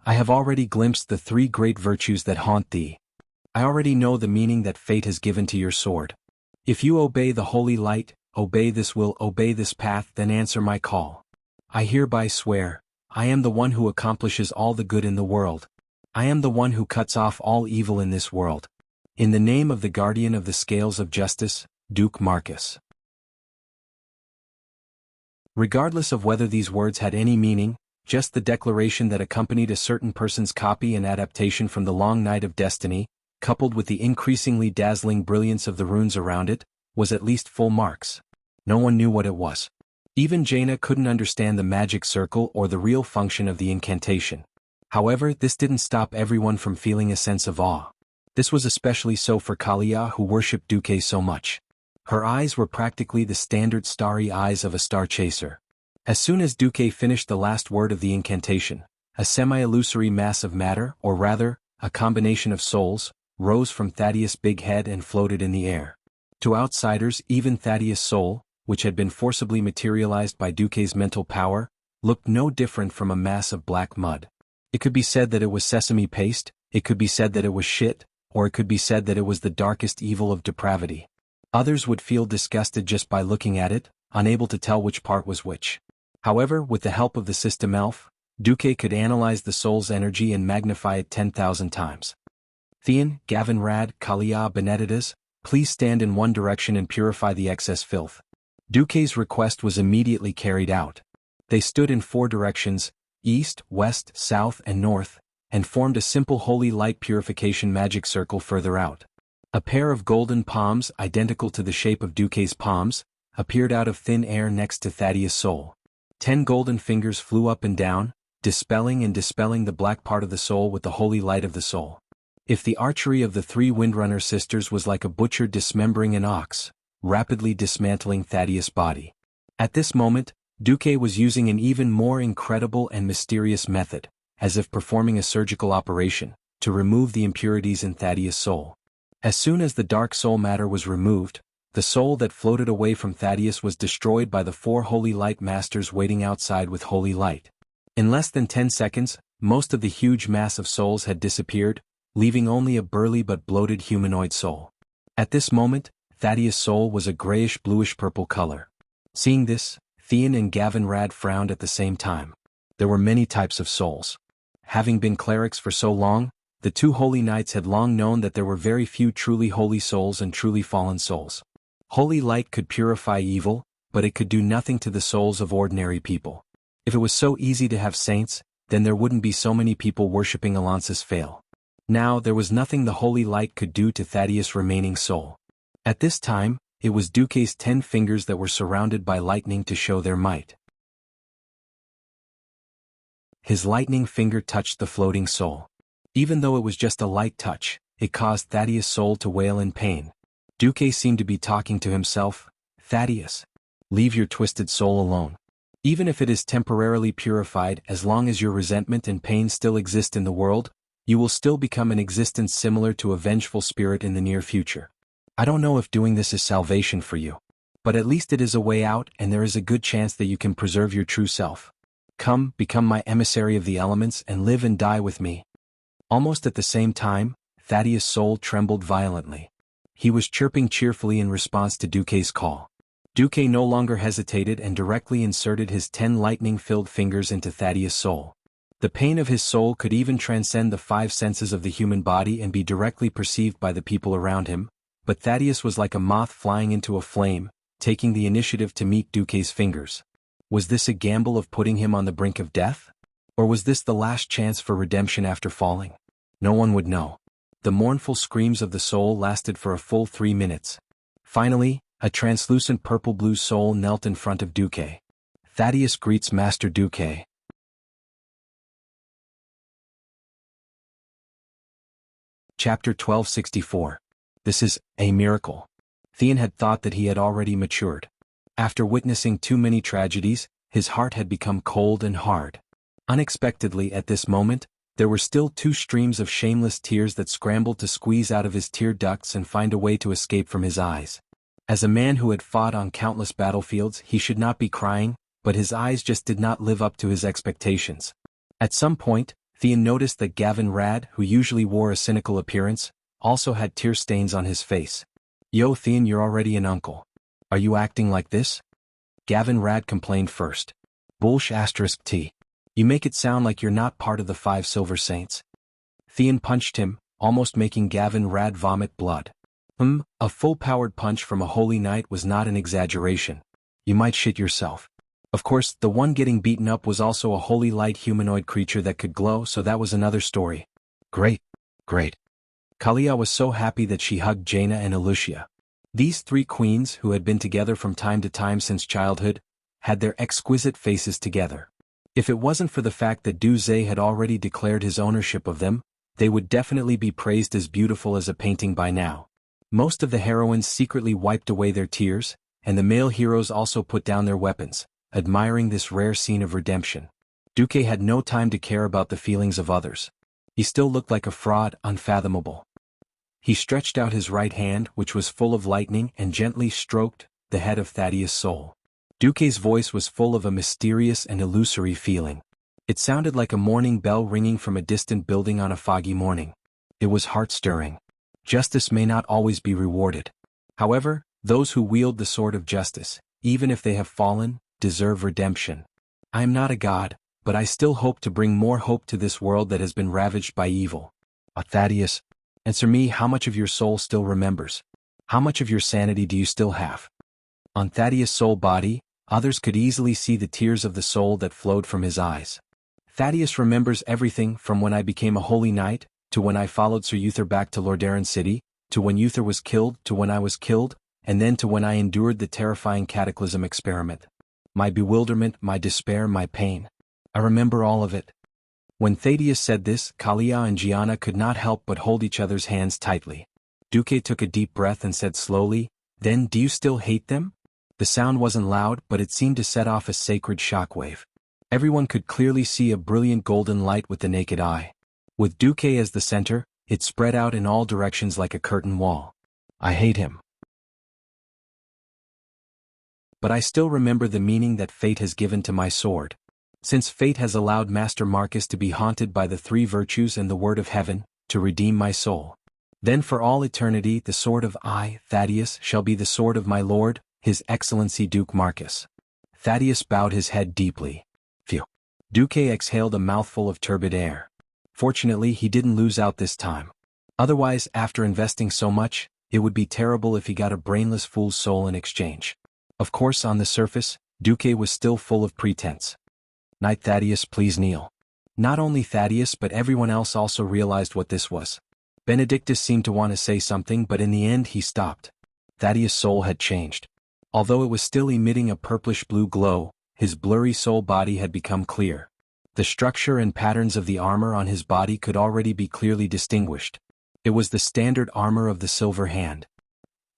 I have already glimpsed the 3 great virtues that haunt thee. I already know the meaning that fate has given to your sword. If you obey the holy light, obey this will, obey this path, then answer my call. I hereby swear, I am the one who accomplishes all the good in the world. I am the one who cuts off all evil in this world. In the name of the guardian of the scales of justice, Duke Marcus. Regardless of whether these words had any meaning, just the declaration that accompanied a certain person's copy and adaptation from the Long Night of Destiny, coupled with the increasingly dazzling brilliance of the runes around it, was at least full marks. No one knew what it was. Even Jaina couldn't understand the magic circle or the real function of the incantation. However, this didn't stop everyone from feeling a sense of awe. This was especially so for Kalia, who worshipped Duque so much. Her eyes were practically the standard starry eyes of a star chaser. As soon as Duque finished the last word of the incantation, a semi-illusory mass of matter, or rather, a combination of souls, rose from Thaddeus' big head and floated in the air. To outsiders, even Thaddeus' soul, which had been forcibly materialized by Duque's mental power, looked no different from a mass of black mud. It could be said that it was sesame paste, it could be said that it was shit, or it could be said that it was the darkest evil of depravity. Others would feel disgusted just by looking at it, unable to tell which part was which. However, with the help of the system elf, Duque could analyze the soul's energy and magnify it 10,000 times. Theon, Gavinrad, Kalia, Benedictus, please stand in one direction and purify the excess filth. Duque's request was immediately carried out. They stood in 4 directions, east, west, south, and north, and formed a simple holy light purification magic circle further out. A pair of golden palms, identical to the shape of Duque's palms, appeared out of thin air next to Thaddeus' soul. 10 golden fingers flew up and down, dispelling the black part of the soul with the holy light of the soul. If the archery of the 3 Windrunner sisters was like a butcher dismembering an ox, rapidly dismantling Thaddeus' body. At this moment, Duque was using an even more incredible and mysterious method, as if performing a surgical operation, to remove the impurities in Thaddeus' soul. As soon as the dark soul matter was removed, the soul that floated away from Thaddeus was destroyed by the 4 holy light masters waiting outside with holy light. In less than 10 seconds, most of the huge mass of souls had disappeared, leaving only a burly but bloated humanoid soul. At this moment, Thaddeus' soul was a grayish-bluish-purple color. Seeing this, Theon and Gavin Rad frowned at the same time. There were many types of souls. Having been clerics for so long, the 2 holy knights had long known that there were very few truly holy souls and truly fallen souls. Holy light could purify evil, but it could do nothing to the souls of ordinary people. If it was so easy to have saints, then there wouldn't be so many people worshipping Alonsis Fail. Now there was nothing the holy light could do to Thaddeus' remaining soul. At this time, it was Duque's 10 fingers that were surrounded by lightning to show their might. His lightning finger touched the floating soul. Even though it was just a light touch, it caused Thaddeus' soul to wail in pain. Duque seemed to be talking to himself. Thaddeus, leave your twisted soul alone. Even if it is temporarily purified, as long as your resentment and pain still exist in the world, you will still become an existence similar to a vengeful spirit in the near future. I don't know if doing this is salvation for you. But at least it is a way out, and there is a good chance that you can preserve your true self. Come, become my emissary of the elements and live and die with me. Almost at the same time, Thaddeus' soul trembled violently. He was chirping cheerfully in response to Duque's call. Duque no longer hesitated and directly inserted his 10 lightning-filled fingers into Thaddeus' soul. The pain of his soul could even transcend the 5 senses of the human body and be directly perceived by the people around him, but Thaddeus was like a moth flying into a flame, taking the initiative to meet Duque's fingers. Was this a gamble of putting him on the brink of death? Or was this the last chance for redemption after falling? No one would know. The mournful screams of the soul lasted for a full 3 minutes. Finally, a translucent purple-blue soul knelt in front of Duque. Thaddeus greets Master Duque. Chapter 1264. This is a miracle. Theon had thought that he had already matured. After witnessing too many tragedies, his heart had become cold and hard. Unexpectedly at this moment, there were still 2 streams of shameless tears that scrambled to squeeze out of his tear ducts and find a way to escape from his eyes. As a man who had fought on countless battlefields, he should not be crying, but his eyes just did not live up to his expectations. At some point, Theon noticed that Gavin Rad, who usually wore a cynical appearance, also had tear stains on his face. Yo Theon, you're already an uncle. Are you acting like this? Gavin Rad complained first. Bullsh*t. You make it sound like you're not part of the 5 Silver Saints. Theon punched him, almost making Gavin Rad vomit blood. A full-powered punch from a holy knight was not an exaggeration. You might shit yourself. Of course, the one getting beaten up was also a holy light humanoid creature that could glow, so that was another story. Great. Kalia was so happy that she hugged Jaina and Alucia. These 3 queens, who had been together from time to time since childhood, had their exquisite faces together. If it wasn't for the fact that Du Zhe had already declared his ownership of them, they would definitely be praised as beautiful as a painting by now. Most of the heroines secretly wiped away their tears, and the male heroes also put down their weapons, admiring this rare scene of redemption. Duque had no time to care about the feelings of others. He still looked like a fraud, unfathomable. He stretched out his right hand, which was full of lightning, and gently stroked the head of Thaddeus' soul. Duque's voice was full of a mysterious and illusory feeling. It sounded like a morning bell ringing from a distant building on a foggy morning. It was heart-stirring. Justice may not always be rewarded. However, those who wield the sword of justice, even if they have fallen, deserve redemption. I am not a god, but I still hope to bring more hope to this world that has been ravaged by evil. Thaddeus, answer me, how much of your soul still remembers? How much of your sanity do you still have? On Thaddeus' soul body, others could easily see the tears of the soul that flowed from his eyes. Thaddeus remembers everything from when I became a holy knight, to when I followed Sir Uther back to Lordaeron City, to when Uther was killed, to when I was killed, and then to when I endured the terrifying cataclysm experiment. My bewilderment, my despair, my pain. I remember all of it. When Thaddeus said this, Kalia and Gianna could not help but hold each other's hands tightly. Duque took a deep breath and said slowly, "Then do you still hate them?" The sound wasn't loud, but it seemed to set off a sacred shockwave. Everyone could clearly see a brilliant golden light with the naked eye. With Duque as the center, it spread out in all directions like a curtain wall. I hate him. But I still remember the meaning that fate has given to my sword. Since fate has allowed Master Marcus to be haunted by the three virtues and the word of heaven, to redeem my soul. Then for all eternity the sword of Thaddeus, shall be the sword of my lord, His Excellency Duke Marcus. Thaddeus bowed his head deeply. Phew. Duque exhaled a mouthful of turbid air. Fortunately he didn't lose out this time. Otherwise, after investing so much, it would be terrible if he got a brainless fool's soul in exchange. Of course, on the surface, Duque was still full of pretense. Knight Thaddeus, please kneel. Not only Thaddeus but everyone else also realized what this was. Benedictus seemed to want to say something, but in the end he stopped. Thaddeus' soul had changed. Although it was still emitting a purplish-blue glow, his blurry soul body had become clear. The structure and patterns of the armor on his body could already be clearly distinguished. It was the standard armor of the Silver Hand.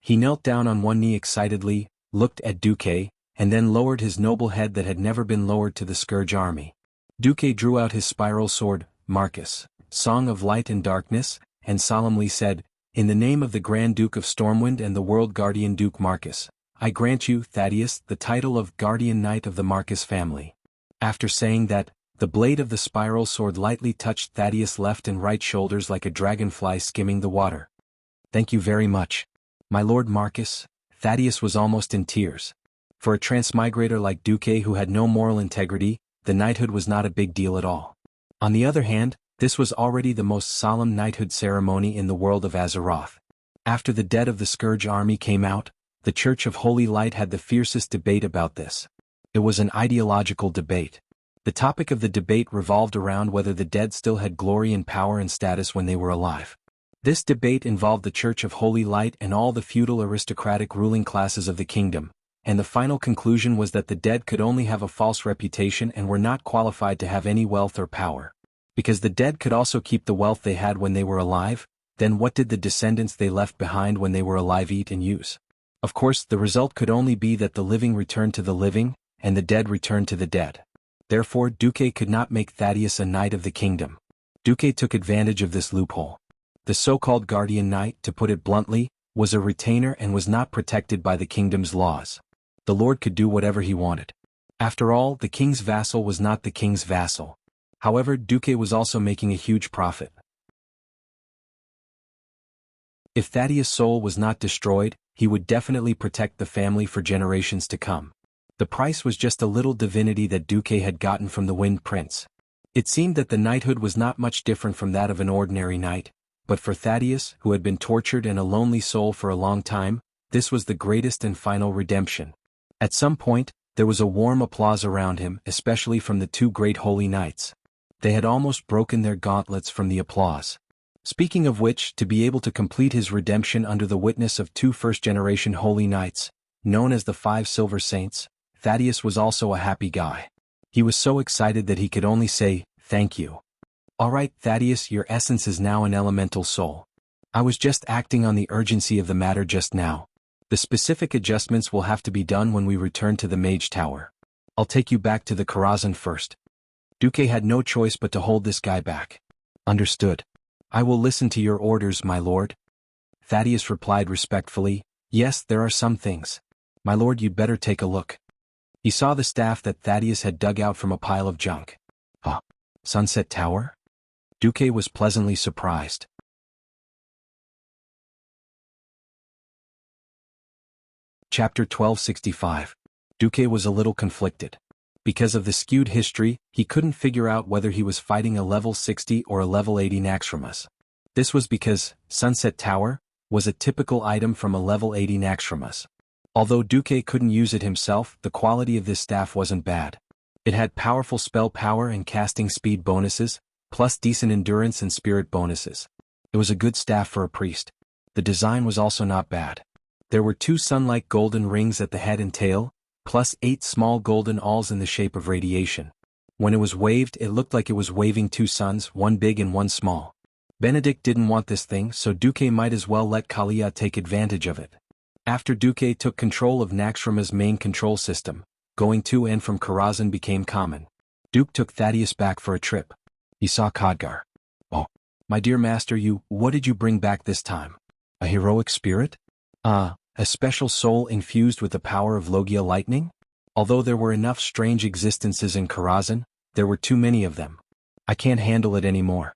He knelt down on one knee excitedly, looked at Duque, and then lowered his noble head that had never been lowered to the Scourge army. Duque drew out his spiral sword, Marcus, Song of Light and Darkness, and solemnly said, "In the name of the Grand Duke of Stormwind and the World Guardian Duke Marcus, I grant you, Thaddeus, the title of Guardian Knight of the Marcus family." After saying that, the blade of the spiral sword lightly touched Thaddeus' left and right shoulders like a dragonfly skimming the water. "Thank you very much, my Lord Marcus." Thaddeus was almost in tears. For a transmigrator like Duque who had no moral integrity, the knighthood was not a big deal at all. On the other hand, this was already the most solemn knighthood ceremony in the world of Azeroth. After the dead of the Scourge army came out, the Church of Holy Light had the fiercest debate about this. It was an ideological debate. The topic of the debate revolved around whether the dead still had glory and power and status when they were alive. This debate involved the Church of Holy Light and all the feudal aristocratic ruling classes of the kingdom, and the final conclusion was that the dead could only have a false reputation and were not qualified to have any wealth or power. Because the dead could also keep the wealth they had when they were alive, then what did the descendants they left behind when they were alive eat and use? Of course, the result could only be that the living returned to the living, and the dead returned to the dead. Therefore, Duque could not make Thaddeus a knight of the kingdom. Duque took advantage of this loophole. The so-called guardian knight, to put it bluntly, was a retainer and was not protected by the kingdom's laws. The lord could do whatever he wanted. After all, the king's vassal was not the king's vassal. However, Duque was also making a huge profit. If Thaddeus' soul was not destroyed, he would definitely protect the family for generations to come. The price was just a little divinity that Duque had gotten from the Wind Prince. It seemed that the knighthood was not much different from that of an ordinary knight, but for Thaddeus, who had been tortured and a lonely soul for a long time, this was the greatest and final redemption. At some point, there was a warm applause around him, especially from the two great holy knights. They had almost broken their gauntlets from the applause. Speaking of which, to be able to complete his redemption under the witness of two first-generation holy knights, known as the 5 Silver Saints, Thaddeus was also a happy guy. He was so excited that he could only say, "Thank you." "Alright, Thaddeus, your essence is now an elemental soul. I was just acting on the urgency of the matter just now. The specific adjustments will have to be done when we return to the Mage Tower. I'll take you back to the Karazhan first." Duque had no choice but to hold this guy back. "Understood. I will listen to your orders, my lord." Thaddeus replied respectfully, "Yes, there are some things. My lord, you'd better take a look." He saw the staff that Thaddeus had dug out from a pile of junk. "Huh? Sunset Tower?" Duque was pleasantly surprised. Chapter 1265. Duque was a little conflicted. Because of the skewed history, he couldn't figure out whether he was fighting a level 60 or a level 80 Naxxramas. This was because Sunset Tower was a typical item from a level 80 Naxxramas. Although Duque couldn't use it himself, the quality of this staff wasn't bad. It had powerful spell power and casting speed bonuses, plus decent endurance and spirit bonuses. It was a good staff for a priest. The design was also not bad. There were 2 sun-like golden rings at the head and tail, plus 8 small golden awls in the shape of radiation. When it was waved, it looked like it was waving 2 suns, one big and one small. Benedict didn't want this thing, so Duque might as well let Kalia take advantage of it. After Duque took control of Naxxrama's main control system, going to and from Karazhan became common. Duke took Thaddeus back for a trip. He saw Khadgar. "Oh, my dear master, what did you bring back this time? A heroic spirit? A special soul infused with the power of Logia lightning? Although there were enough strange existences in Karazhan, there were too many of them. I can't handle it anymore."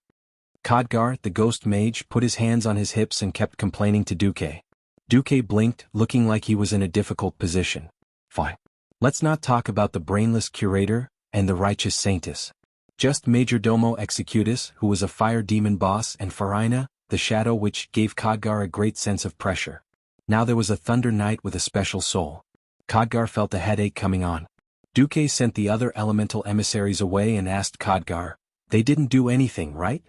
Khadgar, the ghost mage, put his hands on his hips and kept complaining to Duque. Duque blinked, looking like he was in a difficult position. "Fine. Let's not talk about the brainless curator and the righteous saintess. Just Majordomo Executus, who was a fire demon boss, and Farina, the shadow, which gave Khadgar a great sense of pressure. Now there was a thunder knight with a special soul." Khadgar felt a headache coming on. Duque sent the other elemental emissaries away and asked Khadgar, "They didn't do anything, right?"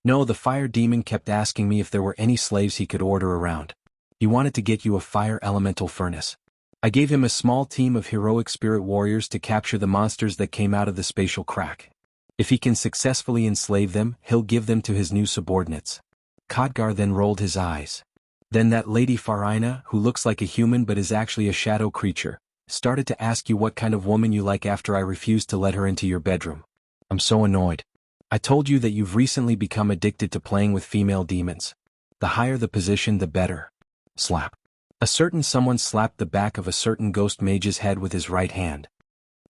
"No, the fire demon kept asking me if there were any slaves he could order around. He wanted to get you a fire elemental furnace. I gave him a small team of heroic spirit warriors to capture the monsters that came out of the spatial crack. If he can successfully enslave them, he'll give them to his new subordinates." Khadgar then rolled his eyes. Then that lady Farina, who looks like a human but is actually a shadow creature, started to ask you what kind of woman you like after I refused to let her into your bedroom. I'm so annoyed. I told you that you've recently become addicted to playing with female demons. The higher the position, the better. Slap. A certain someone slapped the back of a certain ghost mage's head with his right hand.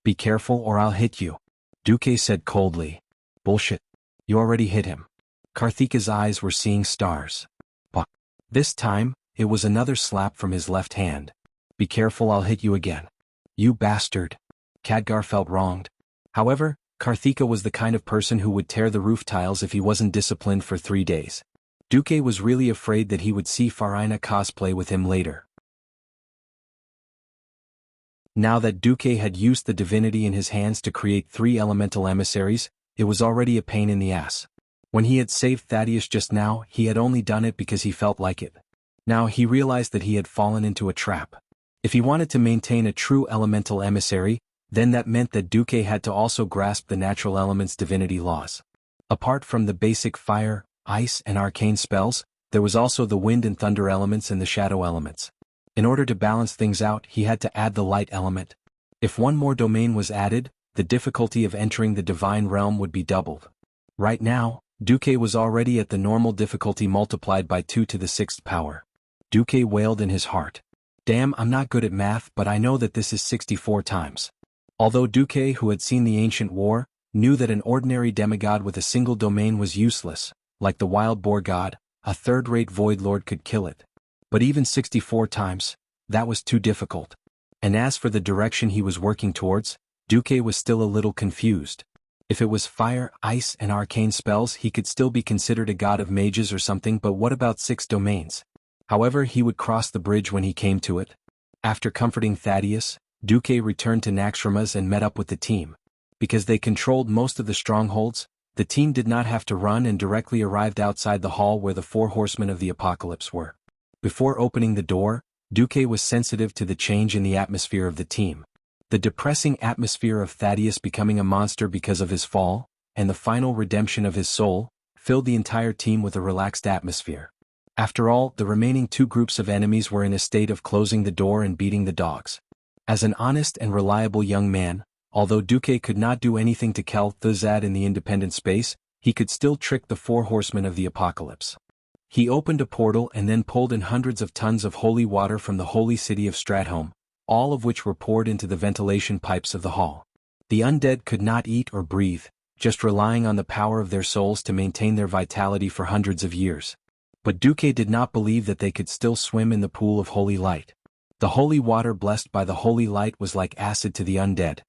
"Be careful or I'll hit you," Duque said coldly. "Bullshit. You already hit him." Karthika's eyes were seeing stars. But this time, it was another slap from his left hand. "Be careful, I'll hit you again." "You bastard." Khadgar felt wronged. However, Karthika was the kind of person who would tear the roof tiles if he wasn't disciplined for 3 days. Duque was really afraid that he would see Farina cosplay with him later. Now that Duque had used the divinity in his hands to create 3 elemental emissaries, it was already a pain in the ass. When he had saved Thaddeus just now, he had only done it because he felt like it. Now he realized that he had fallen into a trap. If he wanted to maintain a true elemental emissary, then that meant that Duque had to also grasp the natural element's divinity laws. Apart from the basic fire, ice, and arcane spells, there was also the wind and thunder elements and the shadow elements. In order to balance things out, he had to add the light element. If one more domain was added, the difficulty of entering the divine realm would be doubled. Right now, Duque was already at the normal difficulty multiplied by 2 to the 6th power. Duque wailed in his heart. "Damn, I'm not good at math, but I know that this is 64 times. Although Duque, who had seen the ancient war, knew that an ordinary demigod with a single domain was useless, like the wild boar god, a third-rate void lord could kill it. But even 64 times, that was too difficult. And as for the direction he was working towards, Duque was still a little confused. If it was fire, ice, and arcane spells, he could still be considered a god of mages or something, but what about 6 domains? However, he would cross the bridge when he came to it. After comforting Thaddeus, Duque returned to Naxxrama's and met up with the team. Because they controlled most of the strongholds, the team did not have to run and directly arrived outside the hall where the 4 horsemen of the apocalypse were. Before opening the door, Duque was sensitive to the change in the atmosphere of the team. The depressing atmosphere of Thaddeus becoming a monster because of his fall, and the final redemption of his soul, filled the entire team with a relaxed atmosphere. After all, the remaining 2 groups of enemies were in a state of closing the door and beating the dogs. As an honest and reliable young man, although Duque could not do anything to kill Thuzad in the independent space, he could still trick the 4 horsemen of the apocalypse. He opened a portal and then pulled in hundreds of tons of holy water from the holy city of Stratholme, all of which were poured into the ventilation pipes of the hall. The undead could not eat or breathe, just relying on the power of their souls to maintain their vitality for hundreds of years. But Duque did not believe that they could still swim in the pool of holy light. The holy water blessed by the holy light was like acid to the undead.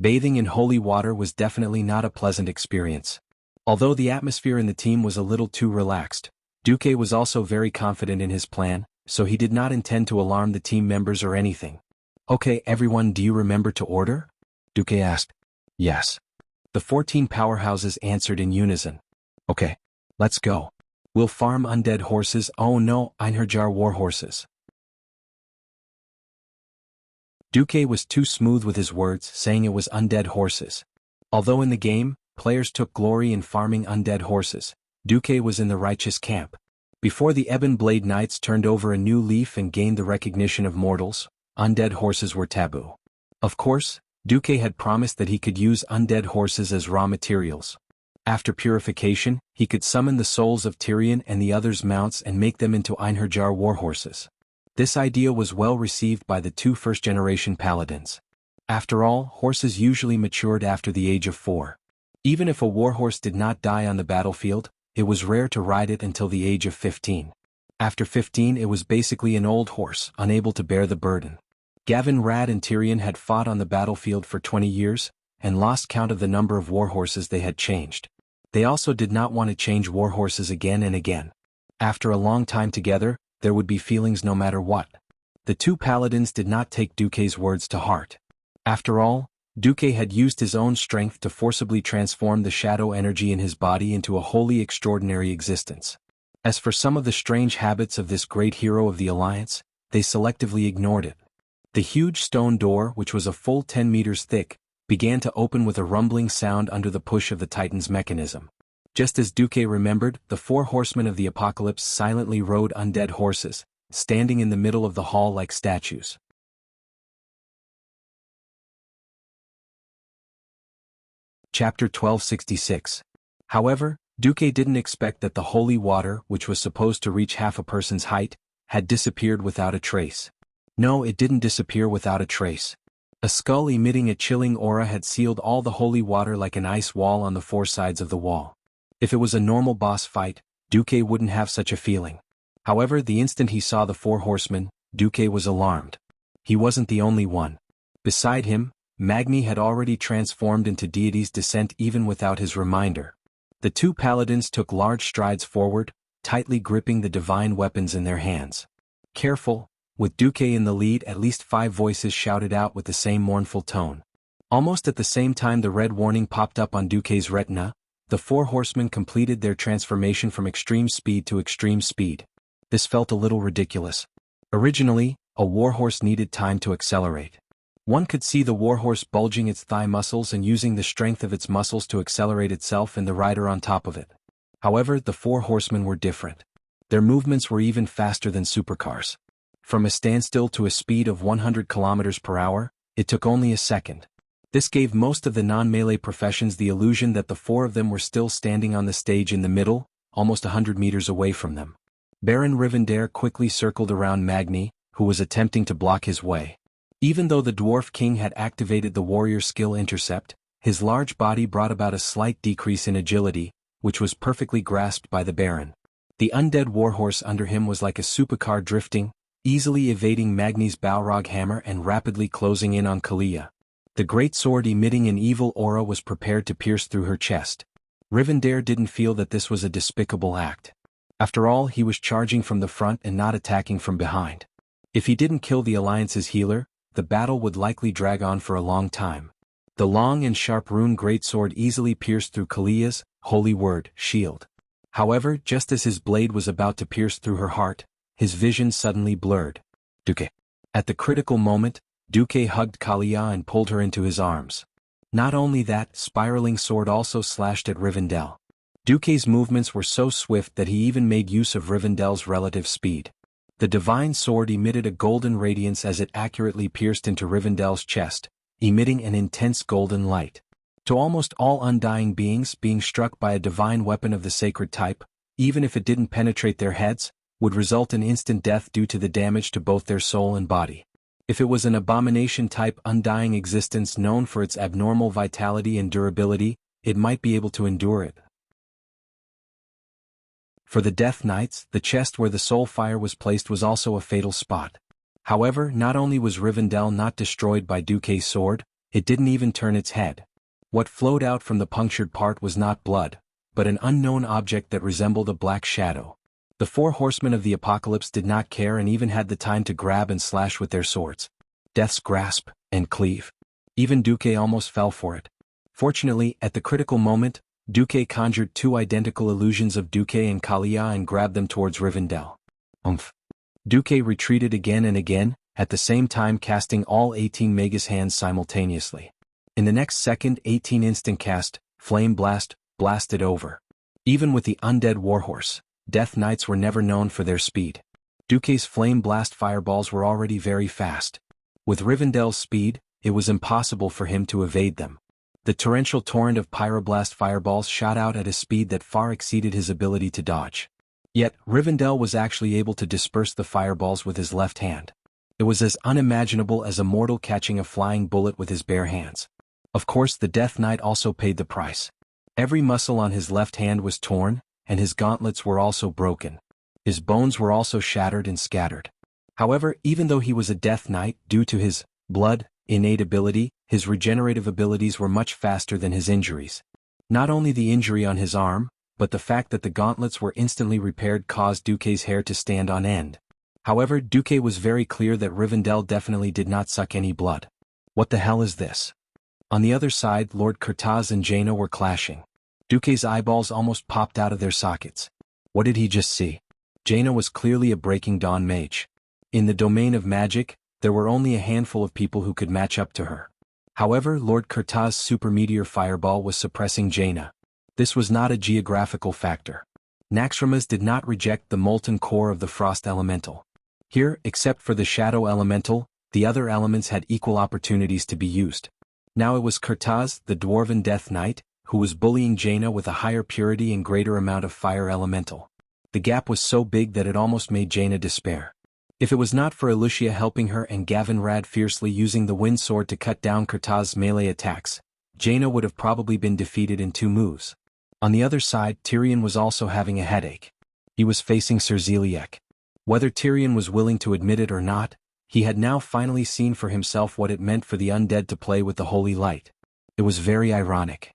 Bathing in holy water was definitely not a pleasant experience. Although the atmosphere in the team was a little too relaxed, Duque was also very confident in his plan, so he did not intend to alarm the team members or anything. "Okay, everyone, do you remember to order?" Duque asked. "Yes." The 14 powerhouses answered in unison. "Okay, let's go. We'll farm undead horses. Oh no, Einherjar war horses." Duque was too smooth with his words, saying it was undead horses. Although in the game, players took glory in farming undead horses, Duque was in the righteous camp. Before the Ebon Blade Knights turned over a new leaf and gained the recognition of mortals, undead horses were taboo. Of course, Duque had promised that he could use undead horses as raw materials. After purification, he could summon the souls of Tyrion and the others' mounts and make them into Einherjar warhorses. This idea was well received by the two first-generation paladins. After all, horses usually matured after the age of 4. Even if a warhorse did not die on the battlefield, it was rare to ride it until the age of 15. After 15 it was basically an old horse, unable to bear the burden. Gavin, Rad and Tyrion had fought on the battlefield for 20 years, and lost count of the number of warhorses they had changed. They also did not want to change warhorses again and again. After a long time together, there would be feelings no matter what. The two paladins did not take Duque's words to heart. After all, Duque had used his own strength to forcibly transform the shadow energy in his body into a wholly extraordinary existence. As for some of the strange habits of this great hero of the Alliance, they selectively ignored it. The huge stone door, which was a full 10 meters thick, began to open with a rumbling sound under the push of the Titan's mechanism. Just as Duque remembered, the 4 horsemen of the apocalypse silently rode undead horses, standing in the middle of the hall like statues. Chapter 1266. However, Duque didn't expect that the holy water, which was supposed to reach half a person's height, had disappeared without a trace. No, it didn't disappear without a trace. A skull emitting a chilling aura had sealed all the holy water like an ice wall on the 4 sides of the wall. If it was a normal boss fight, Duque wouldn't have such a feeling. However, the instant he saw the 4 horsemen, Duque was alarmed. He wasn't the only one. Beside him, Magni had already transformed into deity's descent even without his reminder. The 2 paladins took large strides forward, tightly gripping the divine weapons in their hands. Careful, with Duque in the lead, at least 5 voices shouted out with the same mournful tone. Almost at the same time the red warning popped up on Duque's retina, the 4 horsemen completed their transformation from extreme speed to extreme speed. This felt a little ridiculous. Originally, a warhorse needed time to accelerate. One could see the warhorse bulging its thigh muscles and using the strength of its muscles to accelerate itself and the rider on top of it. However, the 4 horsemen were different. Their movements were even faster than supercars. From a standstill to a speed of 100 kilometers per hour, it took only a second. This gave most of the non-melee professions the illusion that the 4 of them were still standing on the stage in the middle, almost 100 meters away from them. Baron Rivendare quickly circled around Magni, who was attempting to block his way. Even though the Dwarf King had activated the warrior skill Intercept, his large body brought about a slight decrease in agility, which was perfectly grasped by the Baron. The undead warhorse under him was like a supercar drifting, easily evading Magni's Balrog hammer and rapidly closing in on Kalia. The great sword emitting an evil aura was prepared to pierce through her chest. Rivendare didn't feel that this was a despicable act. After all, he was charging from the front and not attacking from behind. If he didn't kill the Alliance's healer, the battle would likely drag on for a long time. The long and sharp rune greatsword easily pierced through Kalia's, holy word, shield. However, just as his blade was about to pierce through her heart, his vision suddenly blurred. Duque. At the critical moment, Duque hugged Kalia and pulled her into his arms. Not only that, spiraling sword also slashed at Rivendell. Duque's movements were so swift that he even made use of Rivendell's relative speed. The divine sword emitted a golden radiance as it accurately pierced into Rivendell's chest, emitting an intense golden light. To almost all undying beings, being struck by a divine weapon of the sacred type, even if it didn't penetrate their heads, would result in instant death due to the damage to both their soul and body. If it was an abomination-type undying existence known for its abnormal vitality and durability, it might be able to endure it. For the Death Knights, the chest where the soul fire was placed was also a fatal spot. However, not only was Rivendell not destroyed by Duque's sword, it didn't even turn its head. What flowed out from the punctured part was not blood, but an unknown object that resembled a black shadow. The 4 horsemen of the apocalypse did not care and even had the time to grab and slash with their swords. Death's grasp, and cleave. Even Duque almost fell for it. Fortunately, at the critical moment, Duque conjured 2 identical illusions of Duque and Kalia and grabbed them towards Rivendell. Duque retreated again and again, at the same time casting all 18 Magus hands simultaneously. In the next second, 18 instant cast, Flame Blast, blasted over. Even with the undead warhorse, Death Knights were never known for their speed. Duque's Flame Blast fireballs were already very fast. With Rivendell's speed, it was impossible for him to evade them. The torrential torrent of pyroblast fireballs shot out at a speed that far exceeded his ability to dodge. Yet, Rivendell was actually able to disperse the fireballs with his left hand. It was as unimaginable as a mortal catching a flying bullet with his bare hands. Of course, the Death Knight also paid the price. Every muscle on his left hand was torn, and his gauntlets were also broken. His bones were also shattered and scattered. However, even though he was a Death Knight, due to his blood innate ability, his regenerative abilities were much faster than his injuries. Not only the injury on his arm, but the fact that the gauntlets were instantly repaired caused Duque's hair to stand on end. However, Duque was very clear that Rivendell definitely did not suck any blood. What the hell is this? On the other side, Lord Kurtaz and Jaina were clashing. Duque's eyeballs almost popped out of their sockets. What did he just see? Jaina was clearly a Breaking Dawn mage. In the domain of magic, there were only a handful of people who could match up to her. However, Lord Kurtaz's super meteor fireball was suppressing Jaina. This was not a geographical factor. Naxxramas did not reject the molten core of the frost elemental. Here, except for the shadow elemental, the other elements had equal opportunities to be used. Now it was Kurtaz, the dwarven Death Knight, who was bullying Jaina with a higher purity and greater amount of fire elemental. The gap was so big that it almost made Jaina despair. If it was not for Wuxia helping her and Gavinrad fiercely using the wind sword to cut down Kurtaz's melee attacks, Jaina would have probably been defeated in 2 moves. On the other side, Tyrion was also having a headache. He was facing Sir Zeliek. Whether Tyrion was willing to admit it or not, he had now finally seen for himself what it meant for the undead to play with the holy light. It was very ironic.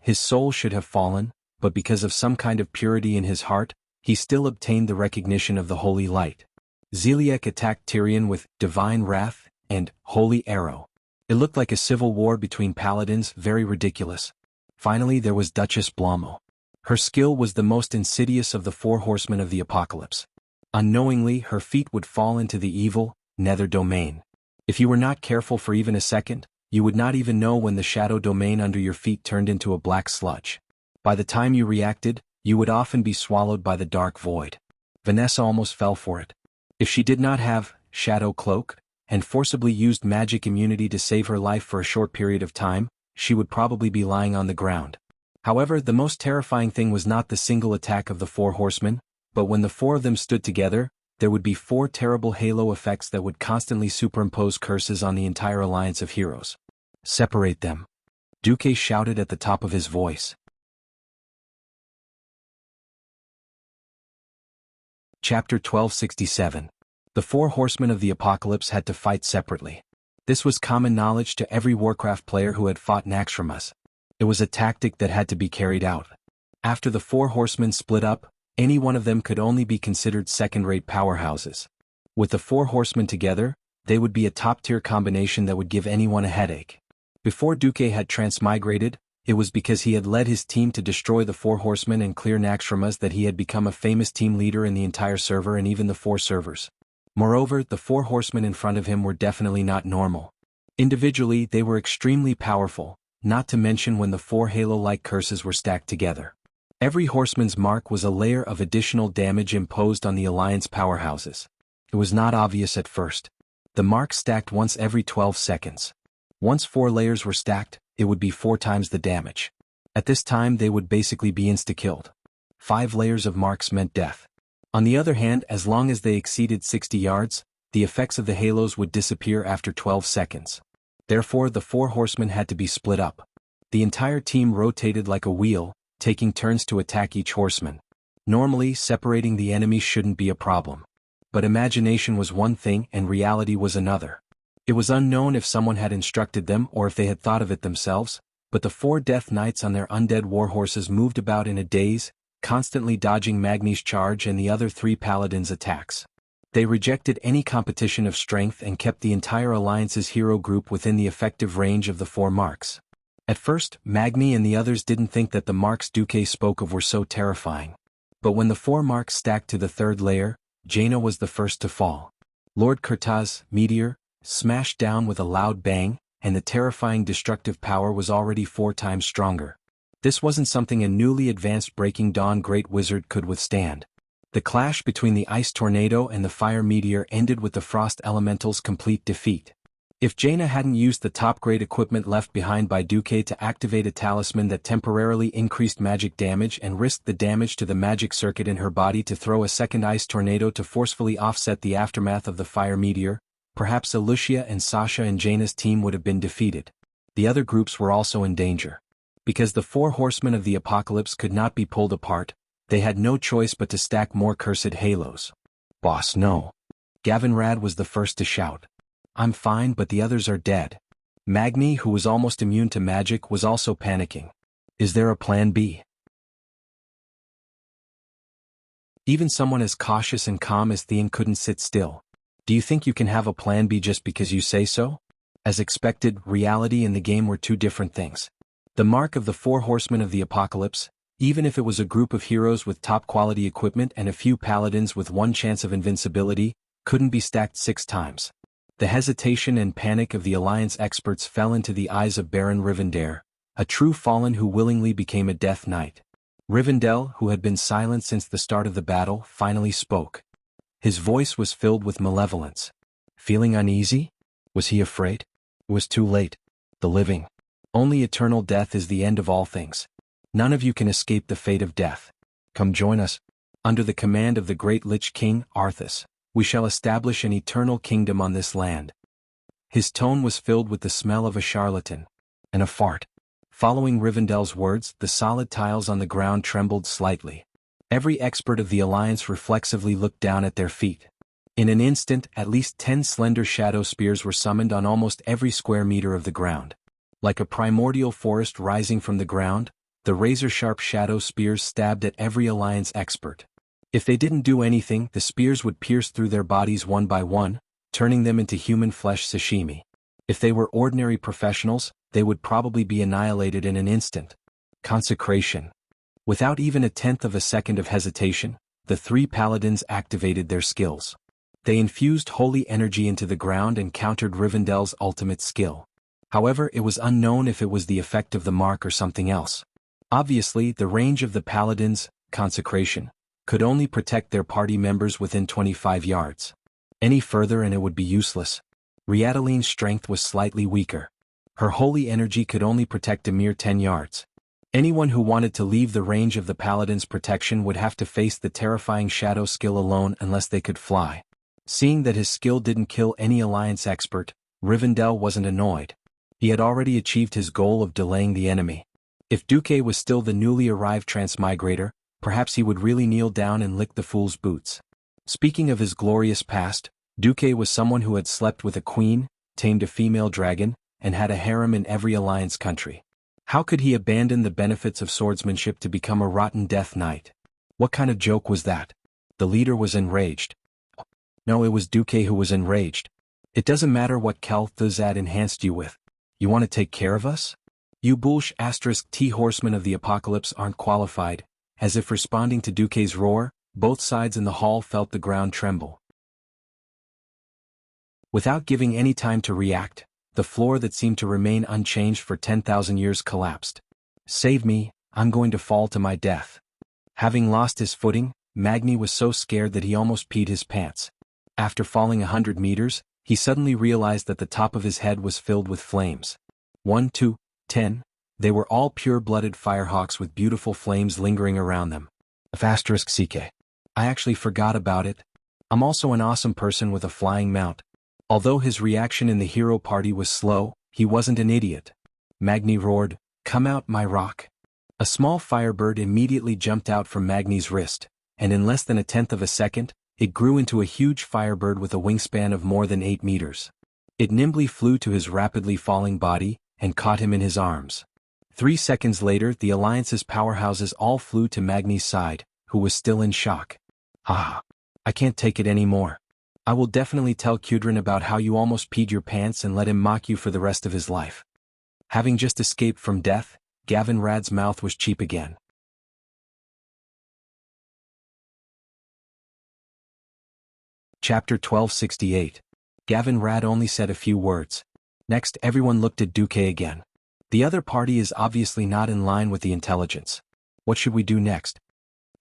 His soul should have fallen, but because of some kind of purity in his heart, he still obtained the recognition of the holy light. Zeliek attacked Tyrion with Divine Wrath and Holy Arrow. It looked like a civil war between paladins, very ridiculous. Finally, there was Duchess Blamo. Her skill was the most insidious of the 4 horsemen of the apocalypse. Unknowingly, her feet would fall into the evil, nether domain. If you were not careful for even a second, you would not even know when the shadow domain under your feet turned into a black sludge. By the time you reacted, you would often be swallowed by the dark void. Vanessa almost fell for it. If she did not have Shadow Cloak, and forcibly used magic immunity to save her life for a short period of time, she would probably be lying on the ground. However, the most terrifying thing was not the single attack of the 4 horsemen, but when the 4 of them stood together, there would be 4 terrible halo effects that would constantly superimpose curses on the entire alliance of heroes. Separate them. Duque shouted at the top of his voice. Chapter 1267. The 4 horsemen of the apocalypse had to fight separately. This was common knowledge to every Warcraft player who had fought Naxxramas. It was a tactic that had to be carried out. After the 4 horsemen split up, any one of them could only be considered second-rate powerhouses. With the 4 horsemen together, they would be a top-tier combination that would give anyone a headache. Before Duque had transmigrated, it was because he had led his team to destroy the 4 horsemen and clear Naxxramas that he had become a famous team leader in the entire server and even the 4 servers. Moreover, the 4 horsemen in front of him were definitely not normal. Individually, they were extremely powerful, not to mention when the 4 halo-like curses were stacked together. Every horseman's mark was a layer of additional damage imposed on the Alliance powerhouses. It was not obvious at first. The marks stacked once every 12 seconds. Once 4 layers were stacked, it would be 4 times the damage. At this time they would basically be insta-killed. 5 layers of marks meant death. On the other hand, as long as they exceeded 60 yards, the effects of the halos would disappear after 12 seconds. Therefore, the 4 horsemen had to be split up. The entire team rotated like a wheel, taking turns to attack each horseman. Normally, separating the enemy shouldn't be a problem. But imagination was one thing and reality was another. It was unknown if someone had instructed them or if they had thought of it themselves, but the 4 Death Knights on their undead warhorses moved about in a daze, constantly dodging Magni's charge and the other 3 paladins' attacks. They rejected any competition of strength and kept the entire Alliance's hero group within the effective range of the 4 marks. At first, Magni and the others didn't think that the marks Duque spoke of were so terrifying. But when the 4 marks stacked to the 3rd layer, Jaina was the first to fall. Lord Kurtaz's meteor smashed down with a loud bang, and the terrifying destructive power was already 4 times stronger. This wasn't something a newly advanced Breaking Dawn Great Wizard could withstand. The clash between the Ice Tornado and the Fire Meteor ended with the Frost Elemental's complete defeat. If Jaina hadn't used the top-grade equipment left behind by Duque to activate a talisman that temporarily increased magic damage and risked the damage to the magic circuit in her body to throw a second Ice Tornado to forcefully offset the aftermath of the Fire Meteor, perhaps Alicia and Sasha and Jaina's team would have been defeated. The other groups were also in danger. Because the four horsemen of the apocalypse could not be pulled apart, they had no choice but to stack more cursed halos. "Boss, no." Gavin Rad was the first to shout. "I'm fine, but the others are dead." Magni, who was almost immune to magic, was also panicking. "Is there a plan B?" Even someone as cautious and calm as Theon couldn't sit still. "Do you think you can have a plan B just because you say so?" As expected, reality and the game were two different things. The mark of the four horsemen of the apocalypse, even if it was a group of heroes with top-quality equipment and a few paladins with one chance of invincibility, couldn't be stacked 6 times. The hesitation and panic of the Alliance experts fell into the eyes of Baron Rivendare, a true fallen who willingly became a Death Knight. Rivendell, who had been silent since the start of the battle, finally spoke. His voice was filled with malevolence. Feeling uneasy? Was he afraid? It was too late. The living. Only eternal death is the end of all things. None of you can escape the fate of death. Come join us. Under the command of the great Lich King, Arthas, we shall establish an eternal kingdom on this land. His tone was filled with the smell of a charlatan. And a fart. Following Rivendell's words, the solid tiles on the ground trembled slightly. Every expert of the Alliance reflexively looked down at their feet. In an instant, at least 10 slender shadow spears were summoned on almost every square meter of the ground. Like a primordial forest rising from the ground, the razor-sharp shadow spears stabbed at every Alliance expert. If they didn't do anything, the spears would pierce through their bodies one by one, turning them into human flesh sashimi. If they were ordinary professionals, they would probably be annihilated in an instant. Consecration. Without even a tenth of a second of hesitation, the 3 paladins activated their skills. They infused holy energy into the ground and countered Rivendell's ultimate skill. However, it was unknown if it was the effect of the mark or something else. Obviously, the range of the paladins' consecration could only protect their party members within 25 yards. Any further and it would be useless. Riadaline's strength was slightly weaker. Her holy energy could only protect a mere 10 yards. Anyone who wanted to leave the range of the paladin's protection would have to face the terrifying shadow skill alone unless they could fly. Seeing that his skill didn't kill any Alliance expert, Rivendell wasn't annoyed. He had already achieved his goal of delaying the enemy. If Duque was still the newly arrived transmigrator, perhaps he would really kneel down and lick the fool's boots. Speaking of his glorious past, Duque was someone who had slept with a queen, tamed a female dragon, and had a harem in every Alliance country. How could he abandon the benefits of swordsmanship to become a rotten Death Knight? What kind of joke was that? The leader was enraged. No, it was Duque who was enraged. It doesn't matter what Kel'Thuzad enhanced you with. You want to take care of us? You bullsh *T horsemen of the apocalypse aren't qualified. As if responding to Duque's roar, both sides in the hall felt the ground tremble. Without giving any time to react, the floor that seemed to remain unchanged for 10,000 years collapsed. Save me, I'm going to fall to my death. Having lost his footing, Magni was so scared that he almost peed his pants. After falling 100 meters, he suddenly realized that the top of his head was filled with flames. 1, 2, 10. They were all pure-blooded firehawks with beautiful flames lingering around them. *CK. I actually forgot about it. I'm also an awesome person with a flying mount. Although his reaction in the hero party was slow, he wasn't an idiot. Magni roared, "Come out, my rock." A small firebird immediately jumped out from Magni's wrist, and in less than a tenth of a second, it grew into a huge firebird with a wingspan of more than 8 meters. It nimbly flew to his rapidly falling body, and caught him in his arms. 3 seconds later, the Alliance's powerhouses all flew to Magni's side, who was still in shock. "Ah, I can't take it anymore. I will definitely tell Kudrin about how you almost peed your pants and let him mock you for the rest of his life." Having just escaped from death, Gavin Rad's mouth was cheap again. Chapter 1268. Gavin Rad only said a few words. Next, everyone looked at Duque again. The other party is obviously not in line with the intelligence. What should we do next?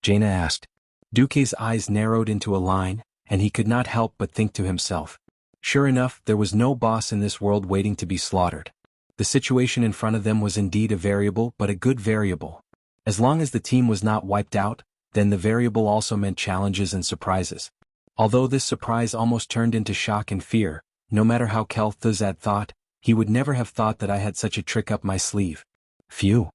Jaina asked. Duque's eyes narrowed into a line, and he could not help but think to himself. Sure enough, there was no boss in this world waiting to be slaughtered. The situation in front of them was indeed a variable, but a good variable. As long as the team was not wiped out, then the variable also meant challenges and surprises. Although this surprise almost turned into shock and fear, no matter how Kel'Thuzad thought, he would never have thought that I had such a trick up my sleeve. Phew.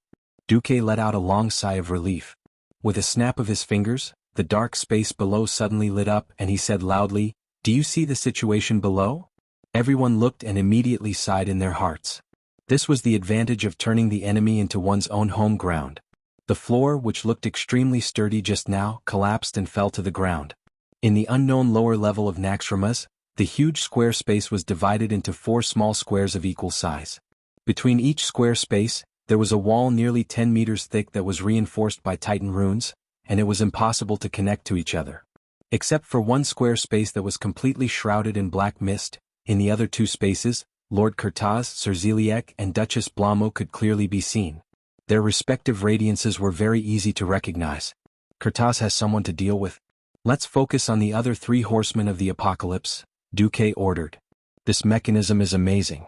Duque let out a long sigh of relief. With a snap of his fingers, the dark space below suddenly lit up and he said loudly, "Do you see the situation below?" Everyone looked and immediately sighed in their hearts. This was the advantage of turning the enemy into one's own home ground. The floor, which looked extremely sturdy just now, collapsed and fell to the ground. In the unknown lower level of Naxxramas, the huge square space was divided into 4 small squares of equal size. Between each square space, there was a wall nearly 10 meters thick that was reinforced by Titan runes, and it was impossible to connect to each other. Except for one square space that was completely shrouded in black mist, in the other 2 spaces, Lord Kurtaz, Sir Zeliek, and Duchess Blamo could clearly be seen. Their respective radiances were very easy to recognize. Kurtaz has someone to deal with. Let's focus on the other 3 horsemen of the apocalypse, Duque ordered. This mechanism is amazing.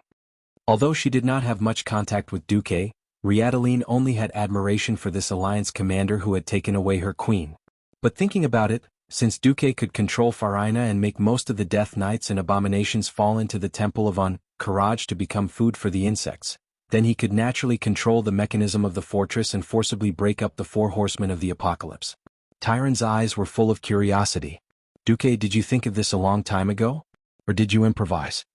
Although she did not have much contact with Duque, Riadaline only had admiration for this alliance commander who had taken away her queen. But thinking about it, since Duque could control Farina and make most of the Death Knights and abominations fall into the Temple of Courage to become food for the insects, then he could naturally control the mechanism of the fortress and forcibly break up the 4 horsemen of the apocalypse. Tyron's eyes were full of curiosity. Duque, did you think of this a long time ago? Or did you improvise?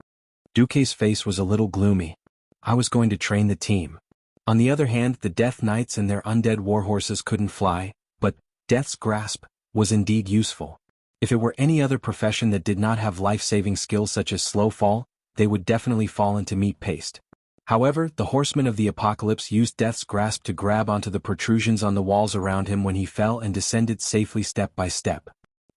Duque's face was a little gloomy. I was going to train the team. On the other hand, the Death Knights and their undead warhorses couldn't fly, but Death's Grasp was indeed useful. If it were any other profession that did not have life-saving skills such as slow fall, they would definitely fall into meat paste. However, the horsemen of the apocalypse used Death's Grasp to grab onto the protrusions on the walls around him when he fell and descended safely step by step.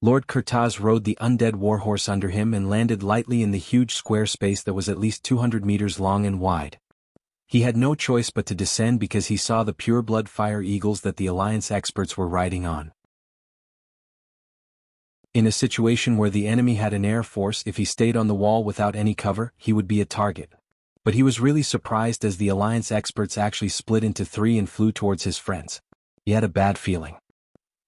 Lord Kurtaz rode the undead warhorse under him and landed lightly in the huge square space that was at least 200 meters long and wide. He had no choice but to descend because he saw the pureblood fire eagles that the Alliance experts were riding on. In a situation where the enemy had an air force, if he stayed on the wall without any cover, he would be a target. But he was really surprised as the Alliance experts actually split into 3 and flew towards his friends. He had a bad feeling.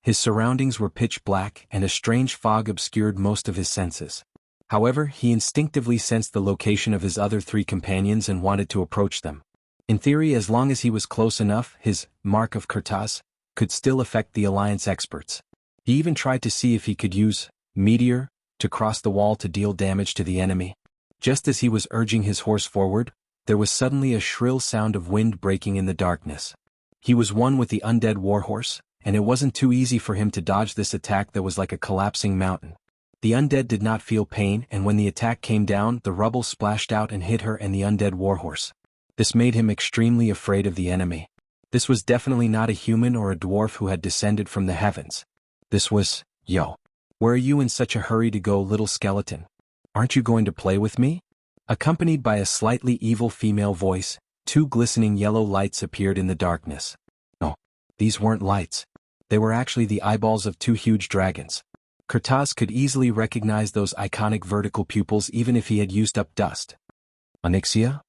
His surroundings were pitch black and a strange fog obscured most of his senses. However, he instinctively sensed the location of his other 3 companions and wanted to approach them. In theory, as long as he was close enough, his Mark of Kurtaz could still affect the Alliance experts. He even tried to see if he could use Meteor to cross the wall to deal damage to the enemy. Just as he was urging his horse forward, there was suddenly a shrill sound of wind breaking in the darkness. He was one with the undead warhorse, and it wasn't too easy for him to dodge this attack that was like a collapsing mountain. The undead did not feel pain, and when the attack came down, the rubble splashed out and hit her and the undead warhorse. This made him extremely afraid of the enemy. This was definitely not a human or a dwarf who had descended from the heavens. This was, "Yo, where are you in such a hurry to go, little skeleton? Aren't you going to play with me?" Accompanied by a slightly evil female voice, 2 glistening yellow lights appeared in the darkness. No, these weren't lights. They were actually the eyeballs of 2 huge dragons. Kurtaz could easily recognize those iconic vertical pupils even if he had used up dust. Onyxia?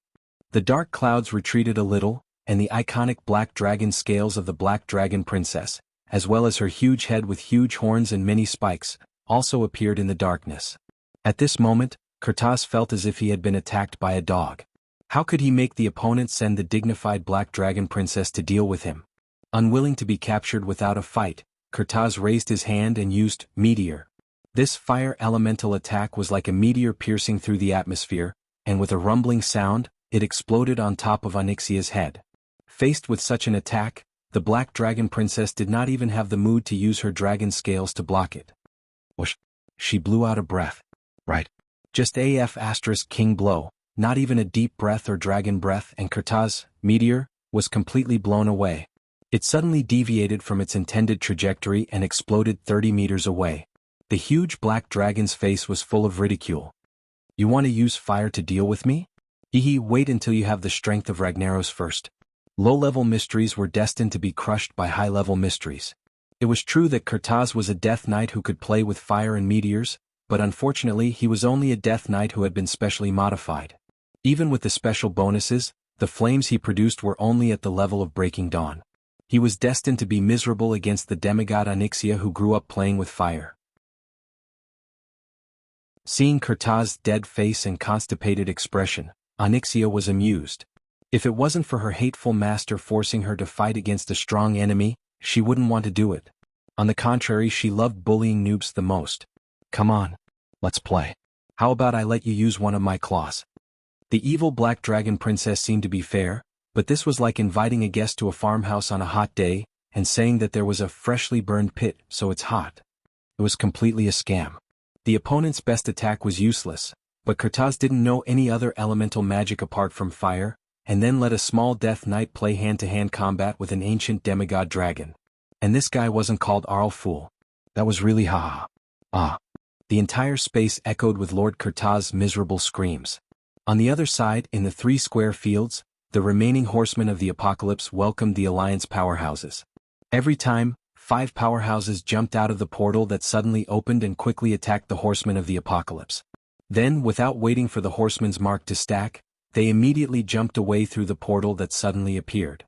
The dark clouds retreated a little, and the iconic black dragon scales of the Black Dragon Princess, as well as her huge head with huge horns and many spikes, also appeared in the darkness. At this moment, Kurtaz felt as if he had been attacked by a dog. How could he make the opponent send the dignified Black Dragon Princess to deal with him? Unwilling to be captured without a fight, Kurtaz raised his hand and used Meteor. This fire elemental attack was like a meteor piercing through the atmosphere, and with a rumbling sound, it exploded on top of Onyxia's head. Faced with such an attack, the Black Dragon Princess did not even have the mood to use her dragon scales to block it. Whoosh! She blew out a breath. Right. Just AF * king blow, not even a deep breath or dragon breath, and Kurtaz, Meteor, was completely blown away. It suddenly deviated from its intended trajectory and exploded 30 meters away. The huge black dragon's face was full of ridicule. "You want to use fire to deal with me? Wait until you have the strength of Ragnaros first. Low-level mysteries were destined to be crushed by high-level mysteries. It was true that Kurtaz was a Death Knight who could play with fire and meteors, but unfortunately he was only a Death Knight who had been specially modified. Even with the special bonuses, the flames he produced were only at the level of Breaking Dawn. He was destined to be miserable against the demigod Onyxia who grew up playing with fire. Seeing Kurtaz's dead face and constipated expression, Onyxia was amused. If it wasn't for her hateful master forcing her to fight against a strong enemy, she wouldn't want to do it. On the contrary, she loved bullying noobs the most. Come on, let's play. How about I let you use one of my claws? The evil black dragon princess seemed to be fair, but this was like inviting a guest to a farmhouse on a hot day, and saying that there was a freshly burned pit, so it's hot. It was completely a scam. The opponent's best attack was useless, but Kurtaz didn't know any other elemental magic apart from fire, and then let a small Death Knight play hand-to-hand combat with an ancient demigod dragon. And this guy wasn't called Arl Fool. That was really ha-ha. Ah. The entire space echoed with Lord Kurtaz's miserable screams. On the other side, in the 3 square fields, the remaining horsemen of the apocalypse welcomed the Alliance powerhouses. Every time, 5 powerhouses jumped out of the portal that suddenly opened and quickly attacked the horsemen of the apocalypse. Then, without waiting for the horseman's mark to stack, they immediately jumped away through the portal that suddenly appeared.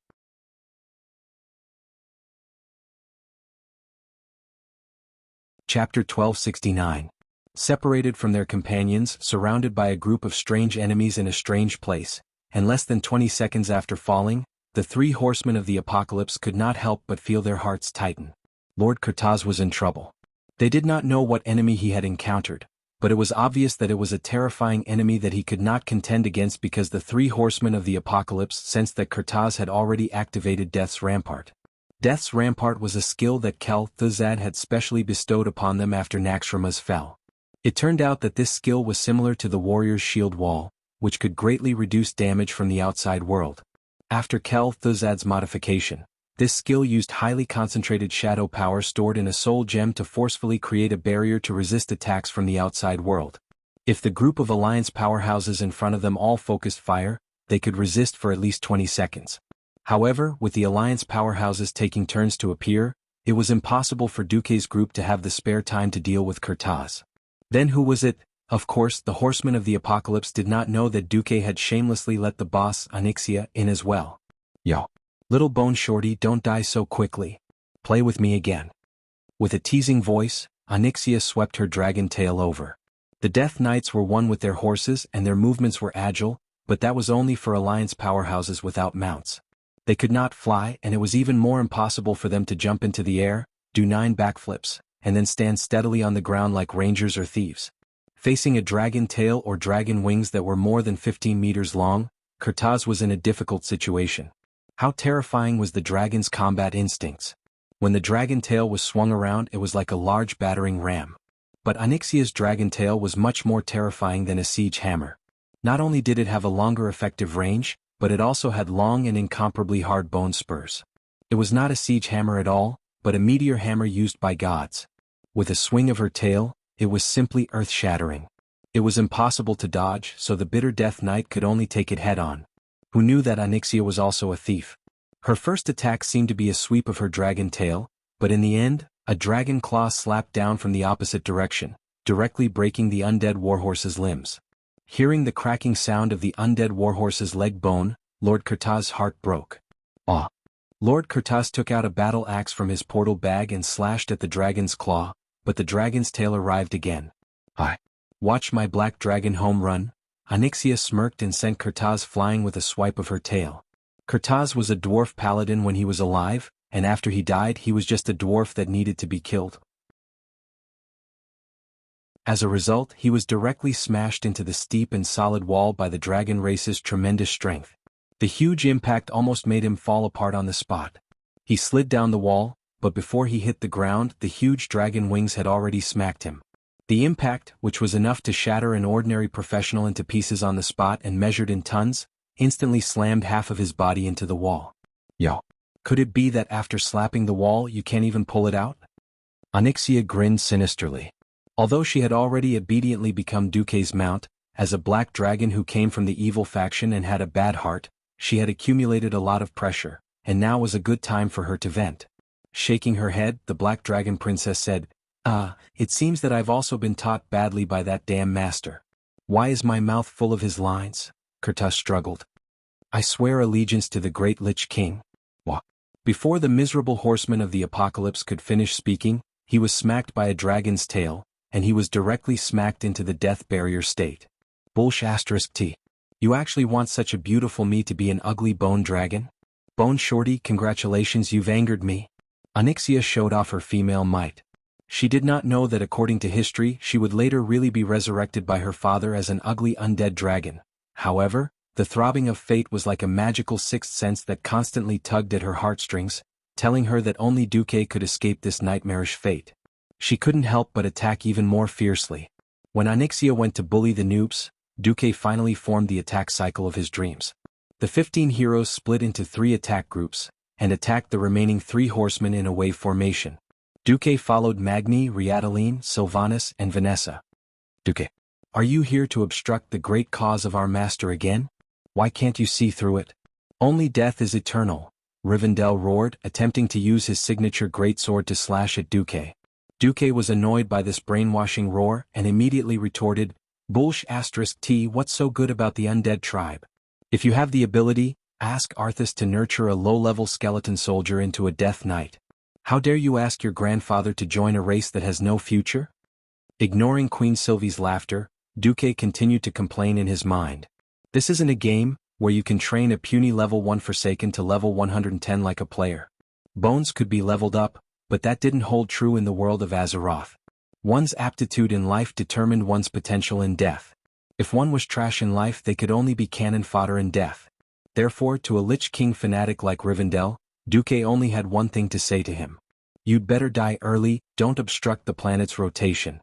Chapter 1269. Separated from their companions, surrounded by a group of strange enemies in a strange place, and less than 20 seconds after falling, the 3 horsemen of the apocalypse could not help but feel their hearts tighten. Lord Kurtaz was in trouble. They did not know what enemy he had encountered, but it was obvious that it was a terrifying enemy that he could not contend against because the 3 horsemen of the apocalypse sensed that Kurtaz had already activated Death's Rampart. Death's Rampart was a skill that Kel Thuzad had specially bestowed upon them after Naxxramas fell. It turned out that this skill was similar to the warrior's shield wall, which could greatly reduce damage from the outside world. After Kel Thuzad's modification, this skill used highly concentrated shadow power stored in a soul gem to forcefully create a barrier to resist attacks from the outside world. If the group of Alliance powerhouses in front of them all focused fire, they could resist for at least 20 seconds. However, with the Alliance powerhouses taking turns to appear, it was impossible for Duque's group to have the spare time to deal with Kurtaz. Then who was it? Of course, the horsemen of the apocalypse did not know that Duque had shamelessly let the boss, Onyxia, in as well. Yo. Little bone shorty, don't die so quickly. Play with me again. With a teasing voice, Onyxia swept her dragon tail over. The Death Knights were one with their horses and their movements were agile, but that was only for Alliance powerhouses without mounts. They could not fly, and it was even more impossible for them to jump into the air, do 9 backflips, and then stand steadily on the ground like rangers or thieves. Facing a dragon tail or dragon wings that were more than 15 meters long, Kurtaz was in a difficult situation. How terrifying was the dragon's combat instincts. When the dragon tail was swung around, it was like a large battering ram. But Onyxia's dragon tail was much more terrifying than a siege hammer. Not only did it have a longer effective range, but it also had long and incomparably hard bone spurs. It was not a siege hammer at all, but a meteor hammer used by gods. With a swing of her tail, it was simply earth-shattering. It was impossible to dodge, so the bitter Death Knight could only take it head-on. Who knew that Onyxia was also a thief? Her first attack seemed to be a sweep of her dragon tail, but in the end, a dragon claw slapped down from the opposite direction, directly breaking the undead warhorse's limbs. Hearing the cracking sound of the undead warhorse's leg bone, Lord Kurtaz's heart broke. Ah! Lord Kurtaz took out a battle axe from his portal bag and slashed at the dragon's claw, but the dragon's tail arrived again. Watch my black dragon home run. Onyxia smirked and sent Kurtaz flying with a swipe of her tail. Kurtaz was a dwarf paladin when he was alive, and after he died he was just a dwarf that needed to be killed. As a result, he was directly smashed into the steep and solid wall by the dragon race's tremendous strength. The huge impact almost made him fall apart on the spot. He slid down the wall, but before he hit the ground, the huge dragon wings had already smacked him. The impact, which was enough to shatter an ordinary professional into pieces on the spot and measured in tons, instantly slammed half of his body into the wall. Yo. Could it be that after slapping the wall you can't even pull it out? Onyxia grinned sinisterly. Although she had already obediently become Duque's mount, As a black dragon who came from the evil faction and had a bad heart, she had accumulated a lot of pressure, and now was a good time for her to vent. Shaking her head, the black dragon princess said, It seems that I've also been taught badly by that damn master. Why is my mouth full of his lines? Kurta struggled. I swear allegiance to the great Lich King. What? Before the miserable horseman of the apocalypse could finish speaking, he was smacked by a dragon's tail, and he was directly smacked into the death barrier state. Bullsh*T. You actually want such a beautiful me to be an ugly bone dragon? Bone shorty, congratulations, you've angered me. Onyxia showed off her female might. She did not know that according to history she would later really be resurrected by her father as an ugly undead dragon. However, the throbbing of fate was like a magical sixth sense that constantly tugged at her heartstrings, telling her that only Duque could escape this nightmarish fate. She couldn't help but attack even more fiercely. When Onyxia went to bully the noobs, Duque finally formed the attack cycle of his dreams. The 15 heroes split into 3 attack groups, and attacked the remaining 3 horsemen in a wave formation. Duque followed Magni, Riataline, Sylvanas, and Vanessa. Duque, are you here to obstruct the great cause of our master again? Why can't you see through it? Only death is eternal, Rivendell roared, attempting to use his signature greatsword to slash at Duque. Duque was annoyed by this brainwashing roar and immediately retorted, Bullsh*T, what's so good about the undead tribe? If you have the ability, ask Arthas to nurture a low-level skeleton soldier into a death knight. How dare you ask your grandfather to join a race that has no future? Ignoring Queen Sylvie's laughter, Duque continued to complain in his mind. This isn't a game where you can train a puny level 1 Forsaken to level 110 like a player. Bones could be leveled up, but that didn't hold true in the world of Azeroth. One's aptitude in life determined one's potential in death. If one was trash in life, they could only be cannon fodder in death. Therefore, to a Lich King fanatic like Rivendell, Duque only had one thing to say to him. You'd better die early, don't obstruct the planet's rotation.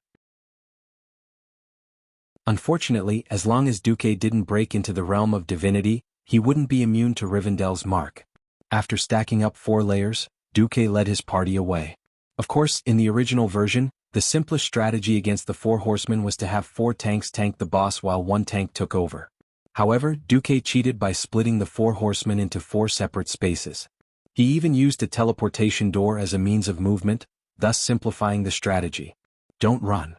Unfortunately, as long as Duque didn't break into the realm of divinity, he wouldn't be immune to Rivendell's mark. After stacking up 4 layers, Duque led his party away. Of course, in the original version, the simplest strategy against the 4 horsemen was to have 4 tanks tank the boss while 1 tank took over. However, Duque cheated by splitting the 4 horsemen into 4 separate spaces. He even used a teleportation door as a means of movement, thus simplifying the strategy. Don't run.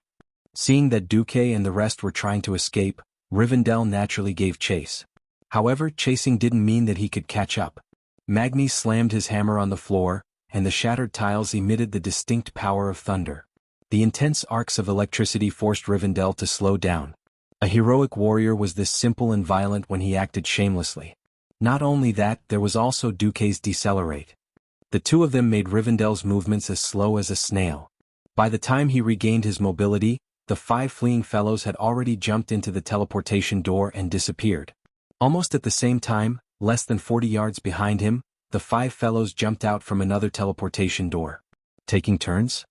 Seeing that Duque and the rest were trying to escape, Rivendell naturally gave chase. However, chasing didn't mean that he could catch up. Magni slammed his hammer on the floor, and the shattered tiles emitted the distinct power of thunder. The intense arcs of electricity forced Rivendell to slow down. A heroic warrior was this simple and violent when he acted shamelessly. Not only that, there was also Duque's decelerate. The two of them made Rivendell's movements as slow as a snail. By the time he regained his mobility, the 5 fleeing fellows had already jumped into the teleportation door and disappeared. Almost at the same time, less than 40 yards behind him, the 5 fellows jumped out from another teleportation door. Taking turns?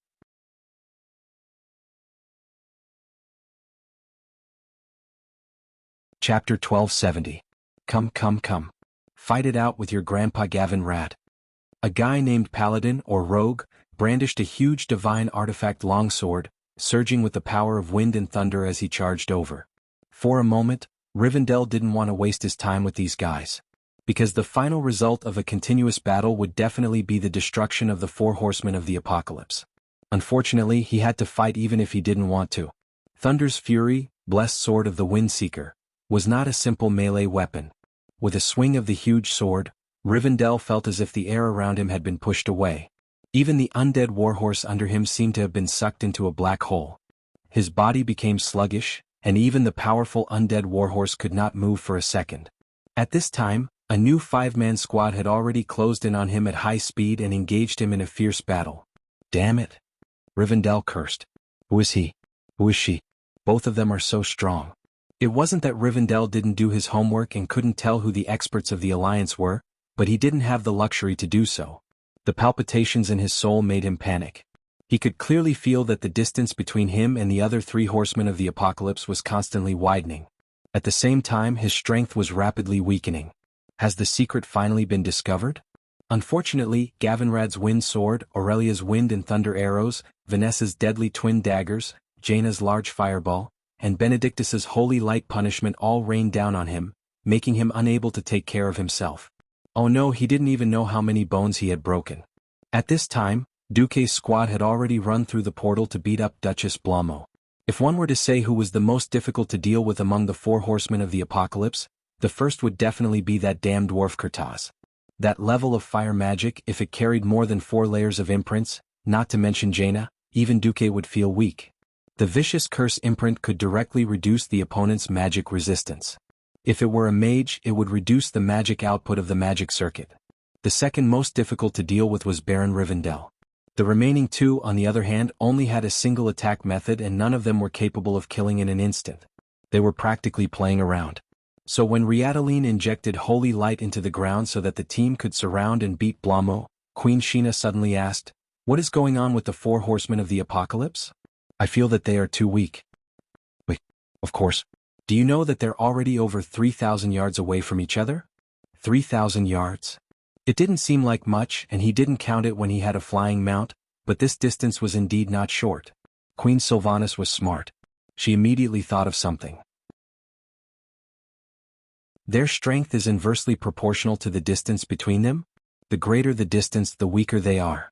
Chapter 1270. Come. Fight it out with your grandpa Gavin Rat. A guy named Paladin or Rogue brandished a huge divine artifact longsword, surging with the power of wind and thunder as he charged over. For a moment, Rivendell didn't want to waste his time with these guys. Because the final result of a continuous battle would definitely be the destruction of the 4 horsemen of the apocalypse. Unfortunately, he had to fight even if he didn't want to. Thunder's Fury, blessed sword of the Windseeker, was not a simple melee weapon. With a swing of the huge sword, Rivendell felt as if the air around him had been pushed away. Even the undead warhorse under him seemed to have been sucked into a black hole. His body became sluggish, and even the powerful undead warhorse could not move for a second. At this time, a new 5-man squad had already closed in on him at high speed and engaged him in a fierce battle. Damn it! Rivendell cursed. Who is he? Who is she? Both of them are so strong. It wasn't that Rivendell didn't do his homework and couldn't tell who the experts of the Alliance were, but he didn't have the luxury to do so. The palpitations in his soul made him panic. He could clearly feel that the distance between him and the other 3 horsemen of the apocalypse was constantly widening. At the same time, his strength was rapidly weakening. Has the secret finally been discovered? Unfortunately, Gavinrad's wind sword, Aurelia's wind and thunder arrows, Vanessa's deadly twin daggers, Jaina's large fireball, and Benedictus's holy light punishment all rained down on him, making him unable to take care of himself. Oh no, he didn't even know how many bones he had broken. At this time, Duque's squad had already run through the portal to beat up Duchess Blamo. If one were to say who was the most difficult to deal with among the 4 horsemen of the apocalypse, the first would definitely be that damn dwarf Kurtaz. That level of fire magic, if it carried more than 4 layers of imprints, not to mention Jaina, even Duque would feel weak. The vicious curse imprint could directly reduce the opponent's magic resistance. If it were a mage, it would reduce the magic output of the magic circuit. The second most difficult to deal with was Baron Rivendell. The remaining 2, on the other hand, only had a single attack method and none of them were capable of killing in an instant. They were practically playing around. So when Riataline injected holy light into the ground so that the team could surround and beat Blamo, Queen Sheena suddenly asked, "What is going on with the 4 horsemen of the apocalypse? I feel that they are too weak." Wait, of course. Do you know that they're already over 3,000 yards away from each other? 3,000 yards? It didn't seem like much, and he didn't count it when he had a flying mount, but this distance was indeed not short. Queen Sylvanas was smart. She immediately thought of something. Their strength is inversely proportional to the distance between them. The greater the distance, the weaker they are.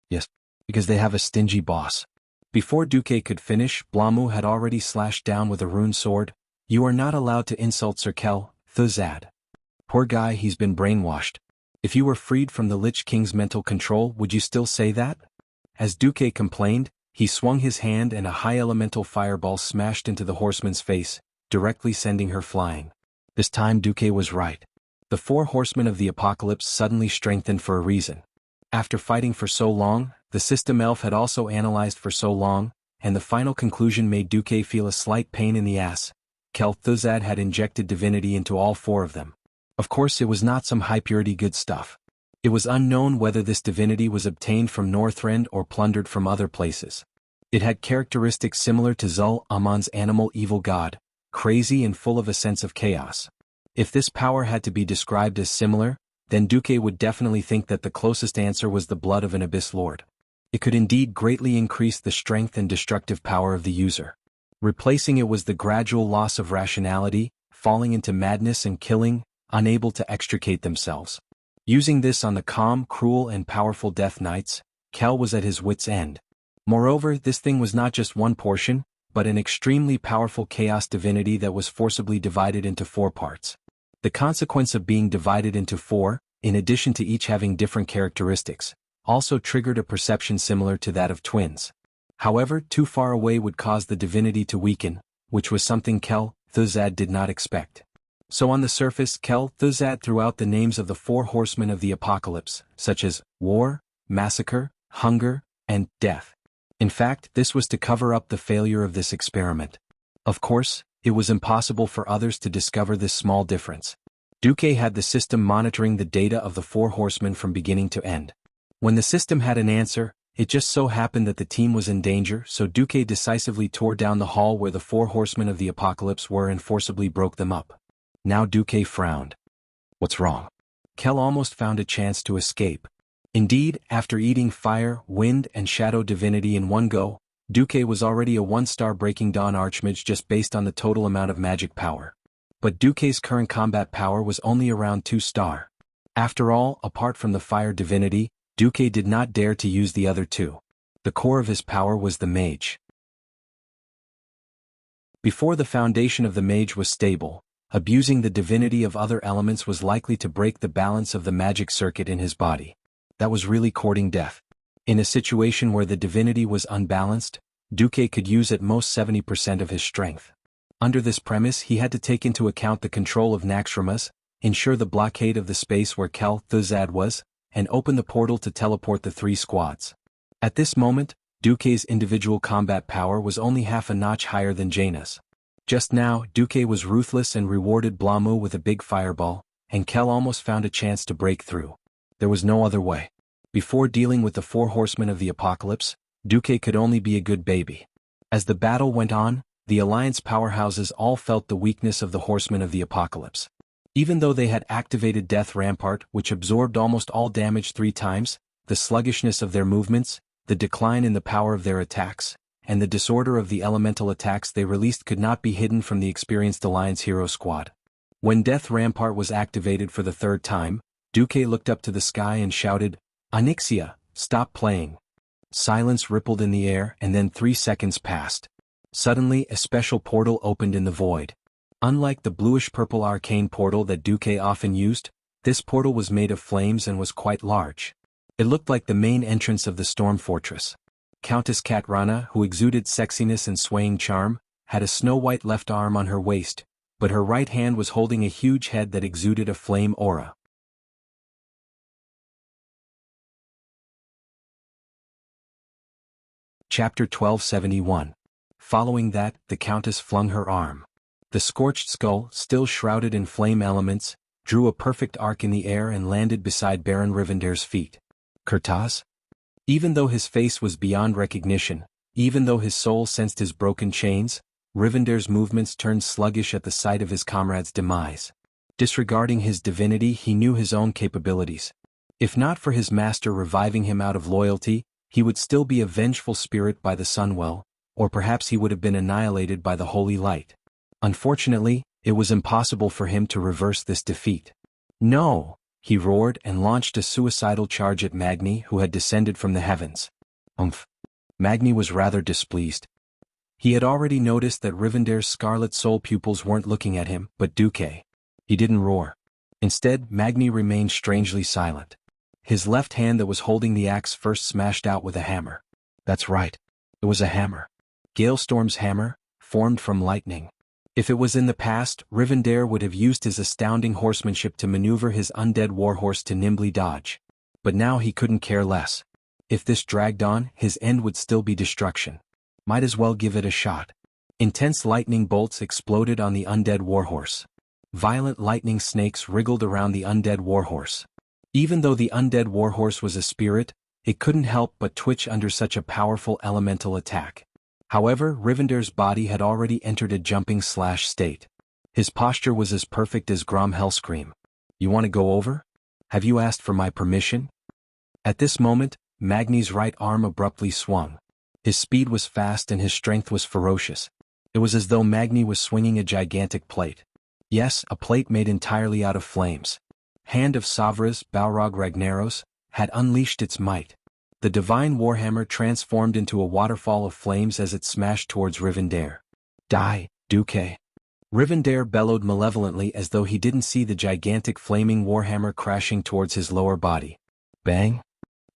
Yes, because they have a stingy boss. Before Duque could finish, Blamu had already slashed down with a rune sword. "You are not allowed to insult Sir Kel, Thuzad. Poor guy, he's been brainwashed. If you were freed from the Lich King's mental control, would you still say that?" As Duque complained, he swung his hand and a high elemental fireball smashed into the horseman's face, directly sending her flying. This time Duque was right. The 4 horsemen of the apocalypse suddenly strengthened for a reason. After fighting for so long, the system elf had also analyzed for so long, and the final conclusion made Duque feel a slight pain in the ass. Kel Thuzad had injected divinity into all 4 of them. Of course, it was not some high-purity good stuff. It was unknown whether this divinity was obtained from Northrend or plundered from other places. It had characteristics similar to Zul Amon's animal evil god, crazy and full of a sense of chaos. If this power had to be described as similar, then Duque would definitely think that the closest answer was the blood of an abyss lord. It could indeed greatly increase the strength and destructive power of the user. Replacing it was the gradual loss of rationality, falling into madness and killing, unable to extricate themselves. Using this on the calm, cruel and powerful Death Knights, Kel was at his wit's end. Moreover, this thing was not just one portion, but an extremely powerful chaos divinity that was forcibly divided into 4 parts. The consequence of being divided into 4, in addition to each having different characteristics, also triggered a perception similar to that of twins. However, too far away would cause the divinity to weaken, which was something Kel Thuzad did not expect. So on the surface, Kel Thuzad threw out the names of the 4 horsemen of the apocalypse, such as war, massacre, hunger, and death. In fact, this was to cover up the failure of this experiment. Of course, it was impossible for others to discover this small difference. Duque had the system monitoring the data of the 4 horsemen from beginning to end. When the system had an answer, it just so happened that the team was in danger, so Duque decisively tore down the hall where the 4 horsemen of the apocalypse were and forcibly broke them up. Now Duque frowned. What's wrong? Kel almost found a chance to escape. Indeed, after eating fire, wind, and shadow divinity in one go, Duque was already a 1-star Breaking Dawn Archmage just based on the total amount of magic power. But Duque's current combat power was only around 2-star. After all, apart from the fire divinity, Duque did not dare to use the other 2. The core of his power was the mage. Before the foundation of the mage was stable, abusing the divinity of other elements was likely to break the balance of the magic circuit in his body. That was really courting death. In a situation where the divinity was unbalanced, Duque could use at most 70% of his strength. Under this premise, he had to take into account the control of Naxxramas, ensure the blockade of the space where Kel Thuzad was, and open the portal to teleport the 3 squads. At this moment, Duque's individual combat power was only half a notch higher than Jaina's. Just now, Duque was ruthless and rewarded Blamu with a big fireball, and Kel almost found a chance to break through. There was no other way. Before dealing with the 4 horsemen of the apocalypse, Duque could only be a good baby. As the battle went on, the Alliance powerhouses all felt the weakness of the horsemen of the apocalypse. Even though they had activated Death Rampart, which absorbed almost all damage 3 times, the sluggishness of their movements, the decline in the power of their attacks, and the disorder of the elemental attacks they released could not be hidden from the experienced Alliance hero squad. When Death Rampart was activated for the third time, Duque looked up to the sky and shouted, "Onyxia, stop playing." Silence rippled in the air, and then 3 seconds passed. Suddenly, a special portal opened in the void. Unlike the bluish-purple arcane portal that Duque often used, this portal was made of flames and was quite large. It looked like the main entrance of the Storm Fortress. Countess Katrana, who exuded sexiness and swaying charm, had a snow-white left arm on her waist, but her right hand was holding a huge head that exuded a flame aura. Chapter 1271. Following that, the Countess flung her arm. The scorched skull, still shrouded in flame elements, drew a perfect arc in the air and landed beside Baron Rivendare's feet. Kurtaz? Even though his face was beyond recognition, even though his soul sensed his broken chains, Rivendare's movements turned sluggish at the sight of his comrade's demise. Disregarding his divinity, he knew his own capabilities. If not for his master reviving him out of loyalty, he would still be a vengeful spirit by the Sunwell, or perhaps he would have been annihilated by the Holy Light. Unfortunately, it was impossible for him to reverse this defeat. "No!" he roared and launched a suicidal charge at Magni, who had descended from the heavens. Magni was rather displeased. He had already noticed that Rivendare's scarlet soul pupils weren't looking at him, but Duque. He didn't roar. Instead, Magni remained strangely silent. His left hand that was holding the axe first smashed out with a hammer. That's right. It was a hammer. Galestorm's hammer, formed from lightning. If it was in the past, Rivendare would have used his astounding horsemanship to maneuver his undead warhorse to nimbly dodge. But now he couldn't care less. If this dragged on, his end would still be destruction. Might as well give it a shot. Intense lightning bolts exploded on the undead warhorse. Violent lightning snakes wriggled around the undead warhorse. Even though the undead warhorse was a spirit, it couldn't help but twitch under such a powerful elemental attack. However, Rivendare's body had already entered a jumping state. His posture was as perfect as Grom Hellscream. "You want to go over? Have you asked for my permission?" At this moment, Magni's right arm abruptly swung. His speed was fast and his strength was ferocious. It was as though Magni was swinging a gigantic plate. Yes, a plate made entirely out of flames. Hand of Savras, Balrog Ragnaros, had unleashed its might. The divine warhammer transformed into a waterfall of flames as it smashed towards Rivendare. "Die, Duque!" Rivendare bellowed malevolently as though he didn't see the gigantic flaming warhammer crashing towards his lower body. Bang!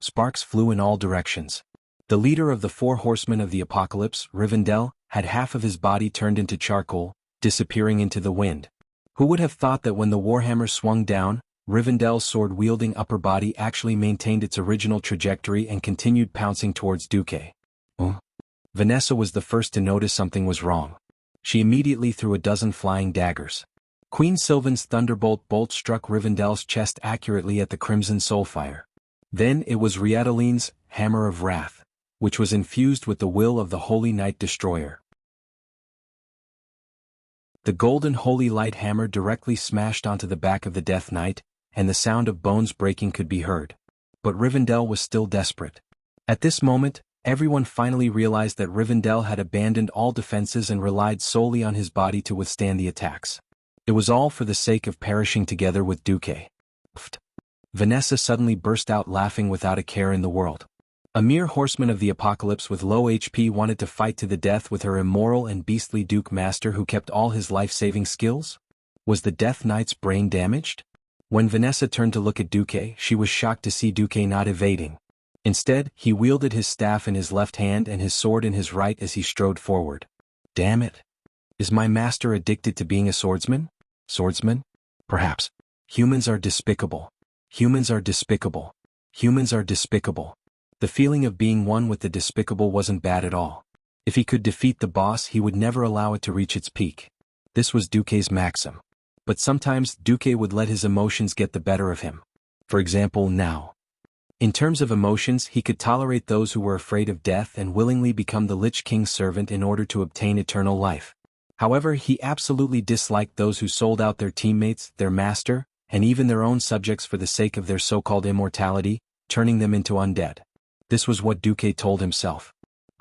Sparks flew in all directions. The leader of the 4 horsemen of the apocalypse, Rivendell, had half of his body turned into charcoal, disappearing into the wind. Who would have thought that when the warhammer swung down, Rivendell's sword-wielding upper body actually maintained its original trajectory and continued pouncing towards Duque. Vanessa was the first to notice something was wrong. She immediately threw a dozen flying daggers. Queen Sylvan's thunderbolt bolt struck Rivendell's chest accurately at the crimson soulfire. Then it was Rietaline's Hammer of Wrath, which was infused with the will of the Holy Knight Destroyer. The golden Holy Light hammer directly smashed onto the back of the Death Knight, and the sound of bones breaking could be heard. But Rivendell was still desperate. At this moment, everyone finally realized that Rivendell had abandoned all defenses and relied solely on his body to withstand the attacks. It was all for the sake of perishing together with Duque. Vanessa suddenly burst out laughing without a care in the world. A mere horseman of the apocalypse with low HP wanted to fight to the death with her immoral and beastly Duke Master who kept all his life-saving skills? Was the Death Knight's brain damaged? When Vanessa turned to look at Duque, she was shocked to see Duque not evading. Instead, he wielded his staff in his left hand and his sword in his right as he strode forward. Damn it! Is my master addicted to being a swordsman? Swordsman? Perhaps. Humans are despicable. Humans are despicable. Humans are despicable. The feeling of being one with the despicable wasn't bad at all. If he could defeat the boss, he would never allow it to reach its peak. This was Duque's maxim. But sometimes Duque would let his emotions get the better of him. For example, now. In terms of emotions, he could tolerate those who were afraid of death and willingly become the Lich King's servant in order to obtain eternal life. However, he absolutely disliked those who sold out their teammates, their master, and even their own subjects for the sake of their so-called immortality, turning them into undead. This was what Duque told himself.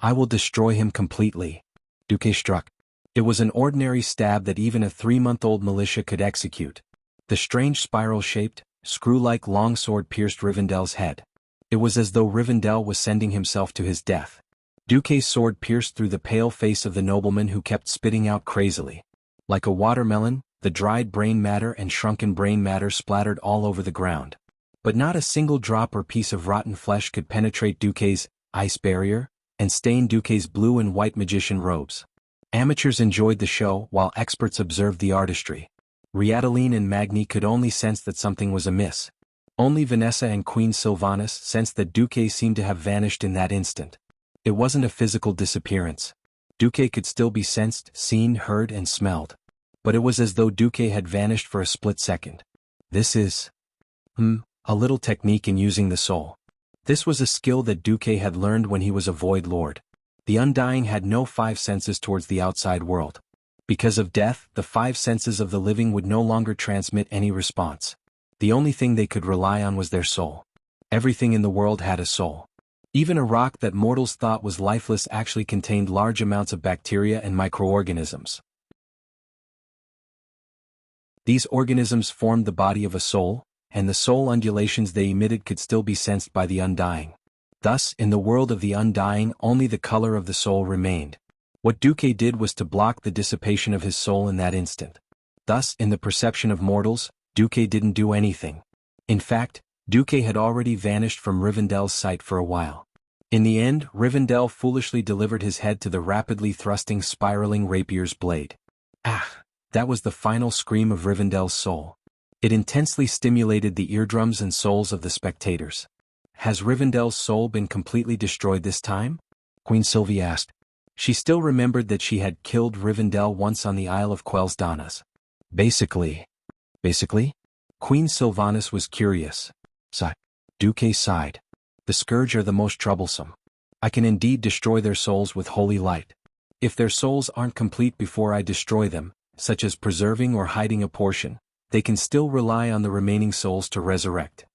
I will destroy him completely. Duque struck. It was an ordinary stab that even a 3-month-old militia could execute. The strange spiral-shaped, screw-like longsword pierced Rivendell's head. It was as though Rivendell was sending himself to his death. Duque's sword pierced through the pale face of the nobleman who kept spitting out crazily. Like a watermelon, the dried brain matter and shrunken brain matter splattered all over the ground. But not a single drop or piece of rotten flesh could penetrate Duque's ice barrier and stain Duque's blue and white magician robes. Amateurs enjoyed the show while experts observed the artistry. Riadeline and Magni could only sense that something was amiss. Only Vanessa and Queen Sylvanas sensed that Duque seemed to have vanished in that instant. It wasn't a physical disappearance. Duque could still be sensed, seen, heard, and smelled. But it was as though Duque had vanished for a split second. This is a little technique in using the soul. This was a skill that Duque had learned when he was a Void Lord. The Undying had no 5 senses towards the outside world. Because of death, the 5 senses of the living would no longer transmit any response. The only thing they could rely on was their soul. Everything in the world had a soul. Even a rock that mortals thought was lifeless actually contained large amounts of bacteria and microorganisms. These organisms formed the body of a soul, and the soul undulations they emitted could still be sensed by the Undying. Thus, in the world of the Undying, only the color of the soul remained. What Duque did was to block the dissipation of his soul in that instant. Thus, in the perception of mortals, Duque didn't do anything. In fact, Duque had already vanished from Rivendell's sight for a while. In the end, Rivendell foolishly delivered his head to the rapidly thrusting spiraling rapier's blade. Ah! That was the final scream of Rivendell's soul. It intensely stimulated the eardrums and souls of the spectators. Has Rivendell's soul been completely destroyed this time? Queen Sylvie asked. She still remembered that she had killed Rivendell once on the Isle of Quel's Danas. Basically? Queen Sylvanas was curious. Duque sighed. The Scourge are the most troublesome. I can indeed destroy their souls with holy light. If their souls aren't complete before I destroy them, such as preserving or hiding a portion, they can still rely on the remaining souls to resurrect.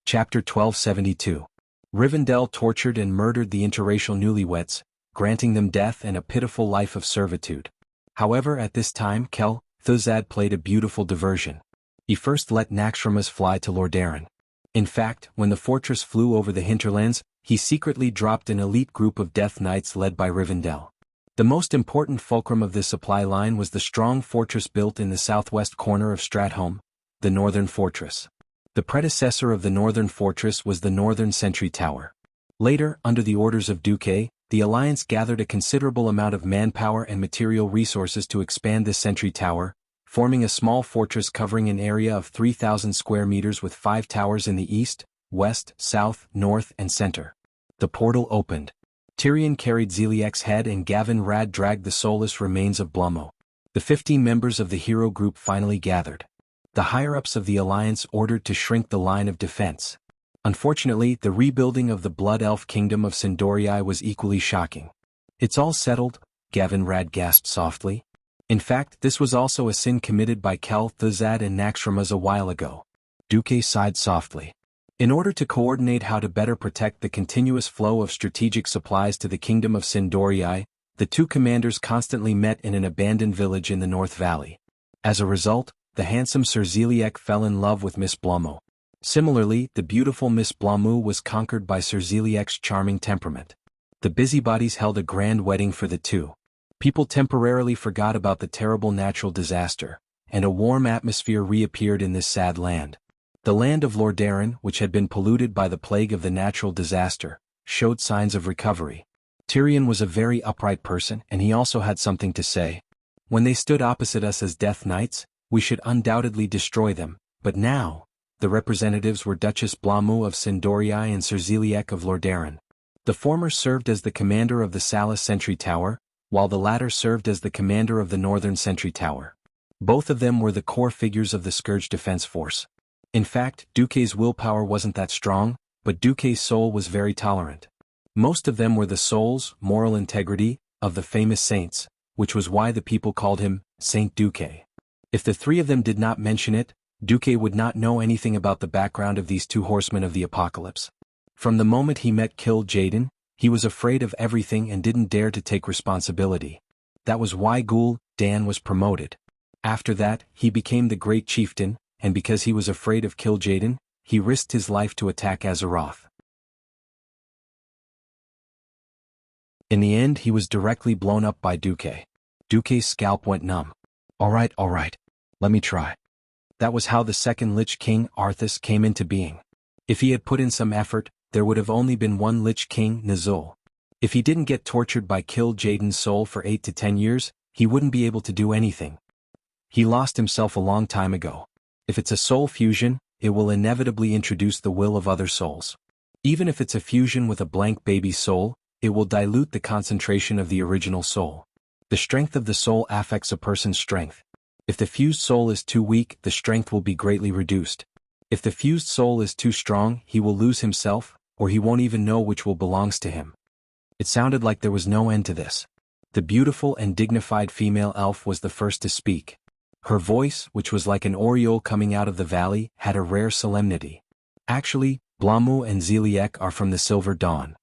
Chapter 1272. Rivendell tortured and murdered the interracial newlyweds, granting them death and a pitiful life of servitude. However, at this time Thuzad played a beautiful diversion. He first let Naxxramas fly to Lordaeron. In fact, when the fortress flew over the hinterlands, he secretly dropped an elite group of Death Knights led by Rivendell. The most important fulcrum of this supply line was the strong fortress built in the southwest corner of Stratholme, the Northern Fortress. The predecessor of the Northern Fortress was the Northern Sentry Tower. Later, under the orders of Duque, the Alliance gathered a considerable amount of manpower and material resources to expand this sentry tower, forming a small fortress covering an area of 3,000 square meters with 5 towers in the east, west, south, north, and center. The portal opened. Tyrion carried Zeliek's head and Gavin Rad dragged the soulless remains of Blummo. The 15 members of the hero group finally gathered. The higher-ups of the Alliance ordered to shrink the line of defense. Unfortunately, the rebuilding of the Blood Elf Kingdom of Sindorii was equally shocking. It's all settled, Gavin Rad gasped softly. In fact, this was also a sin committed by Thuzad and Naxxramas a while ago. Duque sighed softly. In order to coordinate how to better protect the continuous flow of strategic supplies to the Kingdom of Sindorii, the two commanders constantly met in an abandoned village in the North Valley. As a result, the handsome Sir Zeliek fell in love with Miss Blummo. Similarly, the beautiful Miss Blummo was conquered by Sir Zeliek's charming temperament. The busybodies held a grand wedding for the two. People temporarily forgot about the terrible natural disaster, and a warm atmosphere reappeared in this sad land. The land of Lordaeron, which had been polluted by the plague of the natural disaster, showed signs of recovery. Tyrion was a very upright person, and he also had something to say. When they stood opposite us as Death Knights, we should undoubtedly destroy them, but now, the representatives were Duchess Blummo of Sindorii and Sir Zeliek of Lordaeron. The former served as the commander of the Salas Sentry Tower, while the latter served as the commander of the Northern Sentry Tower. Both of them were the core figures of the Scourge Defense Force. In fact, Duque's willpower wasn't that strong, but Duque's soul was very tolerant. Most of them were the souls, moral integrity, of the famous saints, which was why the people called him Saint Duque. If the three of them did not mention it, Duque would not know anything about the background of these two horsemen of the apocalypse. From the moment he met killed Jaden, he was afraid of everything and didn't dare to take responsibility. That was why Ghoul Dan was promoted. After that, he became the great chieftain, and because he was afraid of Kill Jaden, he risked his life to attack Azeroth. In the end, he was directly blown up by Duque. Duque's scalp went numb. Alright, let me try. That was how the second Lich King, Arthas, came into being. If he had put in some effort, there would have only been one Lich King, Nazul. If he didn't get tortured by Kill Jaden's soul for 8 to 10 years, he wouldn't be able to do anything. He lost himself a long time ago. If it's a soul fusion, it will inevitably introduce the will of other souls. Even if it's a fusion with a blank baby soul, it will dilute the concentration of the original soul. The strength of the soul affects a person's strength. If the fused soul is too weak, the strength will be greatly reduced. If the fused soul is too strong, he will lose himself, or he won't even know which will belongs to him. It sounded like there was no end to this. The beautiful and dignified female elf was the first to speak. Her voice, which was like an aureole coming out of the valley, had a rare solemnity. Actually, Blamu and Zeliek are from the Silver Dawn.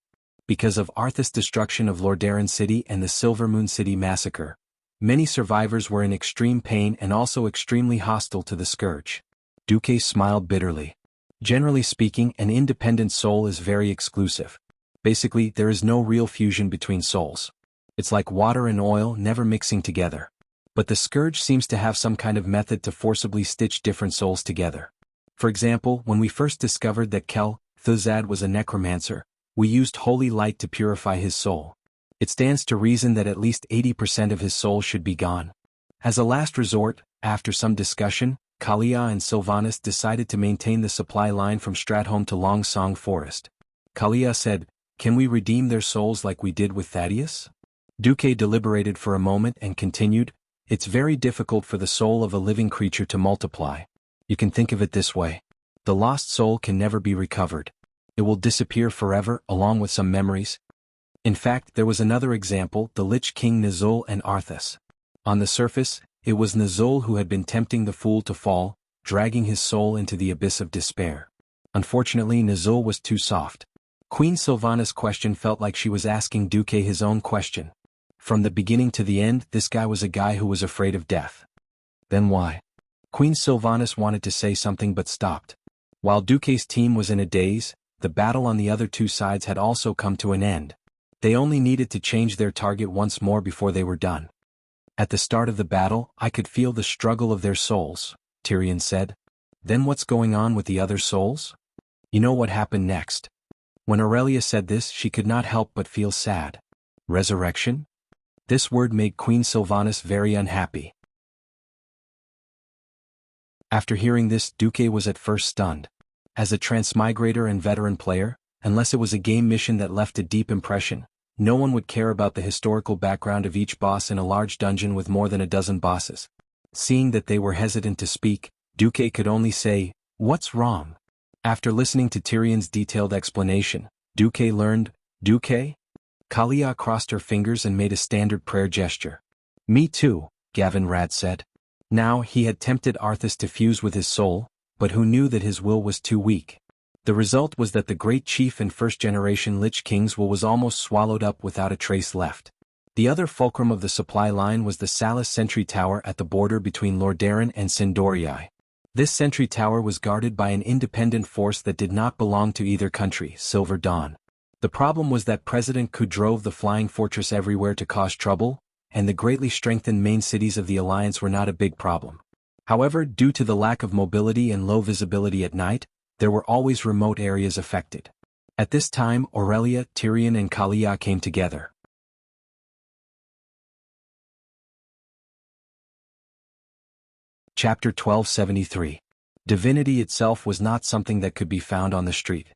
Because of Arthas' destruction of Lordaeron City and the Silver Moon City massacre, many survivors were in extreme pain and also extremely hostile to the Scourge. Duque smiled bitterly. Generally speaking, an independent soul is very exclusive. Basically, there is no real fusion between souls. It's like water and oil never mixing together. But the Scourge seems to have some kind of method to forcibly stitch different souls together. For example, when we first discovered that Kel Thuzad was a necromancer, we used holy light to purify his soul. It stands to reason that at least 80% of his soul should be gone. As a last resort, after some discussion, Kalia and Sylvanas decided to maintain the supply line from Stratholme to Long Song Forest. Kalia said, "Can we redeem their souls like we did with Thaddeus?" Duque deliberated for a moment and continued, "It's very difficult for the soul of a living creature to multiply. You can think of it this way. The lost soul can never be recovered. It will disappear forever, along with some memories." In fact, there was another example, the Lich King Nazul and Arthas. On the surface, it was Nazul who had been tempting the fool to fall, dragging his soul into the abyss of despair. Unfortunately, Nazul was too soft. Queen Sylvanas' question felt like she was asking Duque his own question. From the beginning to the end, this guy was a guy who was afraid of death. Then why? Queen Sylvanas wanted to say something but stopped. While Duque's team was in a daze, the battle on the other two sides had also come to an end. They only needed to change their target once more before they were done. "At the start of the battle, I could feel the struggle of their souls," Tyrion said. "Then what's going on with the other souls?" You know what happened next. When Aurelia said this, she could not help but feel sad. Resurrection? This word made Queen Sylvanas very unhappy. After hearing this, Duque was at first stunned. As a transmigrator and veteran player, unless it was a game mission that left a deep impression, no one would care about the historical background of each boss in a large dungeon with more than a dozen bosses. Seeing that they were hesitant to speak, Duque could only say, "What's wrong?" After listening to Tyrion's detailed explanation, Duque learned, "Duque?" Kalia crossed her fingers and made a standard prayer gesture. "Me too," Gavin Rad said. Now, he had tempted Arthas to fuse with his soul, but who knew that his will was too weak. The result was that the great chief and first-generation Lich King's will was almost swallowed up without a trace left. The other fulcrum of the supply line was the Salas sentry tower at the border between Lordaeron and Sindorii. This sentry tower was guarded by an independent force that did not belong to either country, Silver Dawn. The problem was that President Ku drove the flying fortress everywhere to cause trouble, and the greatly strengthened main cities of the Alliance were not a big problem. However, due to the lack of mobility and low visibility at night, there were always remote areas affected. At this time, Aurelia, Tyrion and Kalia came together. Chapter 1273. Divinity itself was not something that could be found on the street.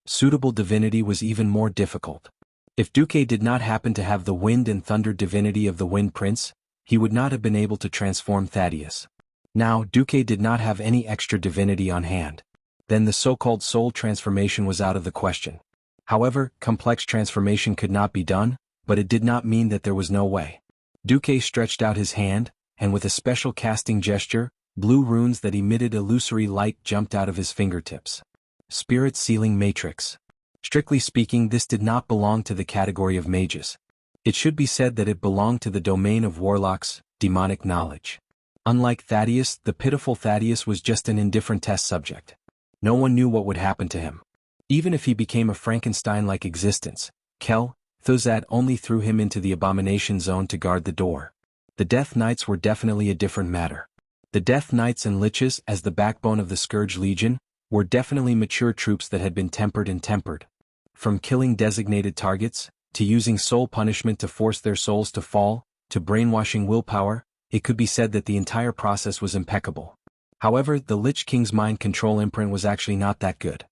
Suitable divinity was even more difficult. If Duque did not happen to have the wind and thunder divinity of the Wind Prince, he would not have been able to transform Thaddeus. Now, Duque did not have any extra divinity on hand. Then the so-called soul transformation was out of the question. However, complex transformation could not be done, but it did not mean that there was no way. Duque stretched out his hand, and with a special casting gesture, Blue runes that emitted illusory light jumped out of his fingertips. Spirit Sealing Matrix. Strictly speaking, this did not belong to the category of mages. It should be said that it belonged to the domain of warlocks, demonic knowledge. Unlike Thaddeus, the pitiful Thaddeus was just an indifferent test subject. No one knew what would happen to him. Even if he became a Frankenstein-like existence, Kel Thuzad only threw him into the abomination zone to guard the door. The Death Knights were definitely a different matter. The Death Knights and Liches, as the backbone of the Scourge Legion, were definitely mature troops that had been tempered. From killing designated targets, to using soul punishment to force their souls to fall, to brainwashing willpower, it could be said that the entire process was impeccable. However, the Lich King's mind control imprint was actually not that good.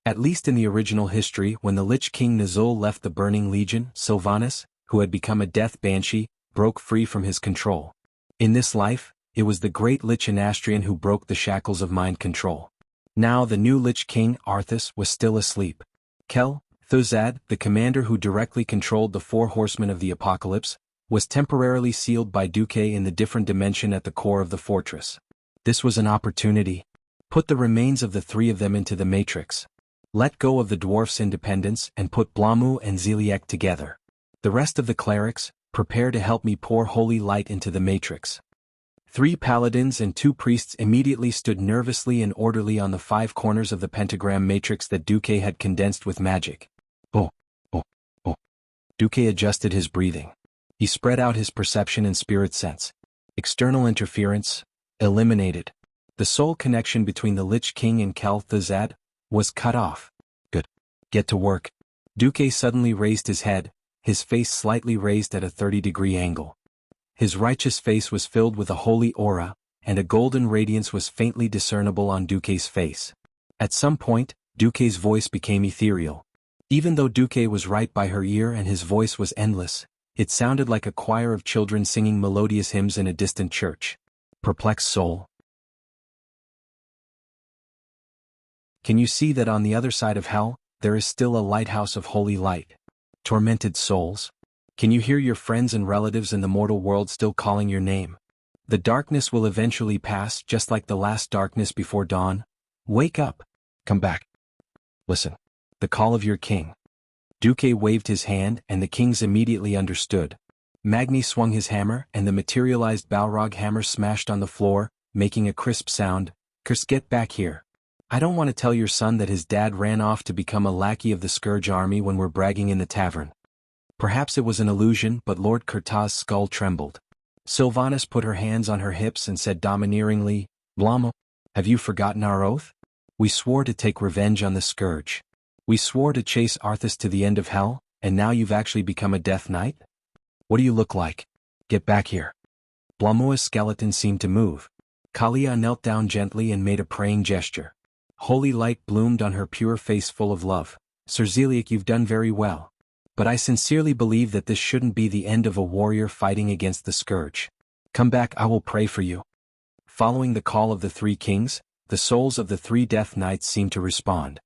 At least in the original history, when the Lich King Nazul left the Burning Legion, Sylvanas, who had become a death banshee, broke free from his control. In this life, it was the great Lich Anastrian who broke the shackles of mind control. Now the new Lich King, Arthas, was still asleep. Kel Thuzad, the commander who directly controlled the four horsemen of the apocalypse, was temporarily sealed by Duque in the different dimension at the core of the fortress. This was an opportunity. Put the remains of the three of them into the Matrix. Let go of the dwarf's independence and put Blamu and Zeliek together. The rest of the clerics, prepare to help me pour holy light into the Matrix. 3 paladins and 2 priests immediately stood nervously and orderly on the 5 corners of the pentagram matrix that Duque had condensed with magic. Oh. Duque adjusted his breathing. He spread out his perception and spirit sense. External interference eliminated. The soul connection between the Lich King and Kel Thuzad was cut off. Good. Get to work. Duque suddenly raised his head, his face slightly raised at a 30-degree angle. His righteous face was filled with a holy aura, and a golden radiance was faintly discernible on Duque's face. At some point, Duque's voice became ethereal. Even though Duque was right by her ear and his voice was endless, it sounded like a choir of children singing melodious hymns in a distant church. Perplexed soul. Can you see that on the other side of hell, there is still a lighthouse of holy light? Tormented souls? Can you hear your friends and relatives in the mortal world still calling your name? The darkness will eventually pass, just like the last darkness before dawn. Wake up. Come back. Listen. The call of your king. Duque waved his hand and the kings immediately understood. Magni swung his hammer and the materialized Balrog hammer smashed on the floor, making a crisp sound. Curse, get back here. I don't want to tell your son that his dad ran off to become a lackey of the Scourge army when we're bragging in the tavern. Perhaps it was an illusion, but Lord Kurtaz's skull trembled. Sylvanas put her hands on her hips and said domineeringly, Blamo, have you forgotten our oath? We swore to take revenge on the Scourge. We swore to chase Arthas to the end of hell, and now you've actually become a Death Knight? What do you look like? Get back here. Blamua's skeleton seemed to move. Kalia knelt down gently and made a praying gesture. Holy light bloomed on her pure face full of love. Sir Zeliek, you've done very well. But I sincerely believe that this shouldn't be the end of a warrior fighting against the Scourge. Come back, I will pray for you. Following the call of the 3 kings, the souls of the 3 Death Knights seemed to respond.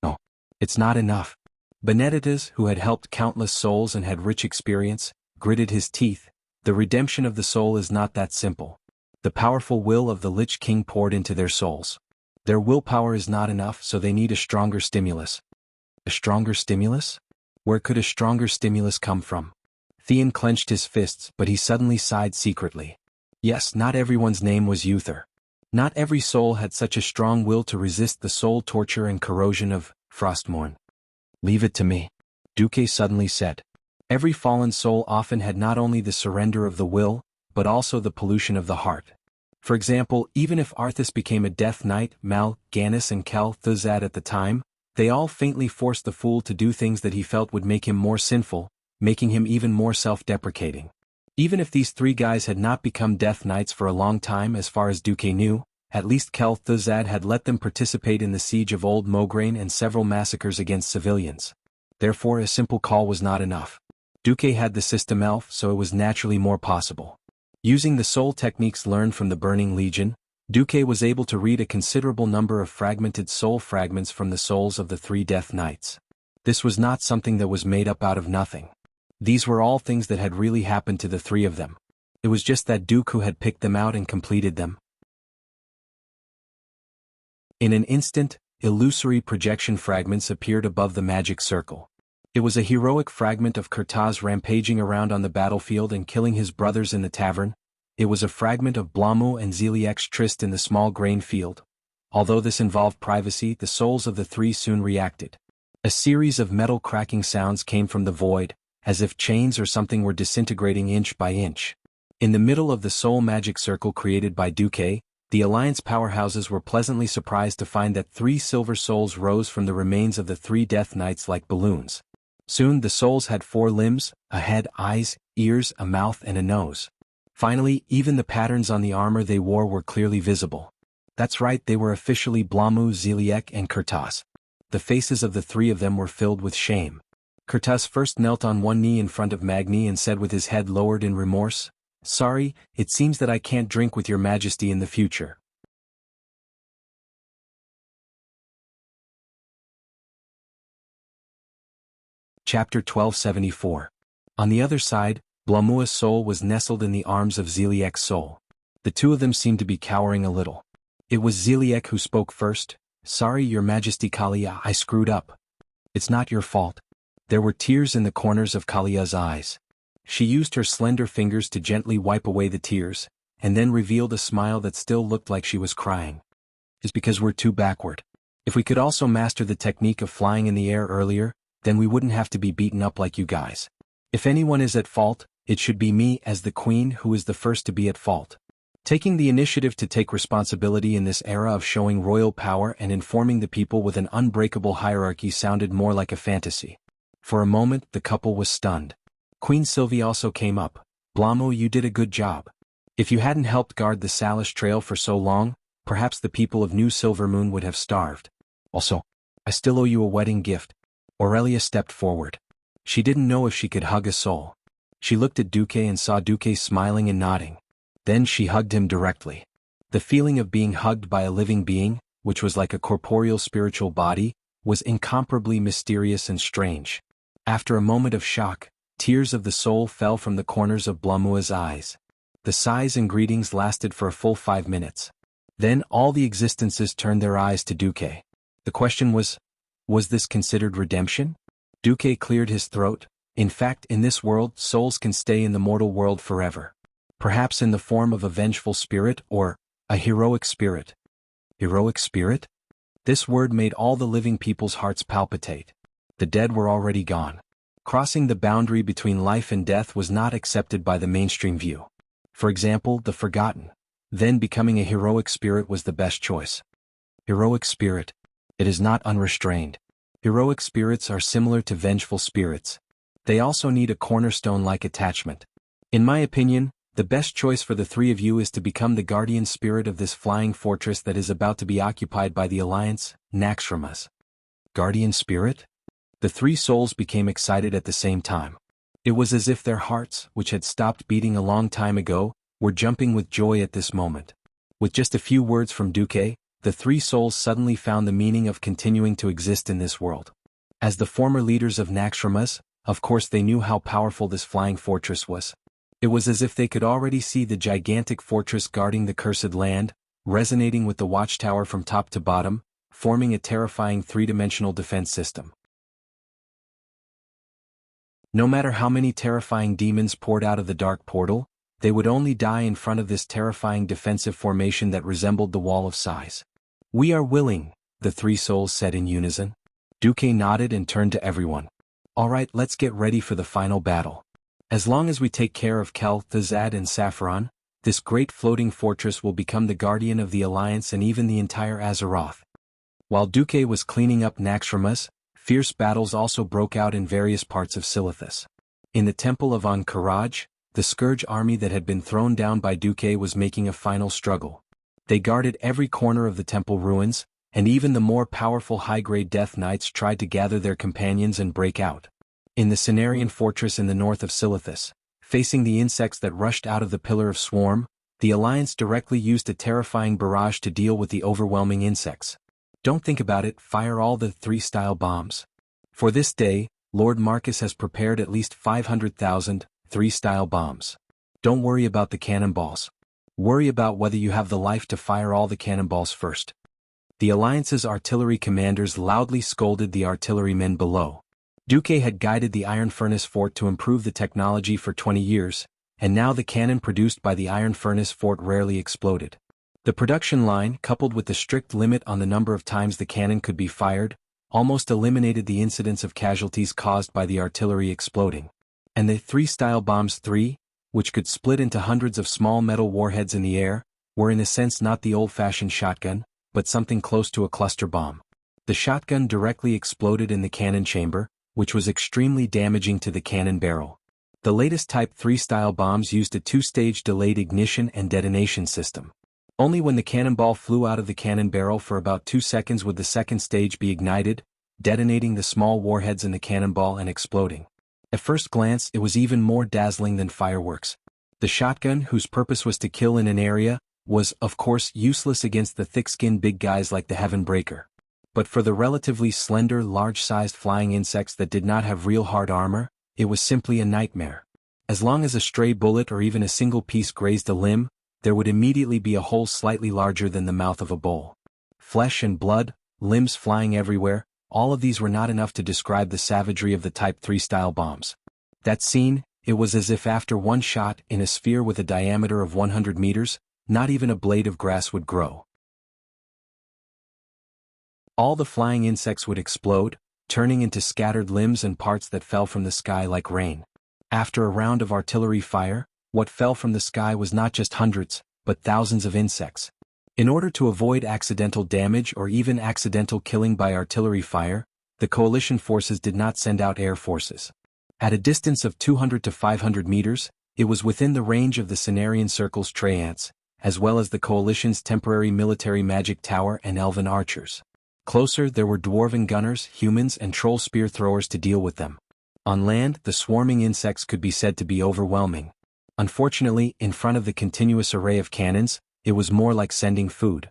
No. It's not enough. Benedictus, who had helped countless souls and had rich experience, gritted his teeth. The redemption of the soul is not that simple. The powerful will of the Lich King poured into their souls. Their willpower is not enough, so they need a stronger stimulus. A stronger stimulus? Where could a stronger stimulus come from? Theon clenched his fists, but he suddenly sighed secretly. Yes, not everyone's name was Uther. Not every soul had such a strong will to resist the soul torture and corrosion of Frostmourne. Leave it to me, Duque suddenly said. Every fallen soul often had not only the surrender of the will, but also the pollution of the heart. For example, even if Arthas became a Death Knight, Mal, Gannis and Kel Thuzad at the time, they all faintly forced the fool to do things that he felt would make him more sinful, making him even more self-deprecating. Even if these 3 guys had not become Death Knights for a long time as far as Duque knew, at least Kel Thuzad had let them participate in the siege of Old Mograine and several massacres against civilians. Therefore a simple call was not enough. Duque had the system elf, so it was naturally more possible. Using the soul techniques learned from the Burning Legion, Duque was able to read a considerable number of fragmented soul fragments from the souls of the 3 Death Knights. This was not something that was made up out of nothing. These were all things that had really happened to the 3 of them. It was just that Duke who had picked them out and completed them. In an instant, illusory projection fragments appeared above the magic circle. It was a heroic fragment of Kurtaz rampaging around on the battlefield and killing his brothers in the tavern. It was a fragment of Blamu and Zeliek's tryst in the small grain field. Although this involved privacy, the souls of the three soon reacted. A series of metal cracking sounds came from the void, as if chains or something were disintegrating inch by inch. In the middle of the soul magic circle created by Duque, the Alliance powerhouses were pleasantly surprised to find that 3 silver souls rose from the remains of the 3 Death Knights like balloons. Soon the souls had 4 limbs, a head, eyes, ears, a mouth and a nose. Finally, even the patterns on the armor they wore were clearly visible. That's right, they were officially Blamu, Zeliek and Kurtaz. The faces of the 3 of them were filled with shame. Kurtaz first knelt on one knee in front of Magni and said with his head lowered in remorse, "Sorry, it seems that I can't drink with your majesty in the future." Chapter 1274. On the other side, Blamua's soul was nestled in the arms of Zeliek's soul. The 2 of them seemed to be cowering a little. It was Zeliek who spoke first. "Sorry, your majesty Kalia, I screwed up." "It's not your fault." There were tears in the corners of Kalia's eyes. She used her slender fingers to gently wipe away the tears, and then revealed a smile that still looked like she was crying. "It's because we're too backward. If we could also master the technique of flying in the air earlier, then we wouldn't have to be beaten up like you guys. If anyone is at fault, it should be me as the queen who is the first to be at fault." Taking the initiative to take responsibility in this era of showing royal power and informing the people with an unbreakable hierarchy sounded more like a fantasy. For a moment, the couple was stunned. Queen Sylvie also came up. "Blamu, you did a good job. If you hadn't helped guard the Salish Trail for so long, perhaps the people of New Silvermoon would have starved. Also, I still owe you a wedding gift." Aurelia stepped forward. She didn't know if she could hug a soul. She looked at Duque and saw Duque smiling and nodding. Then she hugged him directly. The feeling of being hugged by a living being, which was like a corporeal spiritual body, was incomparably mysterious and strange. After a moment of shock, tears of the soul fell from the corners of Blamua's eyes. The sighs and greetings lasted for a full 5 minutes. Then all the existences turned their eyes to Duque. The question was this considered redemption? Duque cleared his throat. In fact, in this world, souls can stay in the mortal world forever. Perhaps in the form of a vengeful spirit or a heroic spirit. Heroic spirit? This word made all the living people's hearts palpitate. The dead were already gone. Crossing the boundary between life and death was not accepted by the mainstream view. For example, the forgotten. Then becoming a heroic spirit was the best choice. Heroic spirit. It is not unrestrained. Heroic spirits are similar to vengeful spirits. They also need a cornerstone-like attachment. In my opinion, the best choice for the 3 of you is to become the guardian spirit of this flying fortress that is about to be occupied by the Alliance, Naxxramas. Guardian spirit? The 3 souls became excited at the same time. It was as if their hearts, which had stopped beating a long time ago, were jumping with joy at this moment. With just a few words from Duque, the 3 souls suddenly found the meaning of continuing to exist in this world. As the former leaders of Naxxramas, of course they knew how powerful this flying fortress was. It was as if they could already see the gigantic fortress guarding the cursed land, resonating with the watchtower from top to bottom, forming a terrifying 3-dimensional defense system. No matter how many terrifying demons poured out of the dark portal, they would only die in front of this terrifying defensive formation that resembled the Wall of Sighs. "We are willing," the 3 souls said in unison. Duque nodded and turned to everyone. "All right, let's get ready for the final battle. As long as we take care of Kel, Thazad and Saffron, this great floating fortress will become the guardian of the Alliance and even the entire Azeroth." While Duque was cleaning up Naxxramas, fierce battles also broke out in various parts of Silithus. In the Temple of Ahn'Qiraj, the Scourge army that had been thrown down by Duque was making a final struggle. They guarded every corner of the temple ruins, and even the more powerful high-grade Death Knights tried to gather their companions and break out. In the Cenarian fortress in the north of Silithus, facing the insects that rushed out of the Pillar of Swarm, the Alliance directly used a terrifying barrage to deal with the overwhelming insects. Don't think about it, fire all the 3-style bombs. For this day, Lord Marcus has prepared at least 500,000 3-style bombs. Don't worry about the cannonballs. Worry about whether you have the life to fire all the cannonballs first. The Alliance's artillery commanders loudly scolded the artillerymen below. Duque had guided the iron furnace fort to improve the technology for 20 years, and now the cannon produced by the iron furnace fort rarely exploded. The production line, coupled with the strict limit on the number of times the cannon could be fired, almost eliminated the incidence of casualties caused by the artillery exploding. And the 3-style bombs 3, which could split into hundreds of small metal warheads in the air, were in a sense not the old-fashioned shotgun, but something close to a cluster bomb. The shotgun directly exploded in the cannon chamber, which was extremely damaging to the cannon barrel. The latest Type 3 style bombs used a 2-stage delayed ignition and detonation system. Only when the cannonball flew out of the cannon barrel for about 2 seconds would the second stage be ignited, detonating the small warheads in the cannonball and exploding. At first glance, it was even more dazzling than fireworks. The shotgun, whose purpose was to kill in an area, was, of course, useless against the thick-skinned big guys like the Heaven Breaker. But for the relatively slender, large-sized flying insects that did not have real hard armor, it was simply a nightmare. As long as a stray bullet or even a single piece grazed a limb, there would immediately be a hole slightly larger than the mouth of a bowl. Flesh and blood, limbs flying everywhere, all of these were not enough to describe the savagery of the Type 3 style bombs. That scene, it was as if after one shot in a sphere with a diameter of 100 meters, not even a blade of grass would grow. All the flying insects would explode, turning into scattered limbs and parts that fell from the sky like rain. After a round of artillery fire, what fell from the sky was not just hundreds, but thousands of insects. In order to avoid accidental damage or even accidental killing by artillery fire, the coalition forces did not send out air forces. At a distance of 200 to 500 meters, it was within the range of the Cenarian Circle's Traiants, as well as the coalition's temporary military magic tower and elven archers. Closer, there were dwarven gunners, humans, and troll spear throwers to deal with them. On land, the swarming insects could be said to be overwhelming. Unfortunately, in front of the continuous array of cannons, it was more like sending food.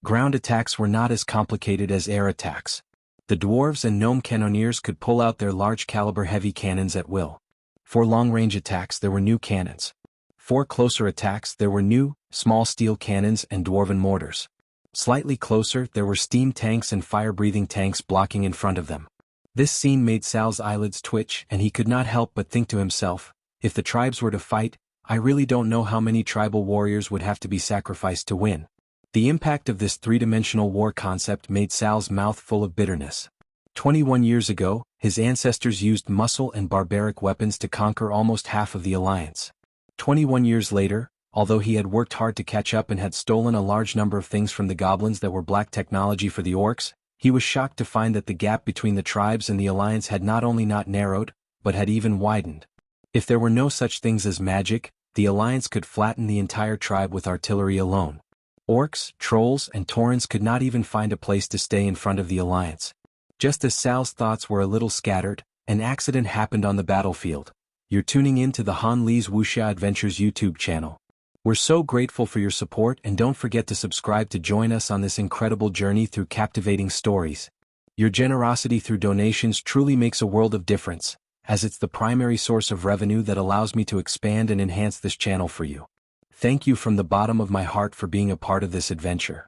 Ground attacks were not as complicated as air attacks. The dwarves and gnome cannoneers could pull out their large-caliber heavy cannons at will. For long-range attacks there were new cannons. For closer attacks there were new, small steel cannons and dwarven mortars. Slightly closer there were steam tanks and fire-breathing tanks blocking in front of them. This scene made Sal's eyelids twitch and he could not help but think to himself, if the tribes were to fight, I really don't know how many tribal warriors would have to be sacrificed to win. The impact of this three-dimensional war concept made Sal's mouth full of bitterness. 21 years ago, his ancestors used muscle and barbaric weapons to conquer almost half of the Alliance. 21 years later, although he had worked hard to catch up and had stolen a large number of things from the goblins that were black technology for the orcs, he was shocked to find that the gap between the tribes and the Alliance had not only not narrowed, but had even widened. If there were no such things as magic, the Alliance could flatten the entire tribe with artillery alone. Orcs, trolls, and Taurens could not even find a place to stay in front of the Alliance. Just as Sal's thoughts were a little scattered, an accident happened on the battlefield. You're tuning in to the Han Lee's Wuxia Adventures YouTube channel. We're so grateful for your support and don't forget to subscribe to join us on this incredible journey through captivating stories. Your generosity through donations truly makes a world of difference, as it's the primary source of revenue that allows me to expand and enhance this channel for you. Thank you from the bottom of my heart for being a part of this adventure.